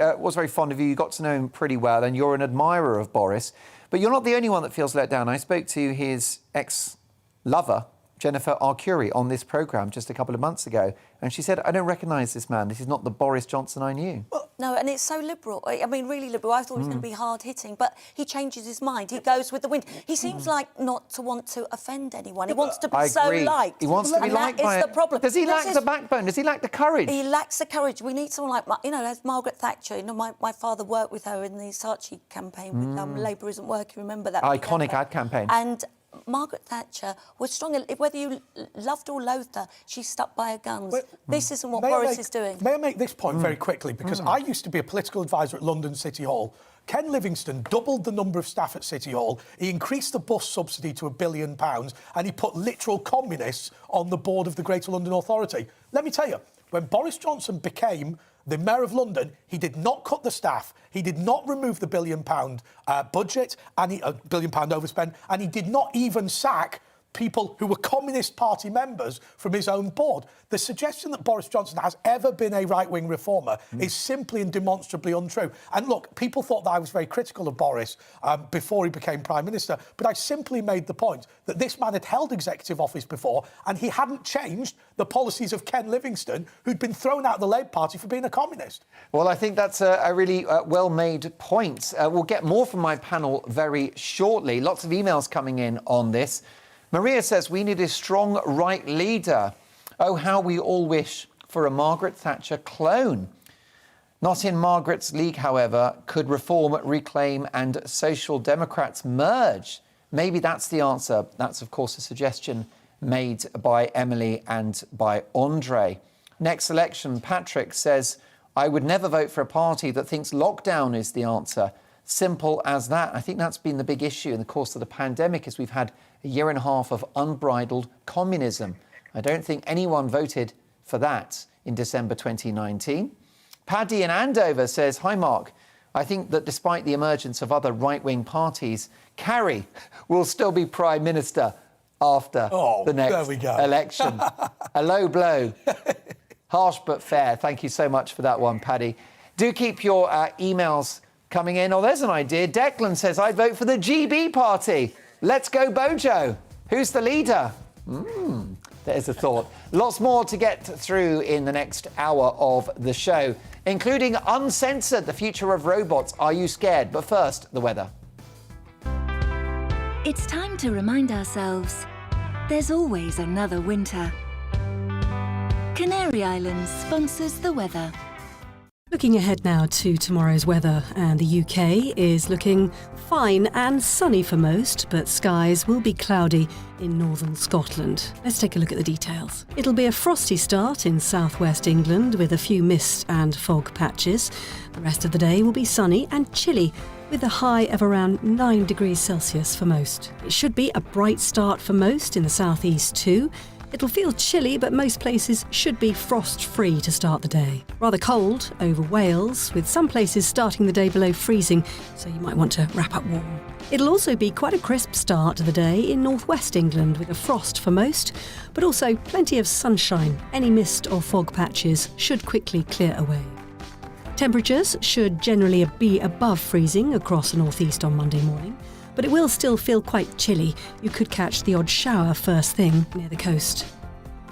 Speaker 5: fond of you. You got to know him pretty well, and you're an admirer of Boris. But you're not the only one that feels let down. I spoke to his ex-lover, Jennifer Arcuri, on this programme just a couple of months ago, and she said, I don't recognise this man. This is not the Boris Johnson I knew.
Speaker 13: No, and it's so liberal. I mean, really liberal. I thought he was going to be hard-hitting, but he changes his mind. He goes with the wind. He seems like not to want to offend anyone. He wants to be so liked.
Speaker 5: He wants to be liked by...
Speaker 13: That is the problem.
Speaker 5: Does he lack the backbone? Does he lack the courage?
Speaker 13: He lacks the courage. We need someone like, you know, as Margaret Thatcher. You know, my father worked with her in the Saatchi campaign with Labour Isn't Working. Remember that?
Speaker 5: Iconic ad campaign.
Speaker 13: And Margaret Thatcher was strong. Whether you loved or loathed her, she stuck by her guns. This isn't what Boris is doing.
Speaker 15: May I make this point very quickly? Because I used to be a political advisor at London City Hall. Ken Livingstone doubled the number of staff at City Hall. He increased the bus subsidy to £1 billion, and he put literal communists on the board of the Greater London Authority. Let me tell you, when Boris Johnson became the Mayor of London, he did not cut the staff, he did not remove the £1 billion budget, and £1 billion overspend, and he did not even sack people who were Communist Party members from his own board. The suggestion that Boris Johnson has ever been a right-wing reformer is simply and demonstrably untrue. And look, people thought that I was very critical of Boris before he became Prime Minister, but I simply made the point that this man had held executive office before and he hadn't changed the policies of Ken Livingstone, who'd been thrown out of the Labour Party for being a communist.
Speaker 5: Well, I think that's a really well-made point. We'll get more from my panel very shortly. Lots of emails coming in on this. Maria says, we need a strong right leader. Oh, how we all wish for a Margaret Thatcher clone. Not in Margaret's league, however, could Reform, Reclaim and Social Democrats merge. Maybe that's the answer. That's, of course, a suggestion made by Emily and by Andre. Next election, Patrick says, I would never vote for a party that thinks lockdown is the answer. Simple as that. I think that's been the big issue in the course of the pandemic, as we've had a year and a half of unbridled communism. I don't think anyone voted for that in December 2019. Paddy in Andover says, hi, Mark. I think that despite the emergence of other right-wing parties, Carrie will still be Prime Minister after the next election. A low blow. Harsh but fair. Thank you so much for that one, Paddy. Do keep your emails coming in. Oh, there's an idea. Declan says, I'd vote for the GB party. Let's go, Bojo. Who's the leader? There's a thought. Lots more to get through in the next hour of the show, including Uncensored, the future of robots. Are you scared? But first, the weather.
Speaker 19: It's time to remind ourselves there's always another winter. Canary Islands sponsors the weather.
Speaker 20: Looking ahead now to tomorrow's weather, and the UK is looking fine and sunny for most, but skies will be cloudy in northern Scotland. Let's take a look at the details. It'll be a frosty start in southwest England with a few mist and fog patches. The rest of the day will be sunny and chilly, with a high of around 9 degrees Celsius for most. It should be a bright start for most in the southeast too. It'll feel chilly, but most places should be frost-free to start the day. Rather cold over Wales, with some places starting the day below freezing, so you might want to wrap up warm. It'll also be quite a crisp start to the day in northwest England, with a frost for most, but also plenty of sunshine. Any mist or fog patches should quickly clear away. Temperatures should generally be above freezing across the northeast on Monday morning, but it will still feel quite chilly. You could catch the odd shower first thing near the coast.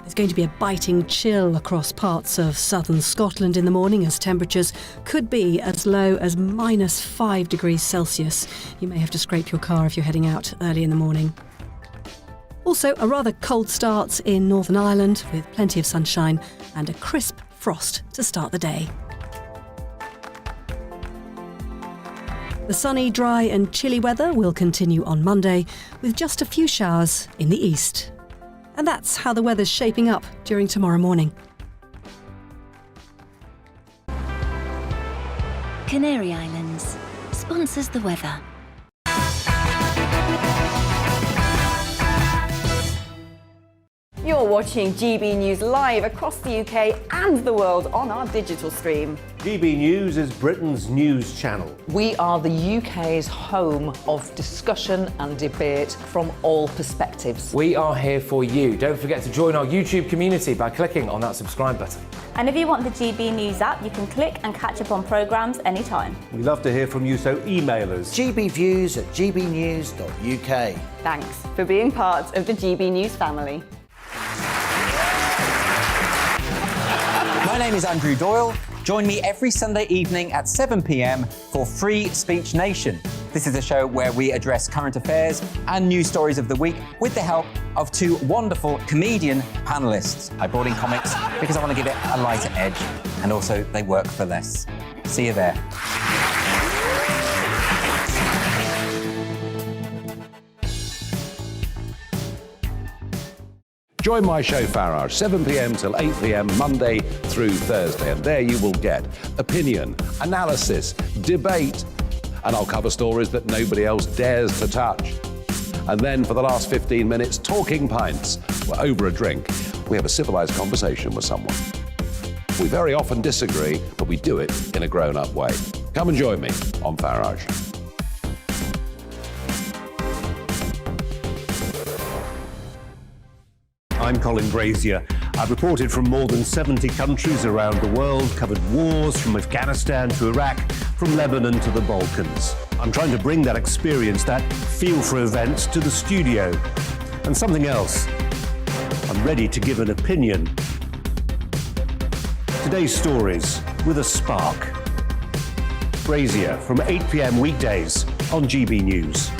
Speaker 20: There's going to be a biting chill across parts of southern Scotland in the morning, as temperatures could be as low as -5 degrees Celsius. You may have to scrape your car if you're heading out early in the morning. Also, a rather cold start in Northern Ireland with plenty of sunshine and a crisp frost to start the day. The sunny, dry and chilly weather will continue on Monday, with just a few showers in the east. And that's how the weather's shaping up during tomorrow morning.
Speaker 19: Canary Islands sponsors the weather.
Speaker 6: You're watching GB News live across the UK and the world on our digital stream.
Speaker 16: GB News is Britain's news channel.
Speaker 2: We are the UK's home of discussion and debate from all perspectives.
Speaker 3: We are here for you. Don't forget to join our YouTube community by clicking on that subscribe button.
Speaker 4: And if you want the GB News app, you can click and catch up on programmes anytime.
Speaker 16: We love to hear from you, so email us.
Speaker 11: gbviews@gbnews.uk.
Speaker 6: Thanks for being part of the GB News family.
Speaker 7: My name is Andrew Doyle. Join me every Sunday evening at 7 p.m. for Free Speech Nation. This is a show where we address current affairs and news stories of the week with the help of two wonderful comedian panellists. I brought in comics because I want to give it a lighter edge, and also they work for less. See you there.
Speaker 1: Join my show Farage, 7 p.m. till 8 p.m. Monday through Thursday, and there you will get opinion, analysis, debate, and I'll cover stories that nobody else dares to touch. And then for the last 15 minutes, talking pints. We're over a drink. We have a civilised conversation with someone. We very often disagree, but we do it in a grown-up way. Come and join me on Farage.
Speaker 16: I'm Colin Brazier. I've reported from more than 70 countries around the world, covered wars from Afghanistan to Iraq, from Lebanon to the Balkans. I'm trying to bring that experience, that feel for events, to the studio. And something else. I'm ready to give an opinion. Today's stories with a spark. Brazier from 8 p.m. weekdays on GB News.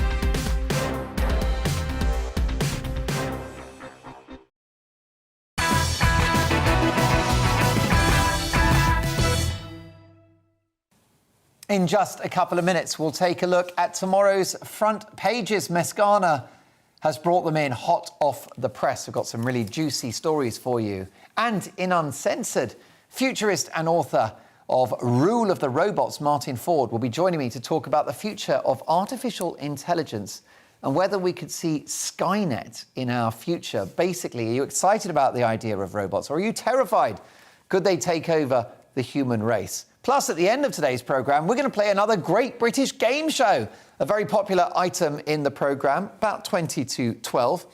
Speaker 5: In just a couple of minutes, we'll take a look at tomorrow's front pages. Mescana has brought them in hot off the press. We've got some really juicy stories for you. And in Uncensored, futurist and author of Rule of the Robots, Martin Ford, will be joining me to talk about the future of artificial intelligence and whether we could see Skynet in our future. Basically, are you excited about the idea of robots, or are you terrified? Could they take over the human race? Plus, at the end of today's programme, we're going to play another great British game show, a very popular item in the programme, about 20 to 12.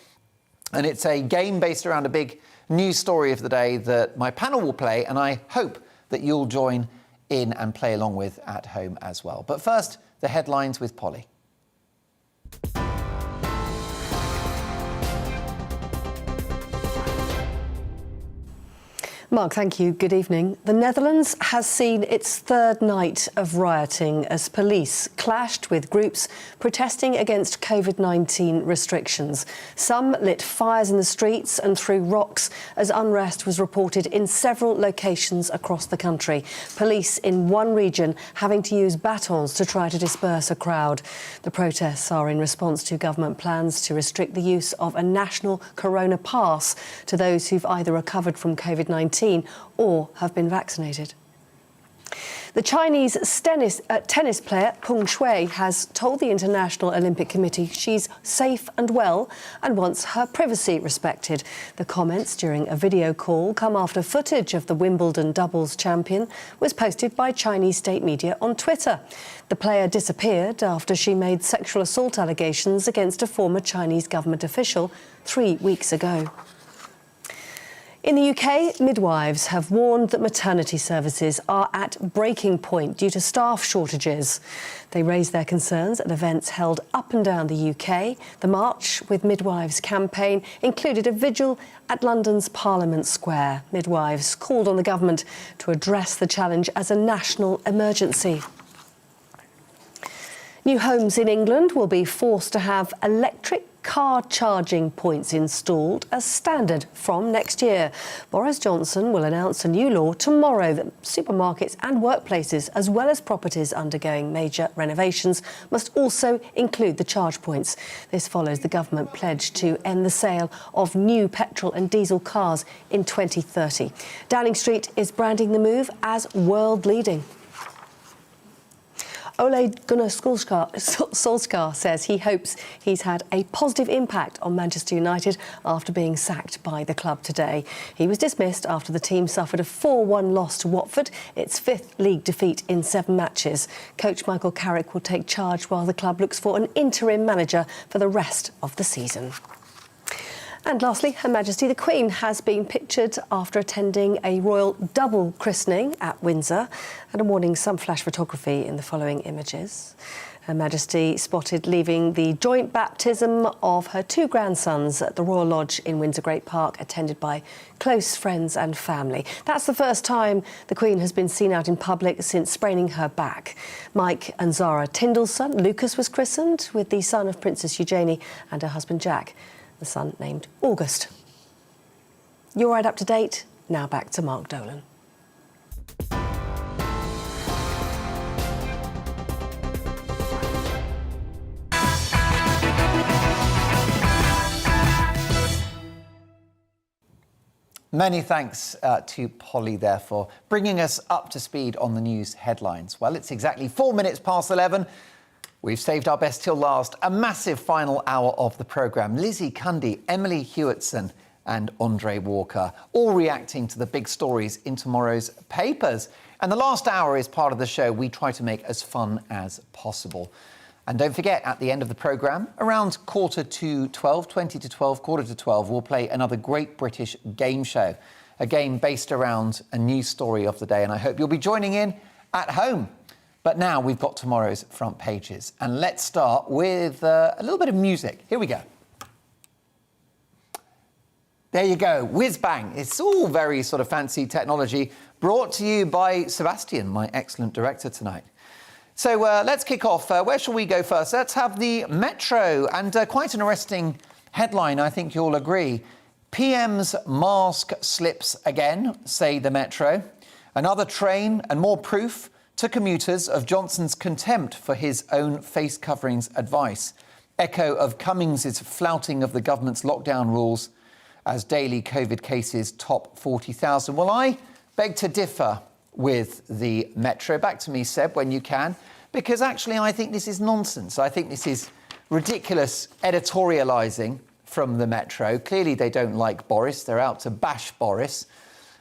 Speaker 5: And it's a game based around a big news story of the day that my panel will play, and I hope that you'll join in and play along with at home as well. But first, the headlines with Polly.
Speaker 8: Mark, thank you. Good evening. The Netherlands has seen its third night of rioting as police clashed with groups protesting against COVID-19 restrictions. Some lit fires in the streets and threw rocks as unrest was reported in several locations across the country. Police in one region having to use batons to try to disperse a crowd. The protests are in response to government plans to restrict the use of a national corona pass to those who've either recovered from COVID-19 or have been vaccinated. The Chinese tennis player Peng Shuai has told the International Olympic Committee she's safe and well and wants her privacy respected. The comments during a video call come after footage of the Wimbledon doubles champion was posted by Chinese state media on Twitter. The player disappeared after she made sexual assault allegations against a former Chinese government official 3 weeks ago. In the UK, midwives have warned that maternity services are at breaking point due to staff shortages. They raised their concerns at events held up and down the UK. The March with Midwives campaign included a vigil at London's Parliament Square. Midwives called on the government to address the challenge as a national emergency. New homes in England will be forced to have electric car charging points installed as standard from next year. Boris Johnson will announce a new law tomorrow that supermarkets and workplaces, as well as properties undergoing major renovations, must also include the charge points. This follows the government pledge to end the sale of new petrol and diesel cars in 2030. Downing Street is branding the move as world-leading. Ole Gunnar Solskjaer says he hopes he's had a positive impact on Manchester United after being sacked by the club today. He was dismissed after the team suffered a 4-1 loss to Watford, its 5th league defeat in 7 matches. Coach Michael Carrick will take charge while the club looks for an interim manager for the rest of the season. And lastly, Her Majesty the Queen has been pictured after attending a royal double christening at Windsor, and I'm warning some flash photography in the following images. Her Majesty spotted leaving the joint baptism of her 2 grandsons at the Royal Lodge in Windsor Great Park, attended by close friends and family. That's the first time the Queen has been seen out in public since spraining her back. Mike and Zara Tyndall's son, Lucas, was christened, with the son of Princess Eugenie and her husband Jack, the son named August. You're right up to date. Now back to Mark Dolan.
Speaker 5: Many thanks to Polly there for bringing us up to speed on the news headlines. Well, it's exactly 4 minutes past 11. We've saved our best till last. A massive final hour of the programme. Lizzie Cundy, Emily Hewitson and Andre Walker, all reacting to the big stories in tomorrow's papers. And the last hour is part of the show we try to make as fun as possible. And don't forget, at the end of the programme, around 20 to 12, we'll play another Great British Game Show, a game based around a news story of the day. And I hope you'll be joining in at home. But now we've got tomorrow's front pages. And let's start with a little bit of music. Here we go. There you go, whiz bang. It's all very sort of fancy technology, brought to you by Sebastian, my excellent director tonight. So let's kick off. Where shall we go first? Let's have the Metro, and quite an arresting headline, I think you'll agree. PM's mask slips again, say the Metro. Another train and more proof to commuters of Johnson's contempt for his own face coverings advice. Echo of Cummings' flouting of the government's lockdown rules as daily COVID cases top 40,000. Well, I beg to differ with the Metro. Back to me, Seb, when you can, because actually I think this is nonsense. I think this is ridiculous editorialising from the Metro. Clearly they don't like Boris. They're out to bash Boris.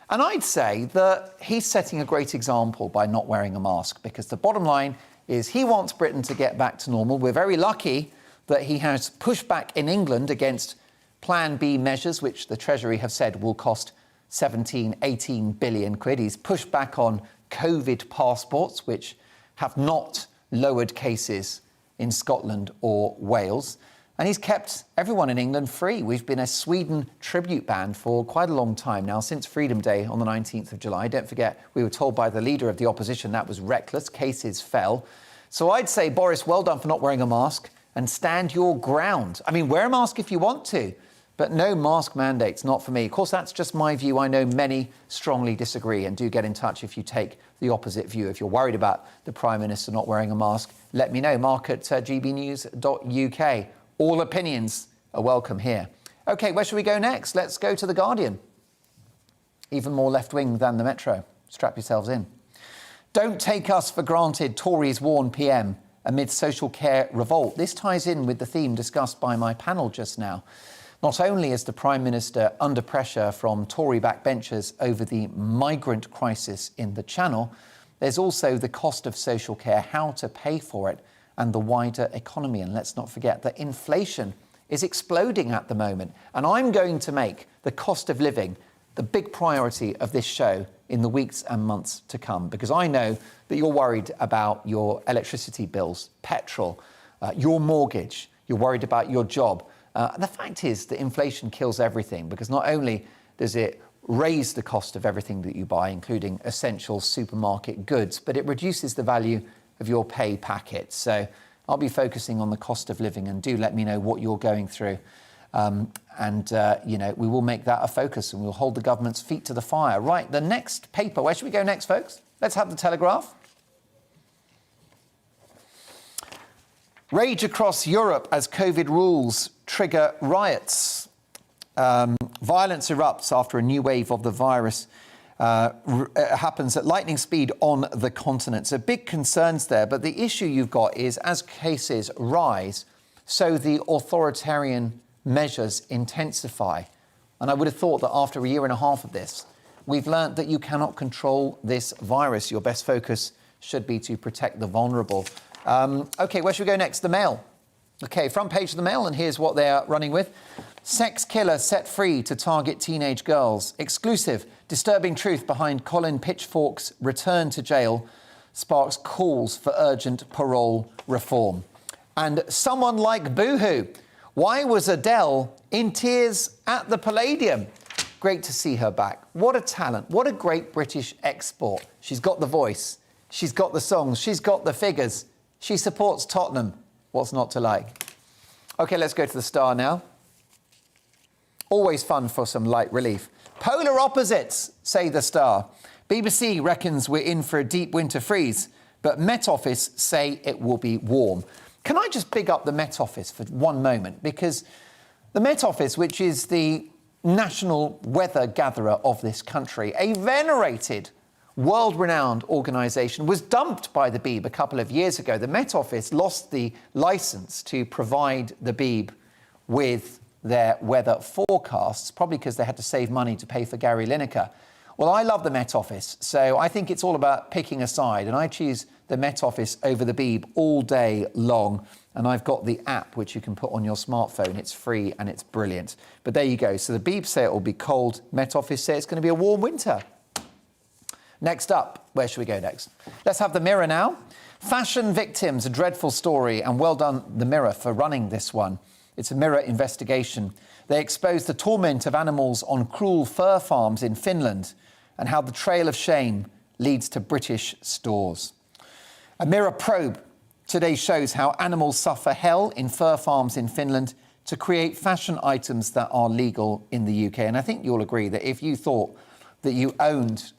Speaker 5: And I'd say that he's setting a great example by not wearing a mask, because the bottom line is he wants Britain to get back to normal. We're very lucky that he has pushed back in England against Plan B measures, which the Treasury have said will cost 18 billion quid. He's pushed back on COVID passports, which have not lowered cases in Scotland or Wales. And he's kept everyone in England free. We've been a Sweden tribute band for quite a long time now, since Freedom Day on the 19th of July. Don't forget, we were told by the leader of the opposition that was reckless. Cases fell. So I'd say, Boris, well done for not wearing a mask, and stand your ground. I mean, wear a mask if you want to, but no mask mandates, not for me. Of course, that's just my view. I know many strongly disagree, and do get in touch if you take the opposite view. If you're worried about the Prime Minister not wearing a mask, let me know. Mark at gbnews.uk. All opinions are welcome here. OK, where should we go next? Let's go to The Guardian. Even more left-wing than the Metro. Strap yourselves in. Don't take us for granted, Tories warn PM amid social care revolt. This ties in with the theme discussed by my panel just now. Not only is the Prime Minister under pressure from Tory backbenchers over the migrant crisis in the Channel, there's also the cost of social care, how to pay for it, and the wider economy. And let's not forget that inflation is exploding at the moment. And I'm going to make the cost of living the big priority of this show in the weeks and months to come, because I know that you're worried about your electricity bills, petrol, your mortgage, you're worried about your job. And the fact is that inflation kills everything, because not only does it raise the cost of everything that you buy, including essential supermarket goods, but it reduces the value of your pay packet. So I'll be focusing on the cost of living, and do let me know what you're going through. You know, we will make that a focus, and we'll hold the government's feet to the fire. Right, the next paper. Where should we go next, folks? Let's have the Telegraph. Rage across Europe as COVID rules trigger riots. Violence erupts after a new wave of the virus happens at lightning speed on the continent. So big concerns there. But the issue you've got is, as cases rise, so the authoritarian measures intensify. And I would have thought that after a year and a half of this, we've learnt that you cannot control this virus. Your best focus should be to protect the vulnerable. OK, where should we go next? The Mail. OK, front page of the Mail, and here's what they are running with. Sex killer set free to target teenage girls. Exclusive. Disturbing truth behind Colin Pitchfork's return to jail sparks calls for urgent parole reform. And someone like Boohoo. Why was Adele in tears at the Palladium? Great to see her back. What a talent. What a great British export. She's got the voice. She's got the songs. She's got the figures. She supports Tottenham. What's not to like? OK, let's go to the Star now. Always fun for some light relief. Polar opposites, say the Star. BBC reckons we're in for a deep winter freeze, but Met Office say it will be warm. Can I just big up the Met Office for one moment? Because the Met Office, which is the national weather gatherer of this country, a venerated, world-renowned organisation, was dumped by the Beeb a couple of years ago. The Met Office lost the licence to provide the Beeb with their weather forecasts, probably because they had to save money to pay for Gary Lineker. Well, I love the Met Office, so I think it's all about picking a side, and I choose the Met Office over the Beeb all day long. And I've got the app which you can put on your smartphone. It's free and it's brilliant. But there you go. So the Beeb say it will be cold. Met Office say it's going to be a warm winter. Next up, where should we go next? Let's have the Mirror now. Fashion victims, a dreadful story, and well done, the Mirror, for running this one. It's a Mirror investigation. They expose the torment of animals on cruel fur farms in Finland and how the trail of shame leads to British stores. A Mirror probe today shows how animals suffer hell in fur farms in Finland to create fashion items that are legal in the UK. And I think you'll agree that if you thought that you owned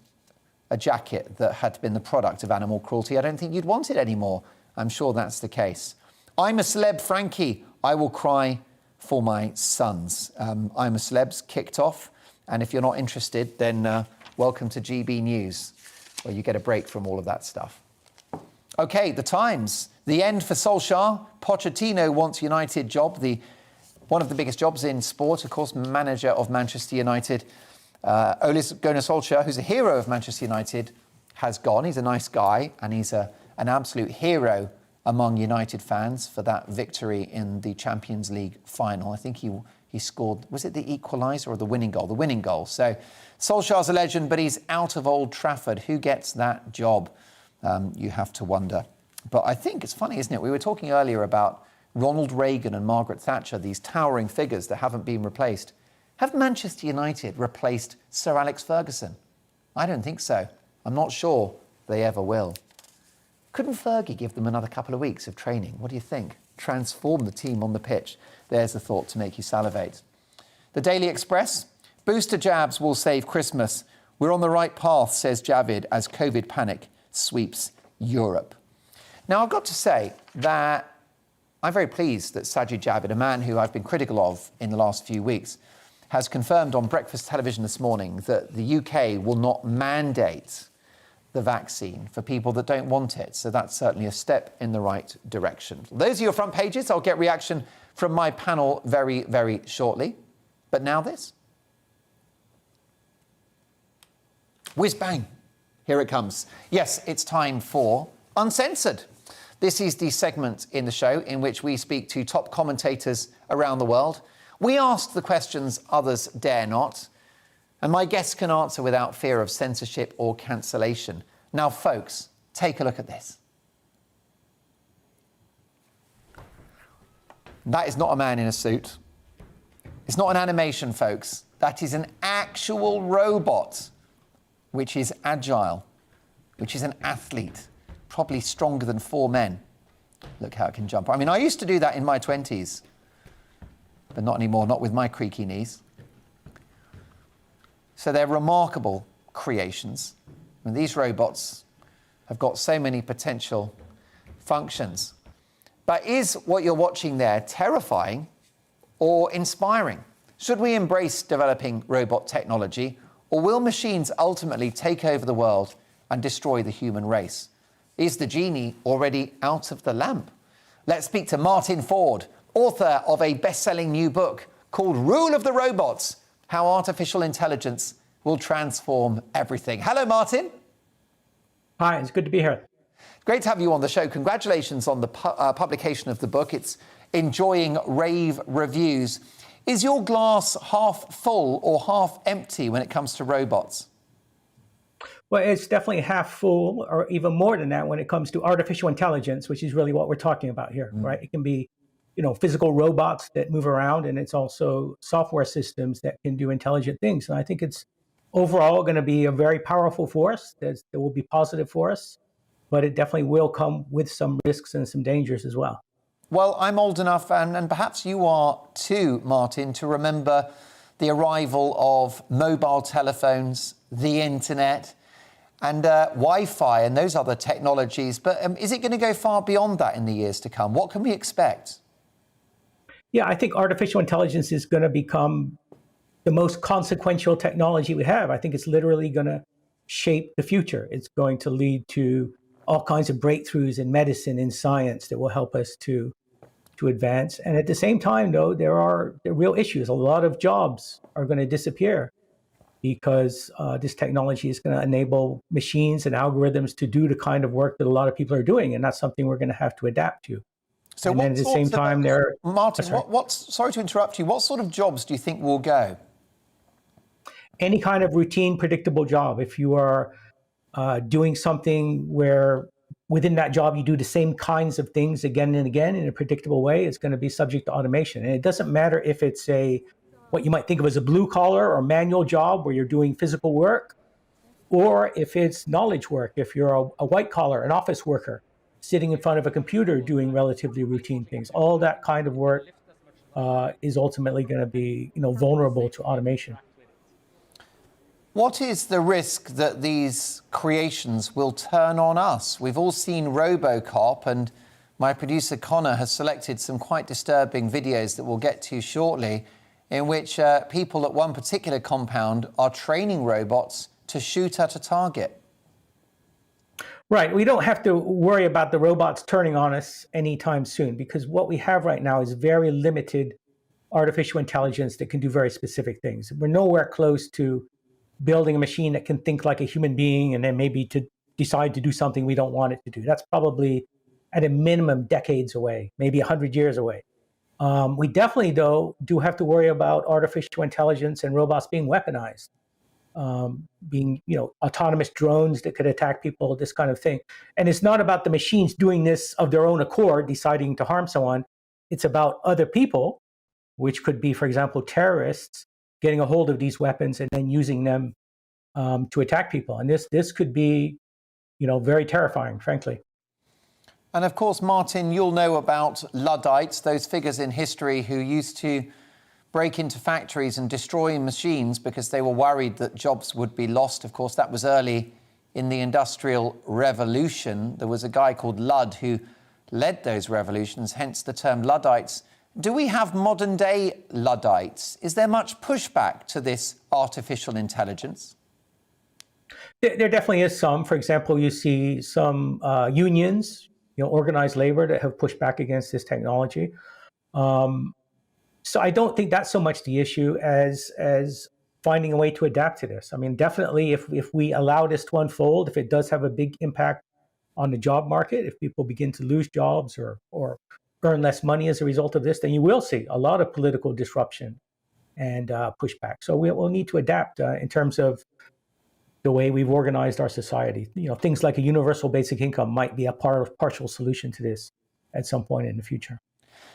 Speaker 5: a jacket that had been the product of animal cruelty, I don't think you'd want it anymore. I'm sure that's the case. I'm a Celeb, Frankie. I will cry for my sons. I'm a Celeb's kicked off. And if you're not interested, then welcome to GB News, where you get a break from all of that stuff. OK, The Times. The end for Solskjaer. Pochettino wants United job. One of the biggest jobs in sport, of course, manager of Manchester United. Ole Gunnar Solskjaer, who's a hero of Manchester United, has gone. He's a nice guy, and he's an absolute hero among United fans for that victory in the Champions League final. I think he scored, was it the equaliser or the winning goal? The winning goal. So Solskjaer's a legend, but he's out of Old Trafford. Who gets that job? You have to wonder. But I think it's funny, isn't it? We were talking earlier about Ronald Reagan and Margaret Thatcher, these towering figures that haven't been replaced. Have Manchester United replaced Sir Alex Ferguson? I don't think so. I'm not sure they ever will. Couldn't Fergie give them another couple of weeks of training? What do you think? Transform the team on the pitch. There's a thought to make you salivate. The Daily Express. Booster jabs will save Christmas. We're on the right path, says Javid, as COVID panic sweeps Europe. Now, I've got to say that I'm very pleased that Sajid Javid, a man who I've been critical of in the last few weeks, has confirmed on breakfast television this morning that the UK will not mandate the vaccine for people that don't want it. So that's certainly a step in the right direction. Those are your front pages. I'll get reaction from my panel very, very shortly. But now this. Whiz bang. Here it comes. Yes, it's time for Uncensored. This is the segment in the show in which we speak to top commentators around the world. We ask the questions others dare not, and my guests can answer without fear of censorship or cancellation. Now, folks, take a look at this. That is not a man in a suit. It's not an animation, folks. That is an actual robot, which is agile, which is an athlete, probably stronger than 4 men. Look how it can jump. I mean, I used to do that in my 20s, but not anymore, not with my creaky knees. So they're remarkable creations. And these robots have got so many potential functions. But is what you're watching there terrifying or inspiring? Should we embrace developing robot technology, or will machines ultimately take over the world and destroy the human race? Is the genie already out of the lamp? Let's speak to Martin Ford, author of a best-selling new book called Rule of the Robots: How Artificial Intelligence Will Transform Everything. Hello, Martin.
Speaker 11: Hi, it's good to be here.
Speaker 5: Great to have you on the show. Congratulations on the publication of the book. It's enjoying rave reviews. Is your glass half full or half empty when it comes to robots?
Speaker 11: Well, it's definitely half full, or even more than that when it comes to artificial intelligence, which is really what we're talking about here, right? It can be, physical robots that move around, and it's also software systems that can do intelligent things. And I think it's overall going to be a very powerful force that will be positive for us, but it definitely will come with some risks and some dangers as well.
Speaker 5: Well, I'm old enough, and perhaps you are too, Martin, to remember the arrival of mobile telephones, the internet, and Wi-Fi and those other technologies. But is it going to go far beyond that in the years to come? What can we expect?
Speaker 11: Yeah, I think artificial intelligence is going to become the most consequential technology we have. I think it's literally going to shape the future. It's going to lead to all kinds of breakthroughs in medicine, in science that will help us to advance. And at the same time, though, there are real issues. A lot of jobs are going to disappear because this technology is going to enable machines and algorithms to do the kind of work that a lot of people are doing. And that's something we're going to have to adapt to.
Speaker 5: So
Speaker 11: and then at the same time,
Speaker 5: Martin, sorry to interrupt you. What sort of jobs do you think will go?
Speaker 11: Any kind of routine, predictable job. If you are doing something where within that job you do the same kinds of things again and again in a predictable way, it's going to be subject to automation. And it doesn't matter if it's what you might think of as a blue collar or manual job where you're doing physical work, or if it's knowledge work, if you're a white collar, an office worker, sitting in front of a computer doing relatively routine things. All that kind of work is ultimately going to be, vulnerable to automation.
Speaker 5: What is the risk that these creations will turn on us? We've all seen RoboCop, and my producer Connor has selected some quite disturbing videos that we'll get to shortly, in which people at one particular compound are training robots to shoot at a target.
Speaker 11: Right. We don't have to worry about the robots turning on us anytime soon, because what we have right now is very limited artificial intelligence that can do very specific things. We're nowhere close to building a machine that can think like a human being and then maybe to decide to do something we don't want it to do. That's probably at a minimum decades away, maybe 100 years away. We definitely, though, do have to worry about artificial intelligence and robots being weaponized. Being, autonomous drones that could attack people, this kind of thing. And it's not about the machines doing this of their own accord, deciding to harm someone. It's about other people, which could be, for example, terrorists, getting a hold of these weapons and then using them to attack people. And this could be, very terrifying, frankly.
Speaker 5: And of course, Martin, you'll know about Luddites, those figures in history who used to break into factories and destroy machines because they were worried that jobs would be lost. Of course, that was early in the Industrial Revolution. There was a guy called Ludd who led those revolutions, hence the term Luddites. Do we have modern-day Luddites? Is there much pushback to this artificial intelligence?
Speaker 11: There definitely is some. For example, you see some unions, organized labor that have pushed back against this technology. So I don't think that's so much the issue as finding a way to adapt to this. I mean, definitely if we allow this to unfold, if it does have a big impact on the job market, if people begin to lose jobs or earn less money as a result of this, then you will see a lot of political disruption and pushback. So we'll need to adapt in terms of the way we've organized our society. Things like a universal basic income might be a partial solution to this at some point in the future.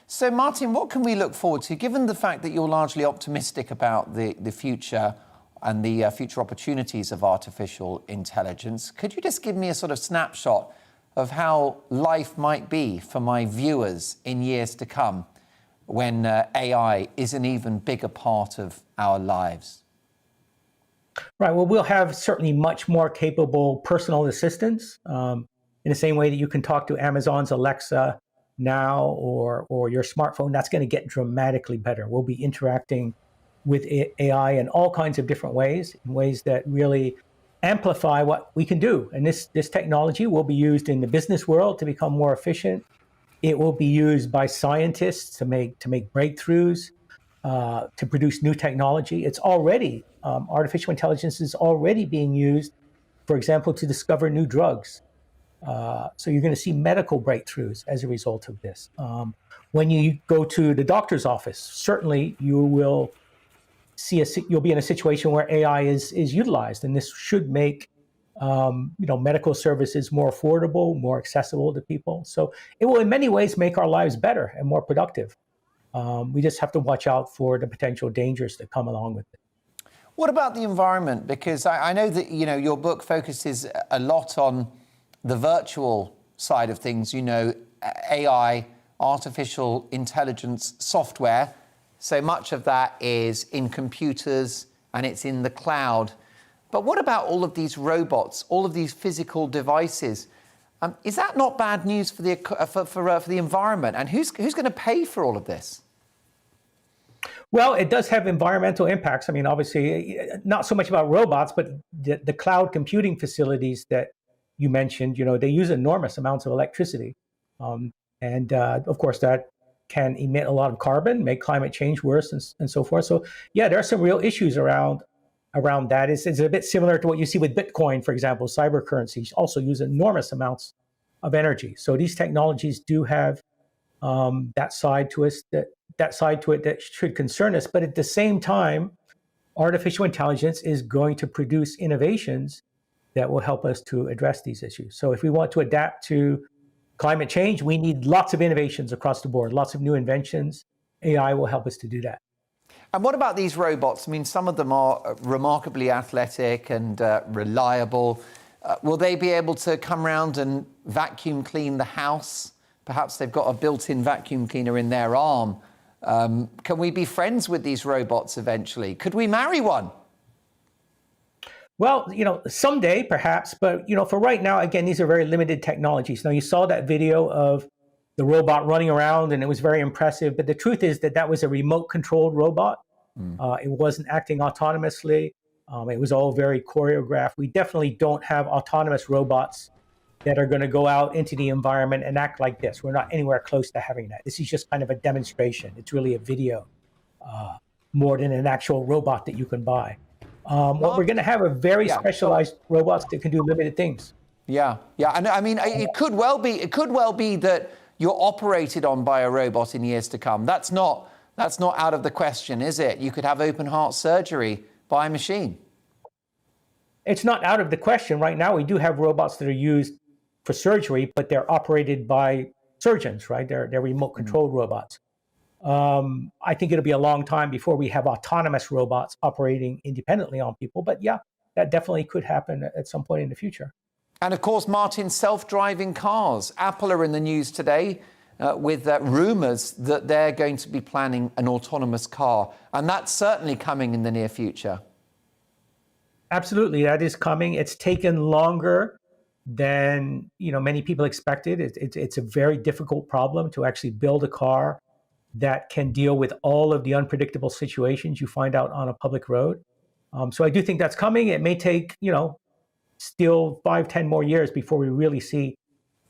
Speaker 5: So, Martin, what can we look forward to, given the fact that you're largely optimistic about the future and the future opportunities of artificial intelligence? Could you just give me a sort of snapshot of how life might be for my viewers in years to come when AI is an even bigger part of our lives?
Speaker 11: Right. Well, we'll have certainly much more capable personal assistants in the same way that you can talk to Amazon's Alexa now or your smartphone. That's going to get dramatically better. We'll be interacting with AI in all kinds of different ways, in ways that really amplify what we can do. And this technology will be used in the business world to become more efficient. It will be used by scientists to make breakthroughs, to produce new technology. It's already, artificial intelligence is already being used, for example, to discover new drugs. So you're going to see medical breakthroughs as a result of this. When you go to the doctor's office, certainly you will see you'll be in a situation where AI is utilized, and this should make medical services more affordable, more accessible to people. So it will, in many ways, make our lives better and more productive. We just have to watch out for the potential dangers that come along with it.
Speaker 5: What about the environment? Because I know that your book focuses a lot on the virtual side of things. AI, artificial intelligence software. So much of that is in computers and it's in the cloud. But what about all of these robots, all of these physical devices? Is that not bad news for the environment? And who's going to pay for all of this?
Speaker 11: Well, it does have environmental impacts. I mean, obviously, not so much about robots, but the cloud computing facilities that you mentioned, they use enormous amounts of electricity. And of course, that can emit a lot of carbon, make climate change worse, and so forth. So, yeah, there are some real issues around that. It's a bit similar to what you see with Bitcoin, for example. Cyber currencies also use enormous amounts of energy. So these technologies do have that side to it that should concern us. But at the same time, artificial intelligence is going to produce innovations that will help us to address these issues. So if we want to adapt to climate change, we need lots of innovations across the board, lots of new inventions. AI will help us to do that.
Speaker 5: And what about these robots? I mean, some of them are remarkably athletic and reliable. Will they be able to come around and vacuum clean the house? Perhaps they've got a built-in vacuum cleaner in their arm. Can we be friends with these robots eventually? Could we marry one?
Speaker 11: Well, someday perhaps, but, for right now, again, these are very limited technologies. Now, you saw that video of the robot running around and it was very impressive, but the truth is that was a remote controlled robot. It wasn't acting autonomously. It was all very choreographed. We definitely don't have autonomous robots that are going to go out into the environment and act like this. We're not anywhere close to having that. This is just kind of a demonstration. It's really a video more than an actual robot that you can buy. What we're going to have are very specialized robots that can do limited things.
Speaker 5: Yeah, and I mean, it could well be that you're operated on by a robot in years to come. That's not out of the question, is it? You could have open heart surgery by a machine.
Speaker 11: It's not out of the question. Right now, we do have robots that are used for surgery, but they're operated by surgeons, right? They're remote controlled robots. I think it'll be a long time before we have autonomous robots operating independently on people. But yeah, that definitely could happen at some point in the future.
Speaker 5: And of course, Martin, self-driving cars. Apple are in the news today with rumours that they're going to be planning an autonomous car. And that's certainly coming in the near future.
Speaker 11: Absolutely, that is coming. It's taken longer than many people expected. It's a very difficult problem to actually build a car that can deal with all of the unpredictable situations you find out on a public road. So I do think that's coming. It may take, still 5-10 more years before we really see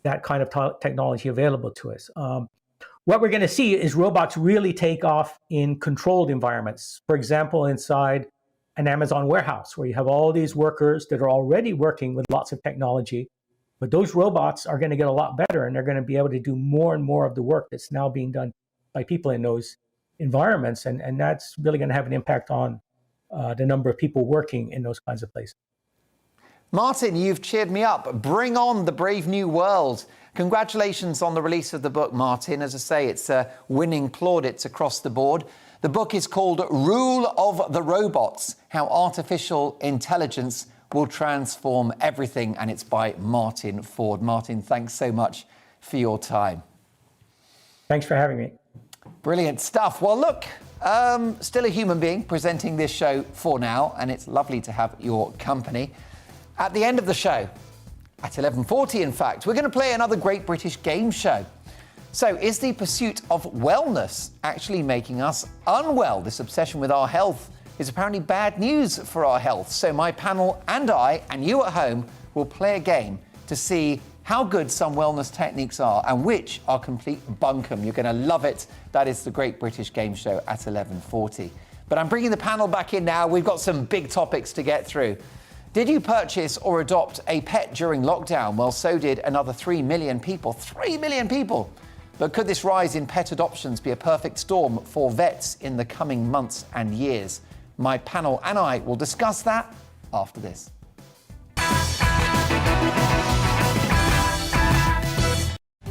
Speaker 11: that kind of technology available to us. What we're going to see is robots really take off in controlled environments. For example, inside an Amazon warehouse, where you have all these workers that are already working with lots of technology, but those robots are going to get a lot better, and they're going to be able to do more and more of the work that's now being done by people in those environments, and that's really going to have an impact on the number of people working in those kinds of places.
Speaker 5: Martin, you've cheered me up. Bring on the brave new world. Congratulations on the release of the book, Martin. As I say, it's winning plaudits across the board. The book is called Rule of the Robots, How Artificial Intelligence Will Transform Everything, and it's by Martin Ford. Martin, thanks so much for your time.
Speaker 11: Thanks for having me.
Speaker 5: Brilliant stuff. Well, look, still a human being presenting this show for now, and it's lovely to have your company. At the end of the show, at 11:40 in fact, we're going to play another great British game show. So is the pursuit of wellness actually making us unwell? This obsession with our health is apparently bad news for our health. So my panel and I, and you at home, will play a game to see how good some wellness techniques are and which are complete bunkum. You're going to love it. That is the Great British Game Show at 11:40. But I'm bringing the panel back in now. We've got some big topics to get through. Did you purchase or adopt a pet during lockdown? Well, so did another 3 million people. 3 million people! But could this rise in pet adoptions be a perfect storm for vets in the coming months and years? My panel and I will discuss that after this.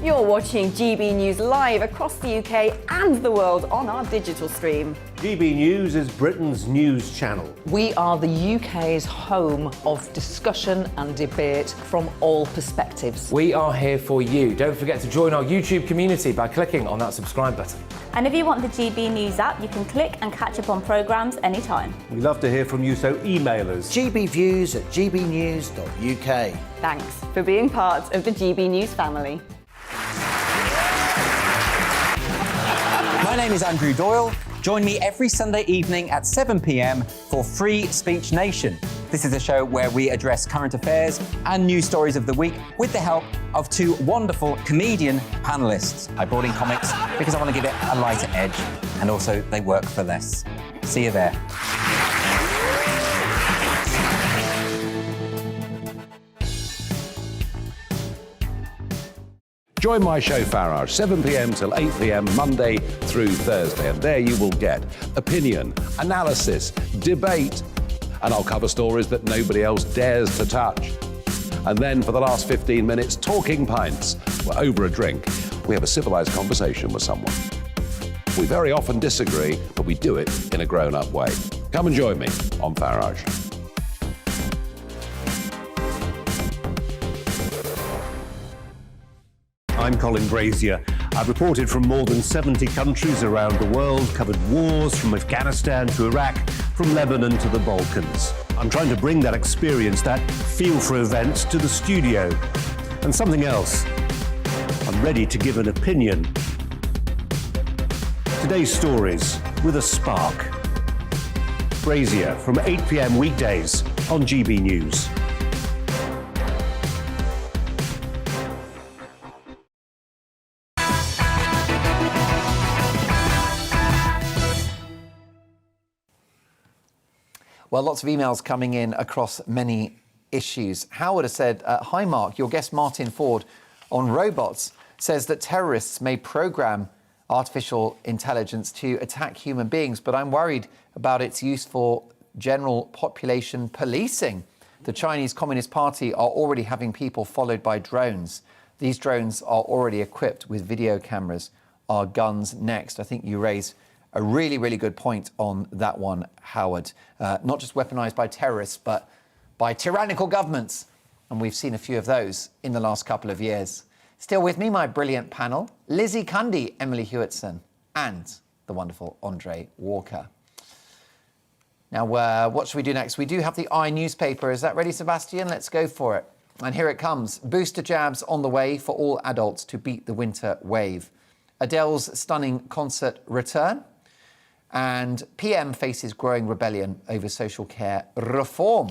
Speaker 6: You're watching GB News live across the UK and the world on our digital stream.
Speaker 16: GB News is Britain's news channel.
Speaker 2: We are the UK's home of discussion and debate from all perspectives.
Speaker 3: We are here for you. Don't forget to join our YouTube community by clicking on that subscribe button.
Speaker 4: And if you want the GB News app, you can click and catch up on programmes anytime.
Speaker 16: We love to hear from you, so email us.
Speaker 12: gbviews@gbnews.uk.
Speaker 6: Thanks for being part of the GB News family.
Speaker 7: My name is Andrew Doyle. Join me every Sunday evening at 7 p.m. for Free Speech Nation. This is a show where we address current affairs and news stories of the week with the help of two wonderful comedian panellists. I brought in comics because I want to give it a lighter edge, and also they work for less. See you there.
Speaker 1: Join my show Farage, 7 p.m. till 8 p.m. Monday through Thursday, and there you will get opinion, analysis, debate, and I'll cover stories that nobody else dares to touch. And then for the last 15 minutes, talking pints. We're over a drink. We have a civilized conversation with someone. We very often disagree, but we do it in a grown-up way. Come and join me on Farage.
Speaker 16: I'm Colin Brazier. I've reported from more than 70 countries around the world, covered wars from Afghanistan to Iraq, from Lebanon to the Balkans. I'm trying to bring that experience, that feel for events, to the studio. And something else, I'm ready to give an opinion. Today's stories with a spark. Brazier from 8 p.m. weekdays on GB News.
Speaker 5: Well, lots of emails coming in across many issues. Howard has said, hi, Mark, your guest Martin Ford on robots says that terrorists may program artificial intelligence to attack human beings, but I'm worried about its use for general population policing. The Chinese Communist Party are already having people followed by drones. These drones are already equipped with video cameras our guns next. I think you raise a really, really good point on that one, Howard. Not just weaponised by terrorists, but by tyrannical governments. And we've seen a few of those in the last couple of years. Still with me, my brilliant panel, Lizzie Cundy, Emily Hewitson, and the wonderful Andre Walker. Now, what should we do next? We do have the newspaper. Is that ready, Sebastian? Let's go for it. And here it comes. Booster jabs on the way for all adults to beat the winter wave. Adele's stunning concert return. And PM faces growing rebellion over social care reform.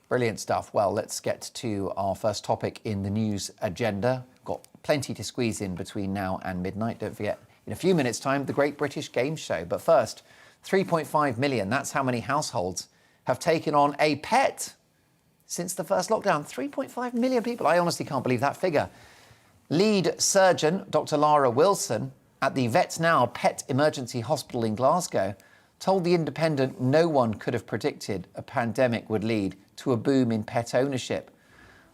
Speaker 5: Brilliant stuff. Well, let's get to our first topic in the news agenda. Got plenty to squeeze in between now and midnight. Don't forget, in a few minutes' time, the Great British Game Show. But first, 3.5 million. That's how many households have taken on a pet since the first lockdown. 3.5 million people. I honestly can't believe that figure. Lead surgeon, Dr. Lara Wilson, at the Vets Now Pet Emergency Hospital in Glasgow, told The Independent no one could have predicted a pandemic would lead to a boom in pet ownership.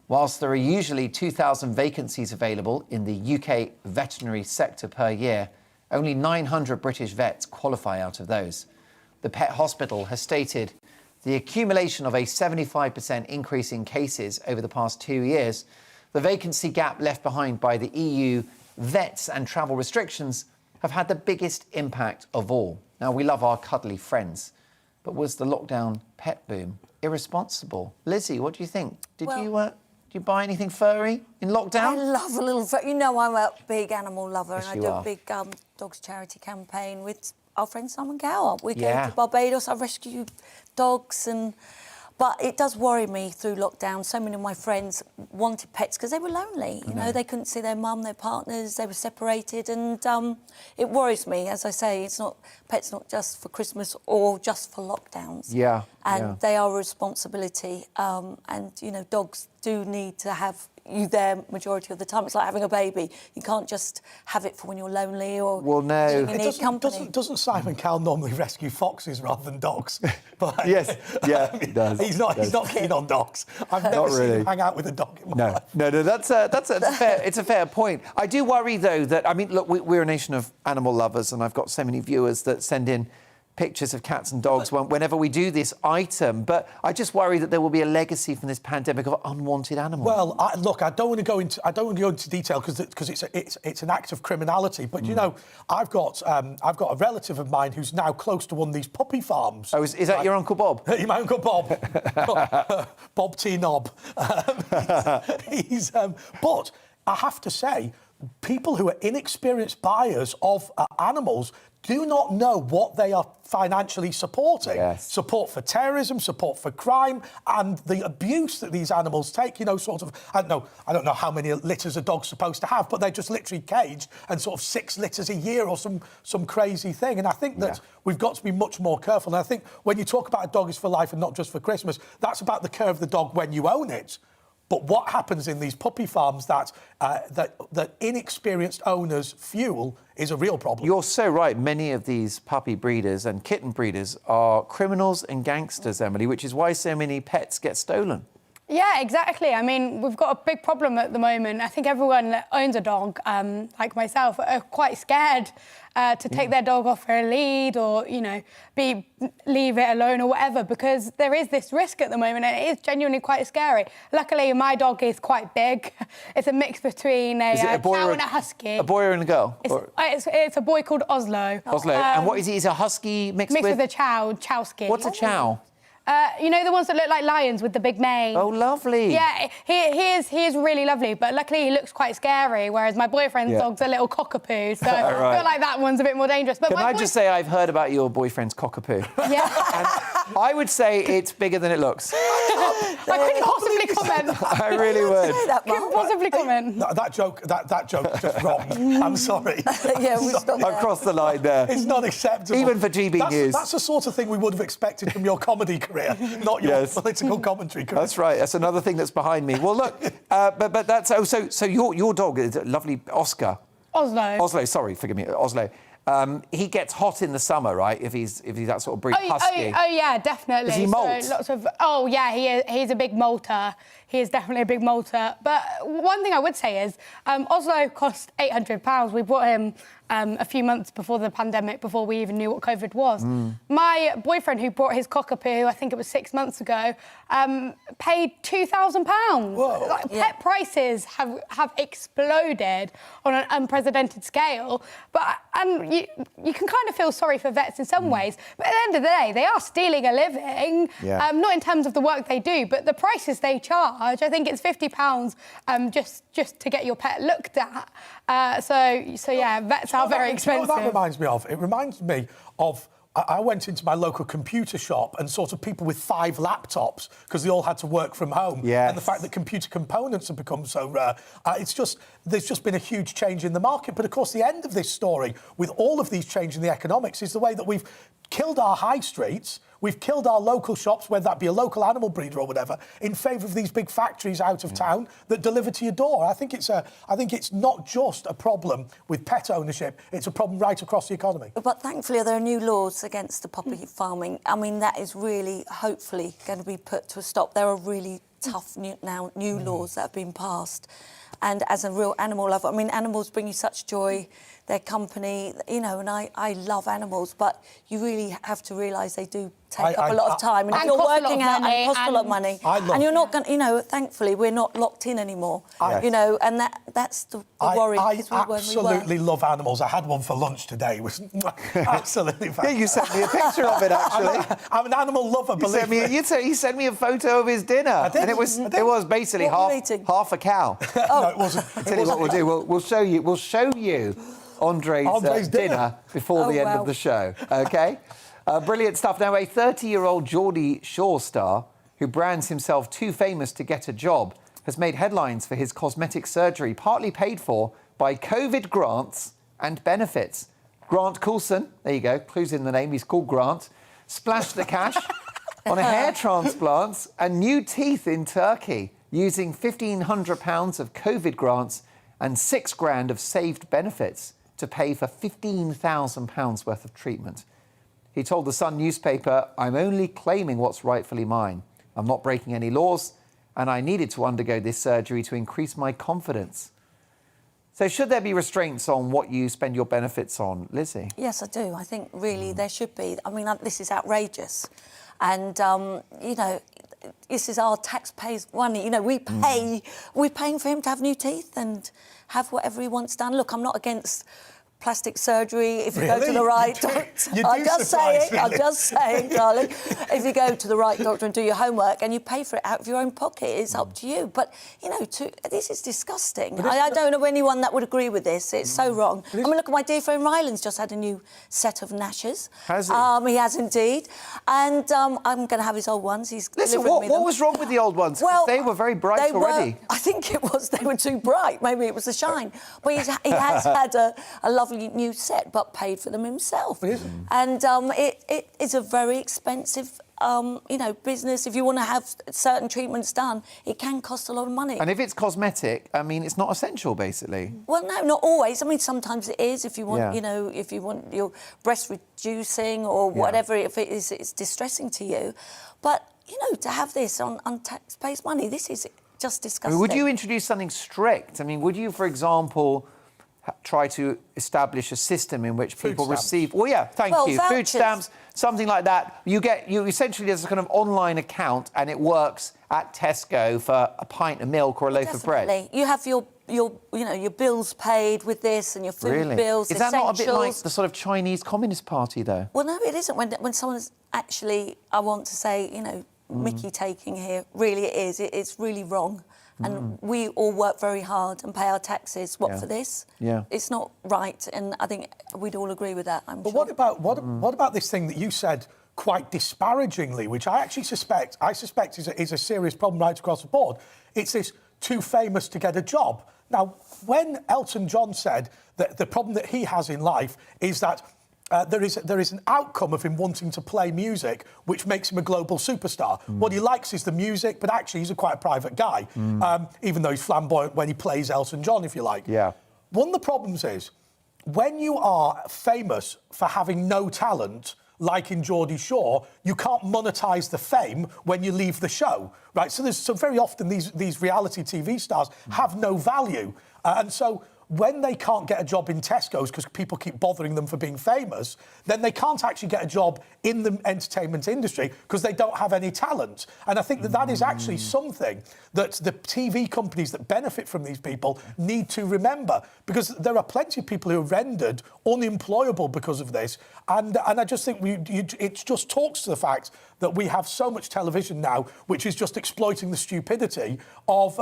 Speaker 5: Whilst there are usually 2,000 vacancies available in the UK veterinary sector per year, only 900 British vets qualify out of those. The pet hospital has stated the accumulation of a 75% increase in cases over the past 2 years, the vacancy gap left behind by the EU, vets and travel restrictions have had the biggest impact of all. Now, we love our cuddly friends, but was the lockdown pet boom irresponsible? Lizzie, what do you think? Did you buy anything furry in lockdown?
Speaker 13: I love a little... You know, I'm a big animal lover,
Speaker 5: Yes,
Speaker 13: and I
Speaker 5: you
Speaker 13: do
Speaker 5: are.
Speaker 13: a big dogs charity campaign with our friend Simon Gower. We go
Speaker 5: Yeah.
Speaker 13: to Barbados, I rescue dogs, and... But it does worry me through lockdown. So many of my friends wanted pets because they were lonely. You know, they couldn't see their mum, their partners, they were separated, and it worries me. As I say, pets not just for Christmas or just for lockdowns.
Speaker 5: Yeah.
Speaker 13: And they are a responsibility. And, you know, dogs do need to have you there majority of the time. It's like having a baby. You can't just have it for when you're lonely or you need company.
Speaker 15: Doesn't Simon Cowell normally rescue foxes rather than dogs? But,
Speaker 5: Yes, yeah, he does.
Speaker 15: He's not keen on dogs. I've never seen him hang out with a dog in my life.
Speaker 5: No, that's a fair point. I do worry, though, that, I mean, look, we're a nation of animal lovers, and I've got so many viewers that send in pictures of cats and dogs whenever we do this item, but I just worry that there will be a legacy from this pandemic of unwanted animals.
Speaker 15: Well, I don't want to go into detail because it's an act of criminality. But you know, I've got a relative of mine who's now close to one of these puppy farms.
Speaker 5: Oh, is that your Uncle Bob?
Speaker 15: My Uncle Bob, Bob T. Knob. But I have to say, people who are inexperienced buyers of animals do not know what they are financially supporting.
Speaker 5: Yes.
Speaker 15: Support for terrorism, support for crime, and the abuse that these animals take. You know, sort of, I don't know how many litters a dog's supposed to have, but they're just literally caged and sort of 6 litters a year or some crazy thing. And I think that we've got to be much more careful. And I think when you talk about a dog is for life and not just for Christmas, that's about the care of the dog when you own it. But what happens in these puppy farms that inexperienced owners fuel is a real problem.
Speaker 5: You're so right. Many of these puppy breeders and kitten breeders are criminals and gangsters, Emily, which is why so many pets get stolen.
Speaker 14: Yeah, exactly. I mean, we've got a big problem at the moment. I think everyone that owns a dog, like myself, are quite scared to take their dog off a lead or, you know, leave it alone or whatever, because there is this risk at the moment and it is genuinely quite scary. Luckily, my dog is quite big. It's a mix between a chow and a husky.
Speaker 5: A boy or a girl?
Speaker 14: It's a boy called Oslo.
Speaker 5: Oslo. And what is he? Is a husky mixed with
Speaker 14: a chowski.
Speaker 5: What's a chow?
Speaker 14: You know, the ones that look like lions with the big mane.
Speaker 5: Oh, lovely.
Speaker 14: Yeah, he is really lovely, but luckily he looks quite scary, whereas my boyfriend's dog's a little cockapoo, so I feel like that one's a bit more dangerous. But
Speaker 5: Can I just say I've heard about your boyfriend's cockapoo?
Speaker 14: Yeah.
Speaker 5: And I would say it's bigger than it looks.
Speaker 14: I couldn't possibly comment.
Speaker 5: I really would.
Speaker 14: Couldn't possibly comment.
Speaker 15: That joke is just wrong. I'm sorry.
Speaker 5: I've crossed the line there.
Speaker 15: It's not acceptable.
Speaker 5: Even for GBNews.
Speaker 15: That's the sort of thing we would have expected from your comedy career, not your political commentary career.
Speaker 5: That's right. That's another thing that's behind me. Well, look, but that's so your dog is a lovely Oscar.
Speaker 14: Oslo.
Speaker 5: Oslo. Sorry, forgive me, Oslo. He gets hot in the summer, right? If he's that sort of breed, husky.
Speaker 14: Oh, yeah, definitely.
Speaker 5: Does he molt?
Speaker 14: So lots of. Oh, yeah, he's a big molter. He is definitely a big molter. But one thing I would say is Oslo cost £800. We bought him a few months before the pandemic, before we even knew what COVID was. My boyfriend, who brought his cockapoo, I think it was 6 months ago, paid £2,000. Like, pet prices have exploded on an unprecedented scale. And you can kind of feel sorry for vets in some ways. But at the end of the day, they are stealing a living.
Speaker 5: Yeah.
Speaker 14: Not in terms of the work they do, but the prices they charge. I think it's £50 just to get your pet looked at. So yeah, vets are very expensive.
Speaker 15: You know what that reminds me of? It reminds me of... I went into my local computer shop and sort of people with 5 laptops because they all had to work from home.
Speaker 5: Yes.
Speaker 15: And the fact that computer components have become so rare, there's just been a huge change in the market. But of course, the end of this story, with all of these changes in the economics, is the way that we've killed our high streets, we've killed our local shops, whether that be a local animal breeder or whatever, in favour of these big factories out of town that deliver to your door. I think it's not just a problem with pet ownership; it's a problem right across the economy.
Speaker 13: But thankfully, there are new laws against the poppy farming. I mean, that is really, hopefully, going to be put to a stop. There are really tough new laws that have been passed. And as a real animal lover, I mean, animals bring you such joy, their company, you know, and I love animals, but you really have to realise they do take up a lot of time. And if you're working out, and it costs a lot of money. And you're not going to, you know, thankfully, we're not locked in anymore, you know, and that's the worry.
Speaker 15: I absolutely love animals. I had one for lunch today. It was absolutely fantastic.
Speaker 5: Yeah, you sent me a picture of it, actually.
Speaker 15: I'm an animal lover, believe me.
Speaker 5: You sent me a photo of his dinner.
Speaker 15: I did.
Speaker 5: And it was basically half a cow.
Speaker 15: No, it wasn't.
Speaker 5: I'll tell you what we'll do. We'll show you Andre's dinner before the end of the show, OK? Brilliant stuff. Now, a 30-year-old Geordie Shore star who brands himself too famous to get a job has made headlines for his cosmetic surgery, partly paid for by COVID grants and benefits. Grant Coulson, there you go, clues in the name, he's called Grant, splashed the cash on a hair transplants and new teeth in Turkey, using £1,500 of COVID grants and £6,000 of saved benefits to pay for £15,000 worth of treatment. He told the Sun newspaper, "I'm only claiming what's rightfully mine. I'm not breaking any laws, and I needed to undergo this surgery to increase my confidence." So should there be restraints on what you spend your benefits on, Lizzie?
Speaker 13: Yes, I do. I think really there should be. I mean, this is outrageous. And, you know, this is our taxpayers' money. You know, we're paying for him to have new teeth and have whatever he wants done. Look, I'm not against plastic surgery. If you go to the right doctor, I'm just saying, darling. If you go to the right doctor and do your homework and you pay for it out of your own pocket, it's up to you. But, you know, this is disgusting. I don't know anyone that would agree with this. It's so wrong. I mean, look at my dear friend Ryland's just had a new set of gnashers.
Speaker 5: Has he?
Speaker 13: He has indeed. And I'm going to have his old ones.
Speaker 5: Listen, what was wrong with the old ones? Well, they were very bright already.
Speaker 13: I think it was they were too bright. Maybe it was the shine. But he has had a lovely new set, but paid for them himself. And it is a very expensive, you know, business. If you want to have certain treatments done, it can cost a lot of money.
Speaker 5: And if it's cosmetic, I mean, it's not essential, basically.
Speaker 13: Well, no, not always. I mean, sometimes it is. If you want, you know, if you want your breast reducing or whatever, if it is, it's distressing to you. But, you know, to have this on taxpayers' money, this is just disgusting.
Speaker 5: I mean, would you introduce something strict? I mean, would you, for example, try to establish a system in which people receive... Well, yeah, thank you.
Speaker 13: Vouchers.
Speaker 5: Food stamps, something like that. You essentially, there's a kind of online account and it works at Tesco for a pint of milk or a loaf of bread.
Speaker 13: You have your bills paid with this and your food bills,
Speaker 5: Is that not a bit like the sort of Chinese Communist Party, though?
Speaker 13: Well, no, it isn't. When someone's actually, I want to say, you know, Mickey-taking here, really it is. It's really wrong. And we all work very hard and pay our taxes. For this?
Speaker 5: Yeah.
Speaker 13: It's not right, and I think we'd all agree with that, I'm sure.
Speaker 15: What about this thing that you said quite disparagingly, which I actually suspect is a serious problem right across the board? It's this too famous to get a job. Now, when Elton John said that the problem that he has in life is that there is an outcome of him wanting to play music which makes him a global superstar. What he likes is the music, but actually he's quite a private guy, even though he's flamboyant when he plays Elton John, if you like.
Speaker 5: Yeah.
Speaker 15: One of the problems is when you are famous for having no talent, like in Geordie Shore, you can't monetize the fame when you leave the show, right? So very often these reality TV stars have no value, and so when they can't get a job in Tesco's because people keep bothering them for being famous, then they can't actually get a job in the entertainment industry because they don't have any talent. And I think that is actually something that the TV companies that benefit from these people need to remember, because there are plenty of people who are rendered unemployable because of this. And I just think it just talks to the fact that we have so much television now which is just exploiting the stupidity of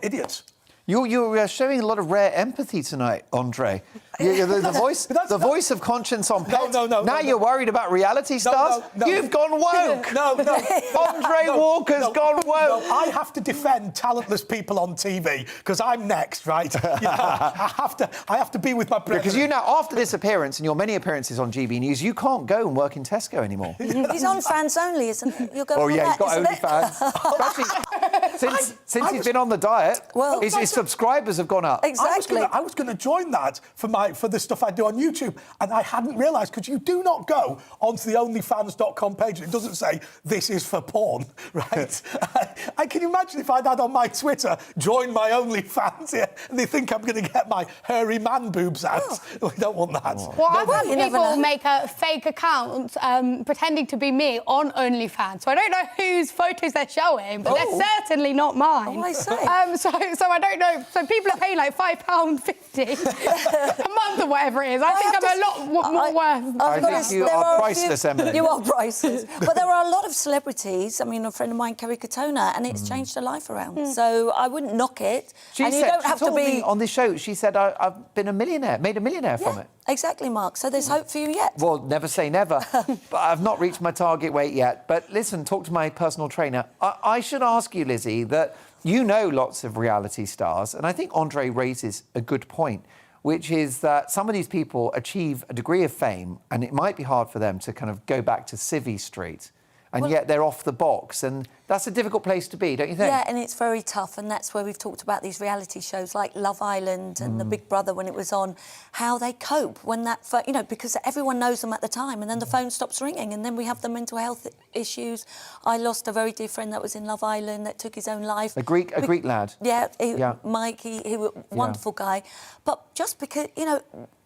Speaker 15: idiots.
Speaker 5: You're showing a lot of rare empathy tonight, Andre. The voice of conscience on Pet. Now you're worried about reality stars? You've gone woke! Andre Walker's gone woke!
Speaker 15: I have to defend talentless people on TV, because I'm next, right? I have to be with my president.
Speaker 5: Because after this appearance and your many appearances on GB News, you can't go and work in Tesco anymore.
Speaker 13: He's on fans only, isn't he? You're going
Speaker 5: he's got OnlyFans. Since he's been on the diet, his subscribers have gone up.
Speaker 13: Exactly.
Speaker 15: I was going to join that for the stuff I do on YouTube, and I hadn't realised, because you do not go onto the onlyfans.com page and it doesn't say this is for porn, right? I can imagine if I'd had on my Twitter, join my OnlyFans here, and they think I'm going to get my hairy man boobs out. We don't want that.
Speaker 14: Well, I've had people make a fake account pretending to be me on OnlyFans, so I don't know whose photos they're showing, but they're certainly not mine.
Speaker 13: Oh, I see.
Speaker 14: So I don't know. So people are paying like £5.50 a month or whatever it is. I think I'm a lot more worth.
Speaker 5: I think you are priceless, Emily.
Speaker 13: You are priceless. But there are a lot of celebrities. I mean, a friend of mine, Kerry Katona, and it's changed her life around. So I wouldn't knock it.
Speaker 5: She told me on this show, she said, I've been a millionaire, made a millionaire from it.
Speaker 13: Exactly, Mark. So there's hope for you yet.
Speaker 5: Well, never say never. But I've not reached my target weight yet. But listen, talk to my personal trainer. I should ask you, Lizzie, that you know lots of reality stars, and I think Andre raises a good point, which is that some of these people achieve a degree of fame, and it might be hard for them to kind of go back to Civvy Street, and yet they're off the box, and that's a difficult place to be, don't you think?
Speaker 13: Yeah, and it's very tough, and that's where we've talked about these reality shows like Love Island and The Big Brother when it was on, how they cope when that, because everyone knows them at the time, and then the phone stops ringing, and then we have the mental health issues. I lost a very dear friend that was in Love Island that took his own life.
Speaker 5: A Greek lad.
Speaker 13: Yeah, Mike, he was a wonderful guy. But just because,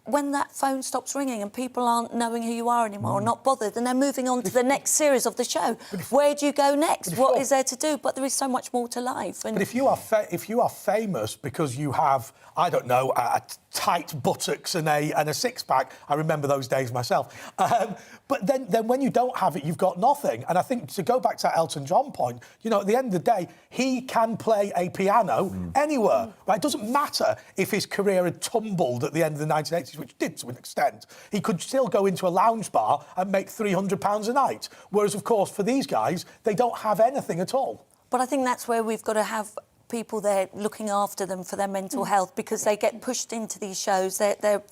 Speaker 13: when that phone stops ringing and people aren't knowing who you are anymore, or not bothered, and they're moving on to the next series of the show, where do you go next? What is there to do? But there is so much more to life.
Speaker 15: But if you are famous because you have, I don't know, a tight buttocks and a six-pack, I remember those days myself. But then when you don't have it, you've got nothing. And I think, to go back to that Elton John point, at the end of the day, he can play a piano anywhere. Right? It doesn't matter if his career had tumbled at the end of the 1980s, which did to an extent. He could still go into a lounge bar and make £300 a night. Whereas, of course, for these guys, they don't have anything at all.
Speaker 13: But I think that's where we've got to have people there looking after them for their mental health, because they get pushed into these shows.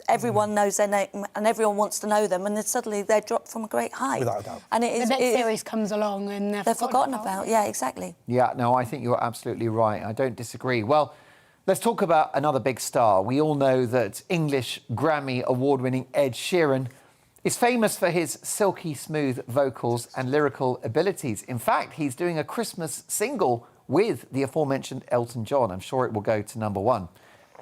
Speaker 13: Everyone knows their name and everyone wants to know them, and then suddenly they're dropped from a great height.
Speaker 15: Without a doubt.
Speaker 13: And
Speaker 14: the next series comes along and
Speaker 13: they're forgotten about. Yeah, exactly.
Speaker 5: Yeah, no, I think you're absolutely right. I don't disagree. Well, let's talk about another big star. We all know that English Grammy award-winning Ed Sheeran is famous for his silky smooth vocals and lyrical abilities. In fact, he's doing a Christmas single with the aforementioned Elton John. I'm sure it will go to #1.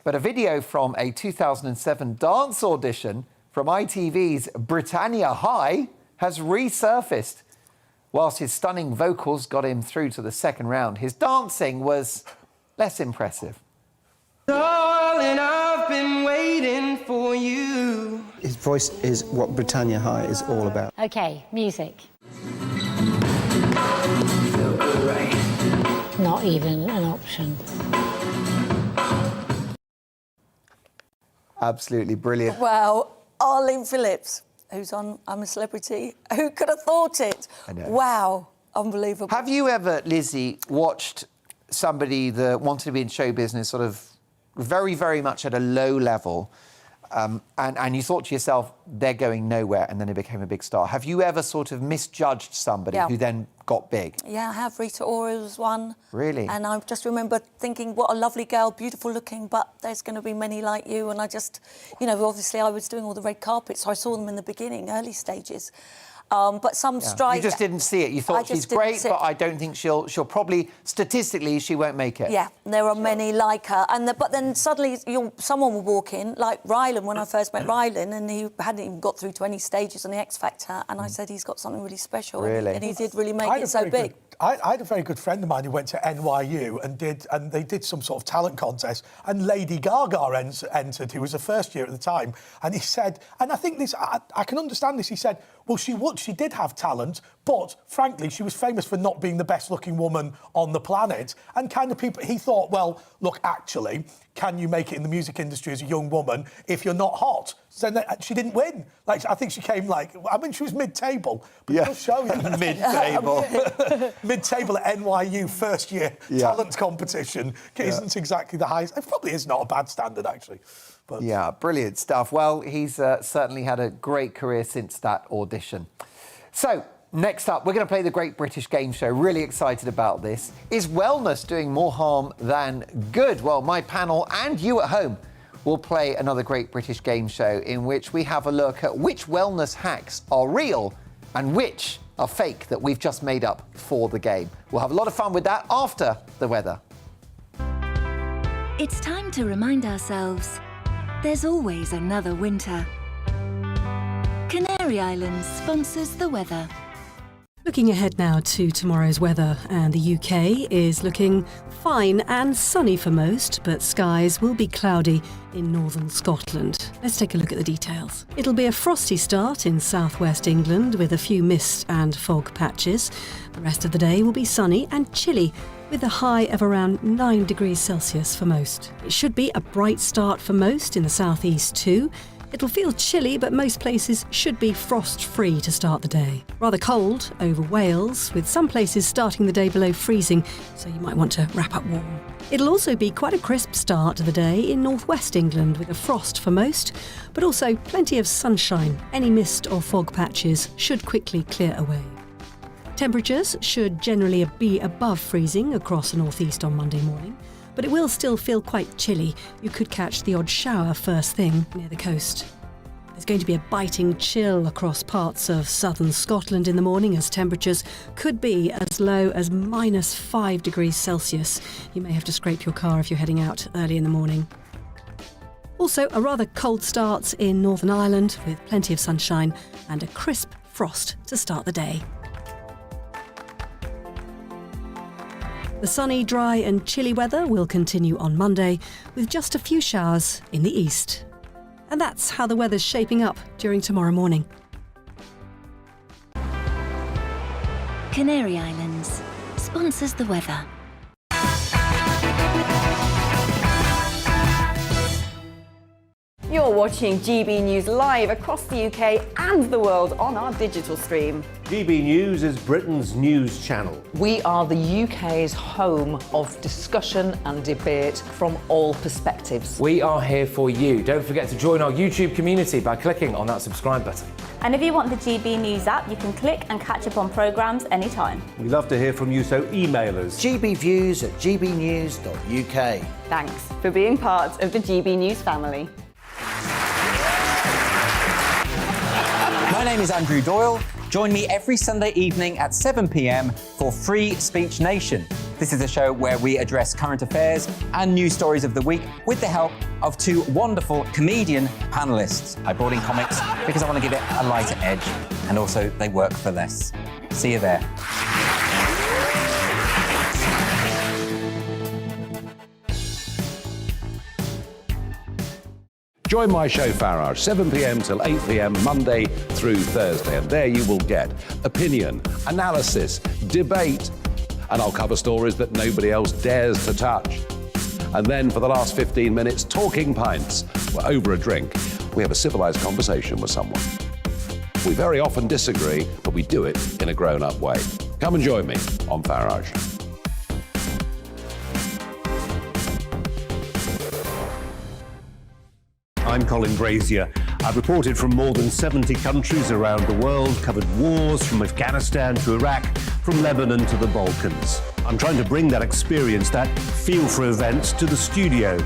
Speaker 5: But a video from a 2007 dance audition from ITV's Britannia High has resurfaced. Whilst his stunning vocals got him through to the second round, his dancing was less impressive.
Speaker 12: Darling, I've been waiting for you. His voice is what Britannia High is all about.
Speaker 22: OK, music. Not even an option.
Speaker 5: Absolutely brilliant.
Speaker 13: Wow, Arlene Phillips, who's on I'm a Celebrity. Who could have thought it?
Speaker 5: I know.
Speaker 13: Wow, unbelievable.
Speaker 5: Have you ever, Lizzie, watched somebody that wanted to be in show business sort of very, very much at a low level, and you thought to yourself, they're going nowhere, and then they became a big star? Have you ever sort of misjudged somebody who then got big?
Speaker 13: Yeah, I have. Rita Ora was one.
Speaker 5: Really?
Speaker 13: And I just remember thinking, what a lovely girl, beautiful looking, but there's going to be many like you. And I just, you know, obviously I was doing all the red carpets, so I saw them in the beginning, early stages. But some strike...
Speaker 5: You just didn't see it. You thought she's great, but I don't think she'll probably, statistically, she won't make it.
Speaker 13: Yeah, there are many like her. But then suddenly someone will walk in, like Rylan, when I first met Rylan, and he hadn't even got through to any stages on the X Factor, and I said he's got something really special.
Speaker 5: Really?
Speaker 13: And he did really make it so big.
Speaker 15: I had a very good friend of mine who went to NYU and they did some sort of talent contest, and Lady Gaga entered, who was a first year at the time, and he said, and I think this, I can understand this, he said, well, she did have talent, but frankly, she was famous for not being the best looking woman on the planet. And kind of people, he thought, well, look, actually, can you make it in the music industry as a young woman if you're not hot? So she didn't win. Like, I think she came she was mid-table. But it'll show you.
Speaker 5: Mid-table.
Speaker 15: Mid-table at NYU first year talent competition isn't exactly the highest. It probably is not a bad standard, actually. But...
Speaker 5: Yeah, brilliant stuff. Well, he's certainly had a great career since that audition. So, next up, we're going to play the Great British Game Show. Really excited about this. Is wellness doing more harm than good? Well, my panel and you at home will play another Great British Game Show in which we have a look at which wellness hacks are real and which are fake that we've just made up for the game. We'll have a lot of fun with that after the weather.
Speaker 19: It's time to remind ourselves there's always another winter. Canary Islands sponsors the weather.
Speaker 20: Looking ahead now to tomorrow's weather, and the UK is looking fine and sunny for most, but skies will be cloudy in northern Scotland. Let's take a look at the details. It'll be a frosty start in southwest England with a few mist and fog patches. The rest of the day will be sunny and chilly, with a high of around 9 degrees Celsius for most. It should be a bright start for most in the southeast too. It'll feel chilly, but most places should be frost-free to start the day. Rather cold over Wales, with some places starting the day below freezing, so you might want to wrap up warm. It'll also be quite a crisp start to the day in northwest England, with a frost for most, but also plenty of sunshine. Any mist or fog patches should quickly clear away. Temperatures should generally be above freezing across the northeast on Monday morning, but it will still feel quite chilly. You could catch the odd shower first thing near the coast. There's going to be a biting chill across parts of southern Scotland in the morning, as temperatures could be as low as -5 degrees Celsius. You may have to scrape your car if you're heading out early in the morning. Also, a rather cold start in Northern Ireland with plenty of sunshine and a crisp frost to start the day. The sunny, dry and chilly weather will continue on Monday, with just a few showers in the east. And that's how the weather's shaping up during tomorrow morning.
Speaker 19: Canary Islands sponsors the weather.
Speaker 6: You're watching GB News live across the UK and the world on our digital stream.
Speaker 16: GB News is Britain's news channel.
Speaker 2: We are the UK's home of discussion and debate from all perspectives.
Speaker 3: We are here for you. Don't forget to join our YouTube community by clicking on that subscribe button.
Speaker 4: And if you want the GB News app, you can click and catch up on programmes anytime.
Speaker 16: We love to hear from you, so email us.
Speaker 17: gbviews@gbnews.uk.
Speaker 6: Thanks for being part of the GB News family.
Speaker 7: My name is Andrew Doyle. Join me every Sunday evening at 7 p.m. for Free Speech Nation. This is a show where we address current affairs and news stories of the week with the help of two wonderful comedian panellists. I brought in comics because I want to give it a lighter edge, and also they work for less. See you there.
Speaker 1: Join my show Farage, 7 p.m. till 8 p.m. Monday through Thursday. And there you will get opinion, analysis, debate, and I'll cover stories that nobody else dares to touch. And then for the last 15 minutes, talking pints. We're over a drink. We have a civilised conversation with someone. We very often disagree, but we do it in a grown-up way. Come and join me on Farage.
Speaker 16: I'm Colin Brazier. I've reported from more than 70 countries around the world, covered wars from Afghanistan to Iraq, from from Lebanon to the Balkans. I'm trying to bring that experience, that feel for events, to the studio.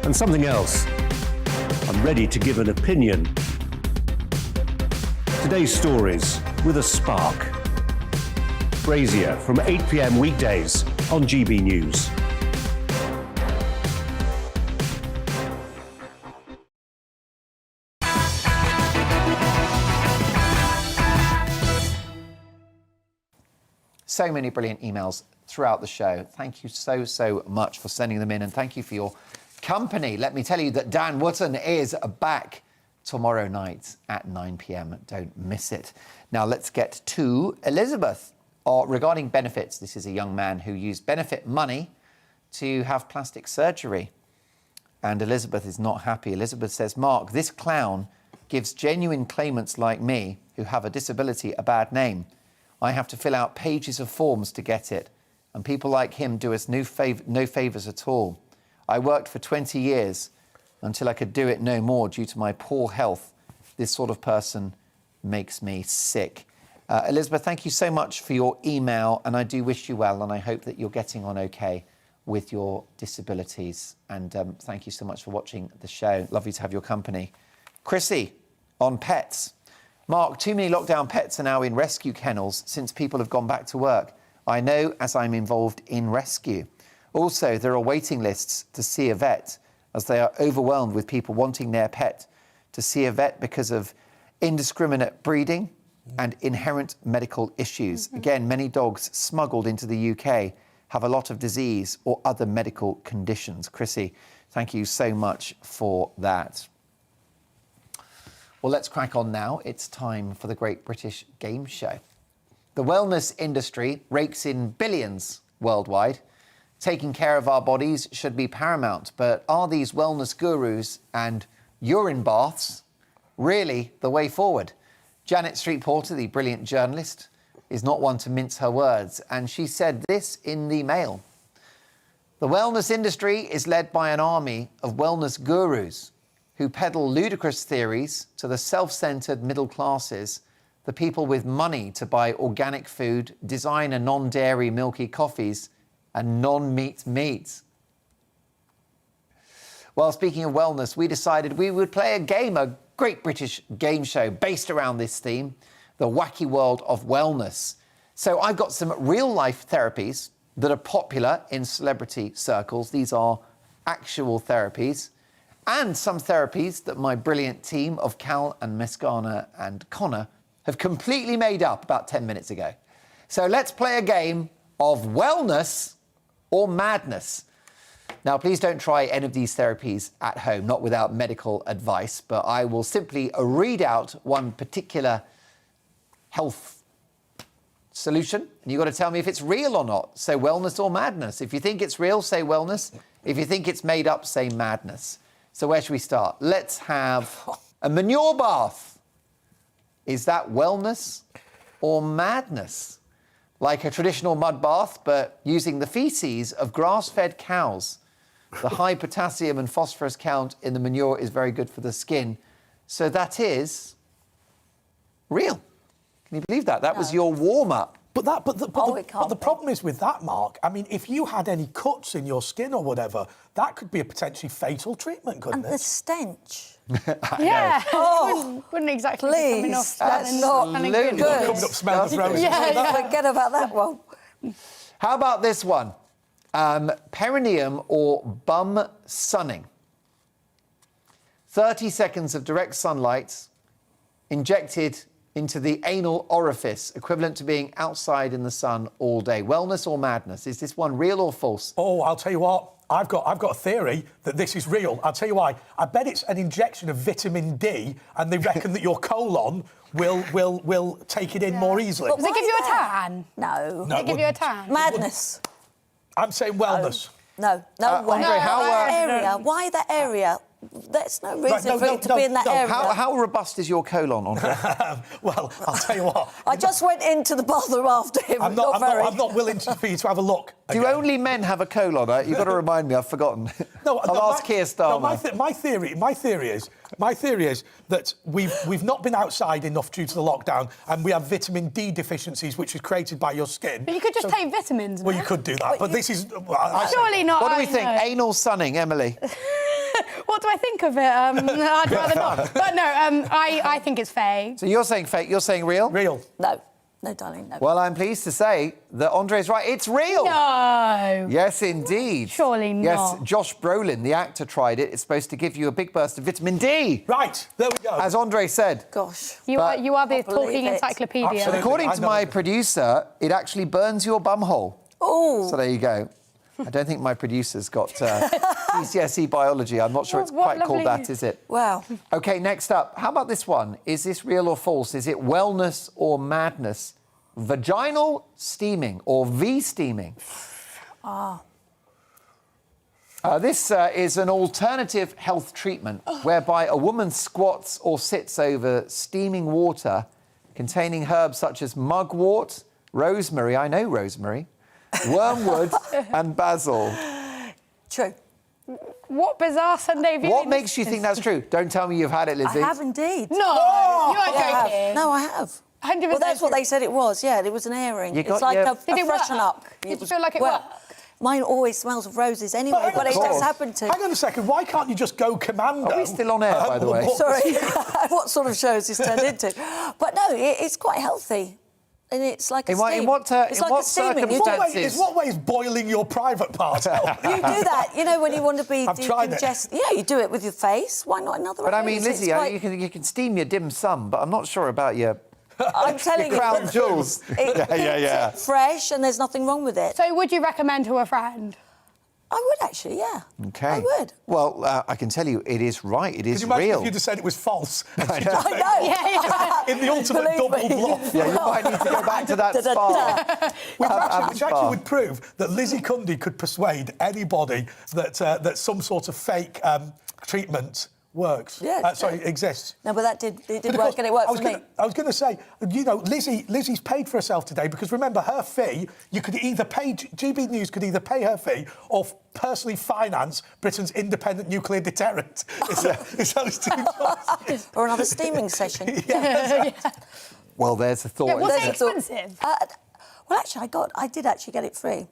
Speaker 16: And something else, I'm ready to give an opinion. Today's stories with a spark. Brazier from 8 p.m. weekdays on GB News.
Speaker 5: So many brilliant emails throughout the show. Thank you so much for sending them in, and thank you for your company. Let me tell you that Dan Wootton is back tomorrow night at 9 p.m. Don't miss it. Now let's get to Elizabeth. Regarding benefits, this is a young man who used benefit money to have plastic surgery. And Elizabeth is not happy. Elizabeth says, Mark, this clown gives genuine claimants like me who have a disability a bad name. I have to fill out pages of forms to get it, and people like him do us no favours at all. I worked for 20 years until I could do it no more due to my poor health. This sort of person makes me sick. Elizabeth, thank you so much for your email, and I do wish you well, and I hope that you're getting on okay with your disabilities. And thank you so much for watching the show. Lovely to have your company. Chrissy, on pets. Mark, too many lockdown pets are now in rescue kennels since people have gone back to work. I know, as I'm involved in rescue. Also, there are waiting lists to see a vet, as they are overwhelmed with people wanting their pet to see a vet because of indiscriminate breeding and inherent medical issues. Again, many dogs smuggled into the UK have a lot of disease or other medical conditions. Chrissy, thank you so much for that. Well, let's crack on now. It's time for the Great British Game Show. The wellness industry rakes in billions worldwide. Taking care of our bodies should be paramount, but are these wellness gurus and urine baths really the way forward? Janet Street Porter, the brilliant journalist, is not one to mince her words, and she said this in the Mail. The wellness industry is led by an army of wellness gurus who peddle ludicrous theories to the self-centred middle classes, the people with money to buy organic food, designer non-dairy milky coffees, and non-meat meats. Well, speaking of wellness, we decided we would play a game, a Great British Game Show based around this theme, the wacky world of wellness. So I've got some real-life therapies that are popular in celebrity circles. These are actual therapies. And some therapies that my brilliant team of Cal and Meskana and Connor have completely made up about 10 minutes ago. So let's play a game of wellness or madness. Now, please don't try any of these therapies at home, not without medical advice, but I will simply read out one particular health solution, and you've got to tell me if it's real or not. So wellness or madness. If you think it's real, say wellness. If you think it's made up, say madness. So where should we start? Let's have a manure bath. Is that wellness or madness? Like a traditional mud bath, but using the faeces of grass-fed cows. The high potassium and phosphorus count in the manure is very good for the skin. So that is real. Can you believe that? That was your warm-up.
Speaker 15: But the problem is with that, Mark, I mean, if you had any cuts in your skin or whatever, that could be a potentially fatal treatment, couldn't it?
Speaker 13: And the stench.
Speaker 14: Yeah.
Speaker 13: Oh,
Speaker 14: wouldn't exactly
Speaker 13: please,
Speaker 14: be coming off
Speaker 13: that's
Speaker 14: smelling
Speaker 13: not
Speaker 14: good.
Speaker 15: Coming up smelling of roses.
Speaker 13: Yeah, forget about that one.
Speaker 5: How about this one? Perineum or bum sunning. 30 seconds of direct sunlight injected into the anal orifice, equivalent to being outside in the sun all day. Wellness or madness? Is this one real or false?
Speaker 15: Oh, I'll tell you what. I've got a theory that this is real. I'll tell you why. I bet it's an injection of vitamin D, and they reckon that your colon will take it in more easily.
Speaker 14: Does it give you a tan?
Speaker 13: No.
Speaker 14: Does it give you a tan?
Speaker 13: Madness.
Speaker 15: I'm saying wellness.
Speaker 13: No way.
Speaker 5: Andre,
Speaker 13: Why that area? there's no reason for it to be in that area.
Speaker 5: How robust is your colon, Andre?
Speaker 15: Well, I'll tell you what.
Speaker 13: I just went into the bathroom after him.
Speaker 15: I'm not willing for you to have a look.
Speaker 5: Do only men have a colon? You've got to remind me. I've forgotten. I'll ask Keir Starmer.
Speaker 15: My theory is that we've not been outside enough due to the lockdown, and we have vitamin D deficiencies, which is created by your skin.
Speaker 14: But you could just take vitamins.
Speaker 15: Well, you could do that, but this is
Speaker 14: surely not.
Speaker 5: What do we think? Anal sunning, Emily.
Speaker 14: What do I think of it? I'd rather not. But no, I think it's fake.
Speaker 5: So you're saying fake, you're saying real?
Speaker 15: Real.
Speaker 13: No, darling, no.
Speaker 5: Well, I'm pleased to say that Andre's right. It's real.
Speaker 14: No.
Speaker 5: Yes, indeed.
Speaker 14: Surely not.
Speaker 5: Yes, Josh Brolin, the actor, tried it. It's supposed to give you a big burst of vitamin D.
Speaker 15: Right, there we go.
Speaker 5: As Andre said.
Speaker 13: Gosh.
Speaker 14: You are the talking encyclopedia.
Speaker 5: But according to my producer, it actually burns your bumhole.
Speaker 13: Oh.
Speaker 5: So there you go. I don't think my producer's got GCSE biology. I'm not sure it's quite called that, is it?
Speaker 13: Wow.
Speaker 5: OK, next up. How about this one? Is this real or false? Is it wellness or madness? Vaginal steaming or V-steaming? This is an alternative health treatment whereby a woman squats or sits over steaming water containing herbs such as mugwort, rosemary, I know rosemary, wormwood and basil.
Speaker 13: True.
Speaker 14: What bizarre Sunday viewing.
Speaker 5: What makes you think that's true? Don't tell me you've had it, Lizzie.
Speaker 13: I have indeed.
Speaker 14: No, you are joking.
Speaker 13: No, I have.
Speaker 14: 100%.
Speaker 13: Well, that's what they said it was. Yeah, it was an airing.
Speaker 5: You got
Speaker 13: it's like
Speaker 5: your-
Speaker 13: a
Speaker 14: Did it
Speaker 13: freshen
Speaker 14: work?
Speaker 13: up.
Speaker 14: Did you feel like it worked?
Speaker 13: Mine always smells of roses anyway, but it does happen to.
Speaker 15: Hang on a second, why can't you just go commando?
Speaker 5: Are we still on air, by the way?
Speaker 13: Sorry, what sort of show has this turned into? But no, it's quite healthy. And it's like a steam. It's like a steaming.
Speaker 15: What way is boiling your private part help?
Speaker 13: You do that, you know, when you want to be
Speaker 15: I've tried it.
Speaker 13: decongest. Yeah, you do it with your face. Why not another?
Speaker 5: But I mean, Lizzie, you can steam your dim sum, but I'm not sure about your...
Speaker 13: I'm telling
Speaker 5: your crown jewels.
Speaker 13: Yeah. Fresh, and there's nothing wrong with it.
Speaker 14: So would you recommend to a friend?
Speaker 13: I would actually, yeah.
Speaker 5: OK.
Speaker 13: I would.
Speaker 5: Well, I can tell you, it is right. It is
Speaker 15: Could you imagine
Speaker 5: real.
Speaker 15: if you'd have said it was false?
Speaker 5: I know.
Speaker 13: I know.
Speaker 15: In the ultimate
Speaker 13: Believe
Speaker 15: double
Speaker 13: me.
Speaker 15: bluff.
Speaker 5: Yeah, you might need to go back to that spa.
Speaker 15: Which actually would prove that Lizzie Cundy could persuade anybody that some sort of fake treatment works.
Speaker 13: Yeah,
Speaker 15: exists.
Speaker 13: No, but it did work, and it worked for me.
Speaker 15: I was going to say, you know, Lizzie's paid for herself today because remember her fee. You could either pay GBNews could either pay her fee or personally finance Britain's independent nuclear deterrent. It's those two choices.
Speaker 13: Or another steaming session.
Speaker 5: Well, there's a thought.
Speaker 14: Yeah, was it expensive?
Speaker 13: Well, actually, I did actually get it free,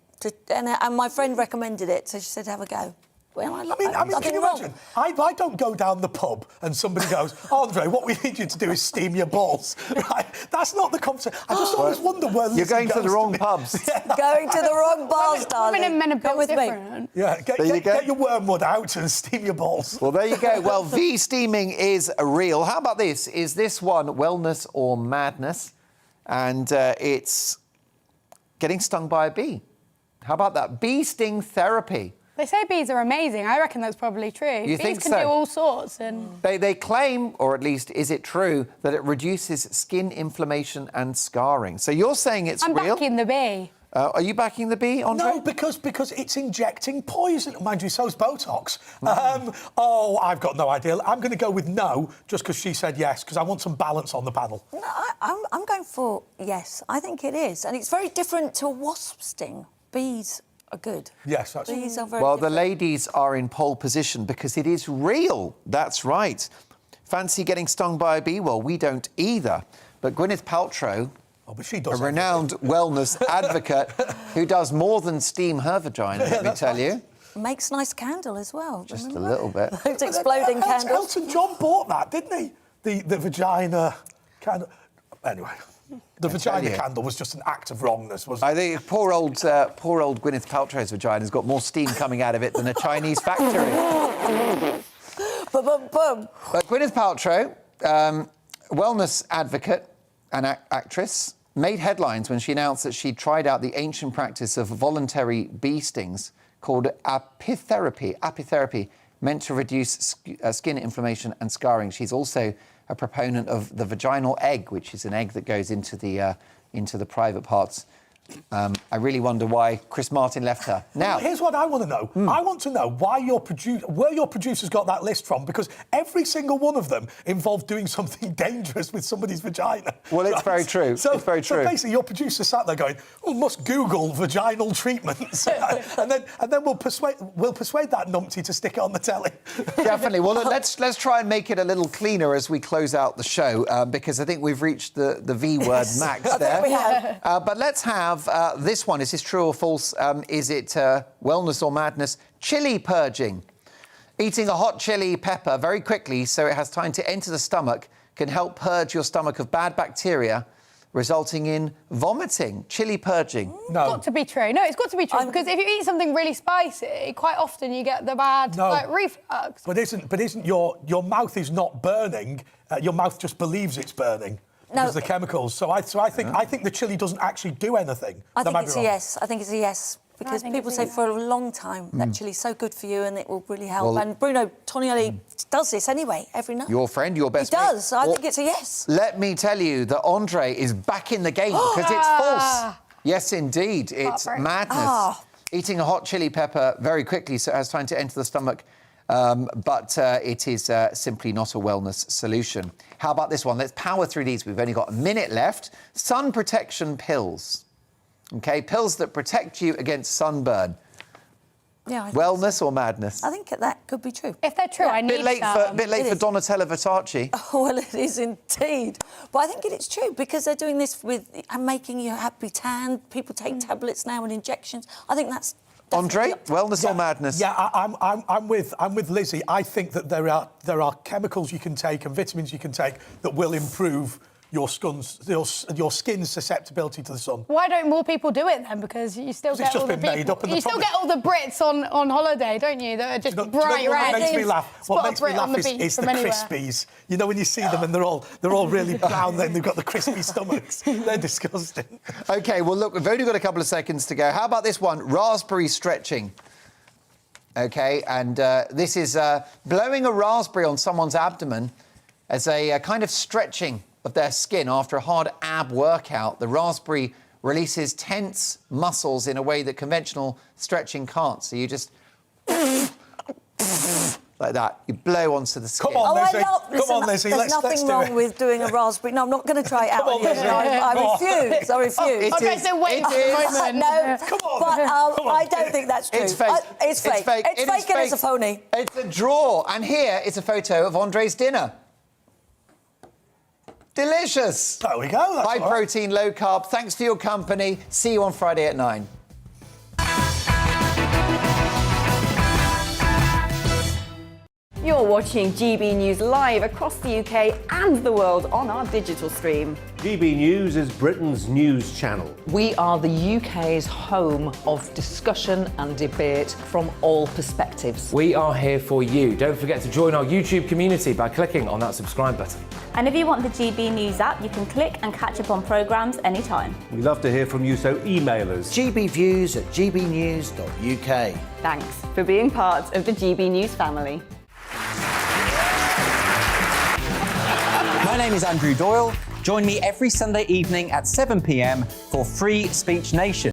Speaker 13: and my friend recommended it, so she said have a go. Well,
Speaker 15: I mean, can you imagine? I don't go down the pub and somebody goes, Andre, what we need you to do is steam your balls. Right? That's not the conversation. I just always wonder where
Speaker 5: You're going to the wrong pubs.
Speaker 13: Going to the wrong bars, darling.
Speaker 14: Women and men are both
Speaker 13: with
Speaker 14: different.
Speaker 15: Yeah, get your wormwood out and steam your balls.
Speaker 5: Well, there you go. Well, V-steaming is real. How about this? Is this one wellness or madness? And it's getting stung by a bee. How about that? Bee sting therapy.
Speaker 14: They say bees are amazing. I reckon that's probably true.
Speaker 5: You
Speaker 14: bees
Speaker 5: think
Speaker 14: can
Speaker 5: so?
Speaker 14: do all sorts. And
Speaker 5: They claim, or at least is it true, that it reduces skin inflammation and scarring. So you're saying it's
Speaker 14: I'm
Speaker 5: real?
Speaker 14: backing the bee.
Speaker 5: Are you backing the bee, Andre?
Speaker 15: No, because it's injecting poison. Mind you, so's Botox. I've got no idea. I'm going to go with no, just because she said yes, because I want some balance on the panel.
Speaker 13: No, I'm going for yes. I think it is, and it's very different to a wasp sting. Bees are good.
Speaker 15: Yes, that's
Speaker 13: Bees are very
Speaker 5: Well,
Speaker 13: different.
Speaker 5: the ladies are in pole position because it is real. That's right. Fancy getting stung by a bee? Well, we don't either. But Gwyneth Paltrow,
Speaker 15: but she does
Speaker 5: a renowned wellness advocate who does more than steam her vagina, let me tell you.
Speaker 13: Makes nice candle as well.
Speaker 5: Just
Speaker 13: remember
Speaker 5: a little bit.
Speaker 13: Those exploding candles.
Speaker 15: Elton John bought that, didn't he? The vagina candle. Anyway. The vagina candle was just an act of wrongness, wasn't it?
Speaker 5: I think poor old Gwyneth Paltrow's vagina's got more steam coming out of it than a Chinese factory. But Gwyneth Paltrow, wellness advocate and actress, made headlines when she announced that she'd tried out the ancient practice of voluntary bee stings called apitherapy, meant to reduce skin inflammation and scarring. She's also a proponent of the vaginal egg, which is an egg that goes into the private parts I really wonder why Chris Martin left her. Now,
Speaker 15: here's what I want to know. I want to know why where your producers got that list from, because every single one of them involved doing something dangerous with somebody's vagina.
Speaker 5: Well, it's very true.
Speaker 15: So,
Speaker 5: it's very true.
Speaker 15: So basically, your producer sat there going, "Oh, must Google vaginal treatments," and then we'll persuade that numpty to stick it on the telly.
Speaker 5: Definitely. Well, let's try and make it a little cleaner as we close out the show, because I think we've reached the V word max there.
Speaker 13: I think we have.
Speaker 5: But let's have this one. Is this true or false? Is it wellness or madness? Chili purging. Eating a hot chili pepper very quickly so it has time to enter the stomach can help purge your stomach of bad bacteria, resulting in vomiting. Chili purging.
Speaker 14: No. It's got to be true. No, it's got to be true, because if you eat something really spicy, quite often you get the bad reflux.
Speaker 15: But isn't your mouth is not burning? Your mouth just believes it's burning.
Speaker 13: No.
Speaker 15: Because the chemicals. So I think the chili doesn't actually do anything.
Speaker 13: I think it's a yes. I think it's a yes. Because people say for a long time that chili's so good for you and it will really help.
Speaker 5: Well,
Speaker 13: and Bruno Tonioli does this anyway, every night.
Speaker 5: Your friend, your best
Speaker 13: He does. I think it's a yes.
Speaker 5: Let me tell you that Andre is back in the game because it's false. Yes, indeed. It's madness. Eating a hot chili pepper very quickly so it has time to enter the stomach. But it is simply not a wellness solution. How about this one? Let's power through these. We've only got a minute left. Sun protection pills. OK, pills that protect you against sunburn.
Speaker 13: Yeah.
Speaker 5: Wellness or madness?
Speaker 13: I think that could be true.
Speaker 14: If they're true, I need some.
Speaker 5: Bit late for Donatella Versace.
Speaker 13: Oh, well, it is indeed. But I think it is true because they're doing this with making you happy tan. People take tablets now and injections. I think that's...
Speaker 5: Andre, wellness or madness?
Speaker 15: Yeah, I'm with Lizzie. I think that there are chemicals you can take and vitamins you can take that will improve your skin's susceptibility to the sun.
Speaker 14: Why don't more people do it then? Because you still get all the people...
Speaker 15: made up. And
Speaker 14: you still get all the Brits on holiday, don't you? That are just bright red.
Speaker 15: What makes me laff? What makes me laugh is the crispies. You know, when you see them and they're all really brown, then they've got the crispy stomachs. They're disgusting.
Speaker 5: OK, well, look, we've only got a couple of seconds to go. How about this one? Raspberry stretching. OK, and this is blowing a raspberry on someone's abdomen as a kind of stretching of their skin after a hard ab workout. The raspberry releases tense muscles in a way that conventional stretching can't. So you just... like that. You blow onto the skin.
Speaker 15: Come on, Lizzie.
Speaker 13: There's nothing wrong with doing a raspberry. No, I'm not going to try it out on you. I refuse.
Speaker 14: OK, so wait for a moment.
Speaker 13: No, but I don't think that's true.
Speaker 5: It's fake.
Speaker 13: It's fake. It's fake and it's a phony.
Speaker 5: It's a draw. And here is a photo of Andre's dinner. Delicious.
Speaker 15: There we go.
Speaker 5: High protein, low carb. Thanks for your company. See you on Friday at 9.
Speaker 6: You're watching GB News live across the UK and the world on our digital stream.
Speaker 16: GB News is Britain's news channel.
Speaker 2: We are the UK's home of discussion and debate from all perspectives.
Speaker 3: We are here for you. Don't forget to join our YouTube community by clicking on that subscribe button.
Speaker 4: And if you want the GB News app, you can click and catch up on programmes anytime.
Speaker 16: We love to hear from you, so email us.
Speaker 17: gbviews@gbnews.uk.
Speaker 6: Thanks for being part of the GB News family.
Speaker 7: My name is Andrew Doyle. Join me every Sunday evening at 7 p.m. for Free Speech Nation.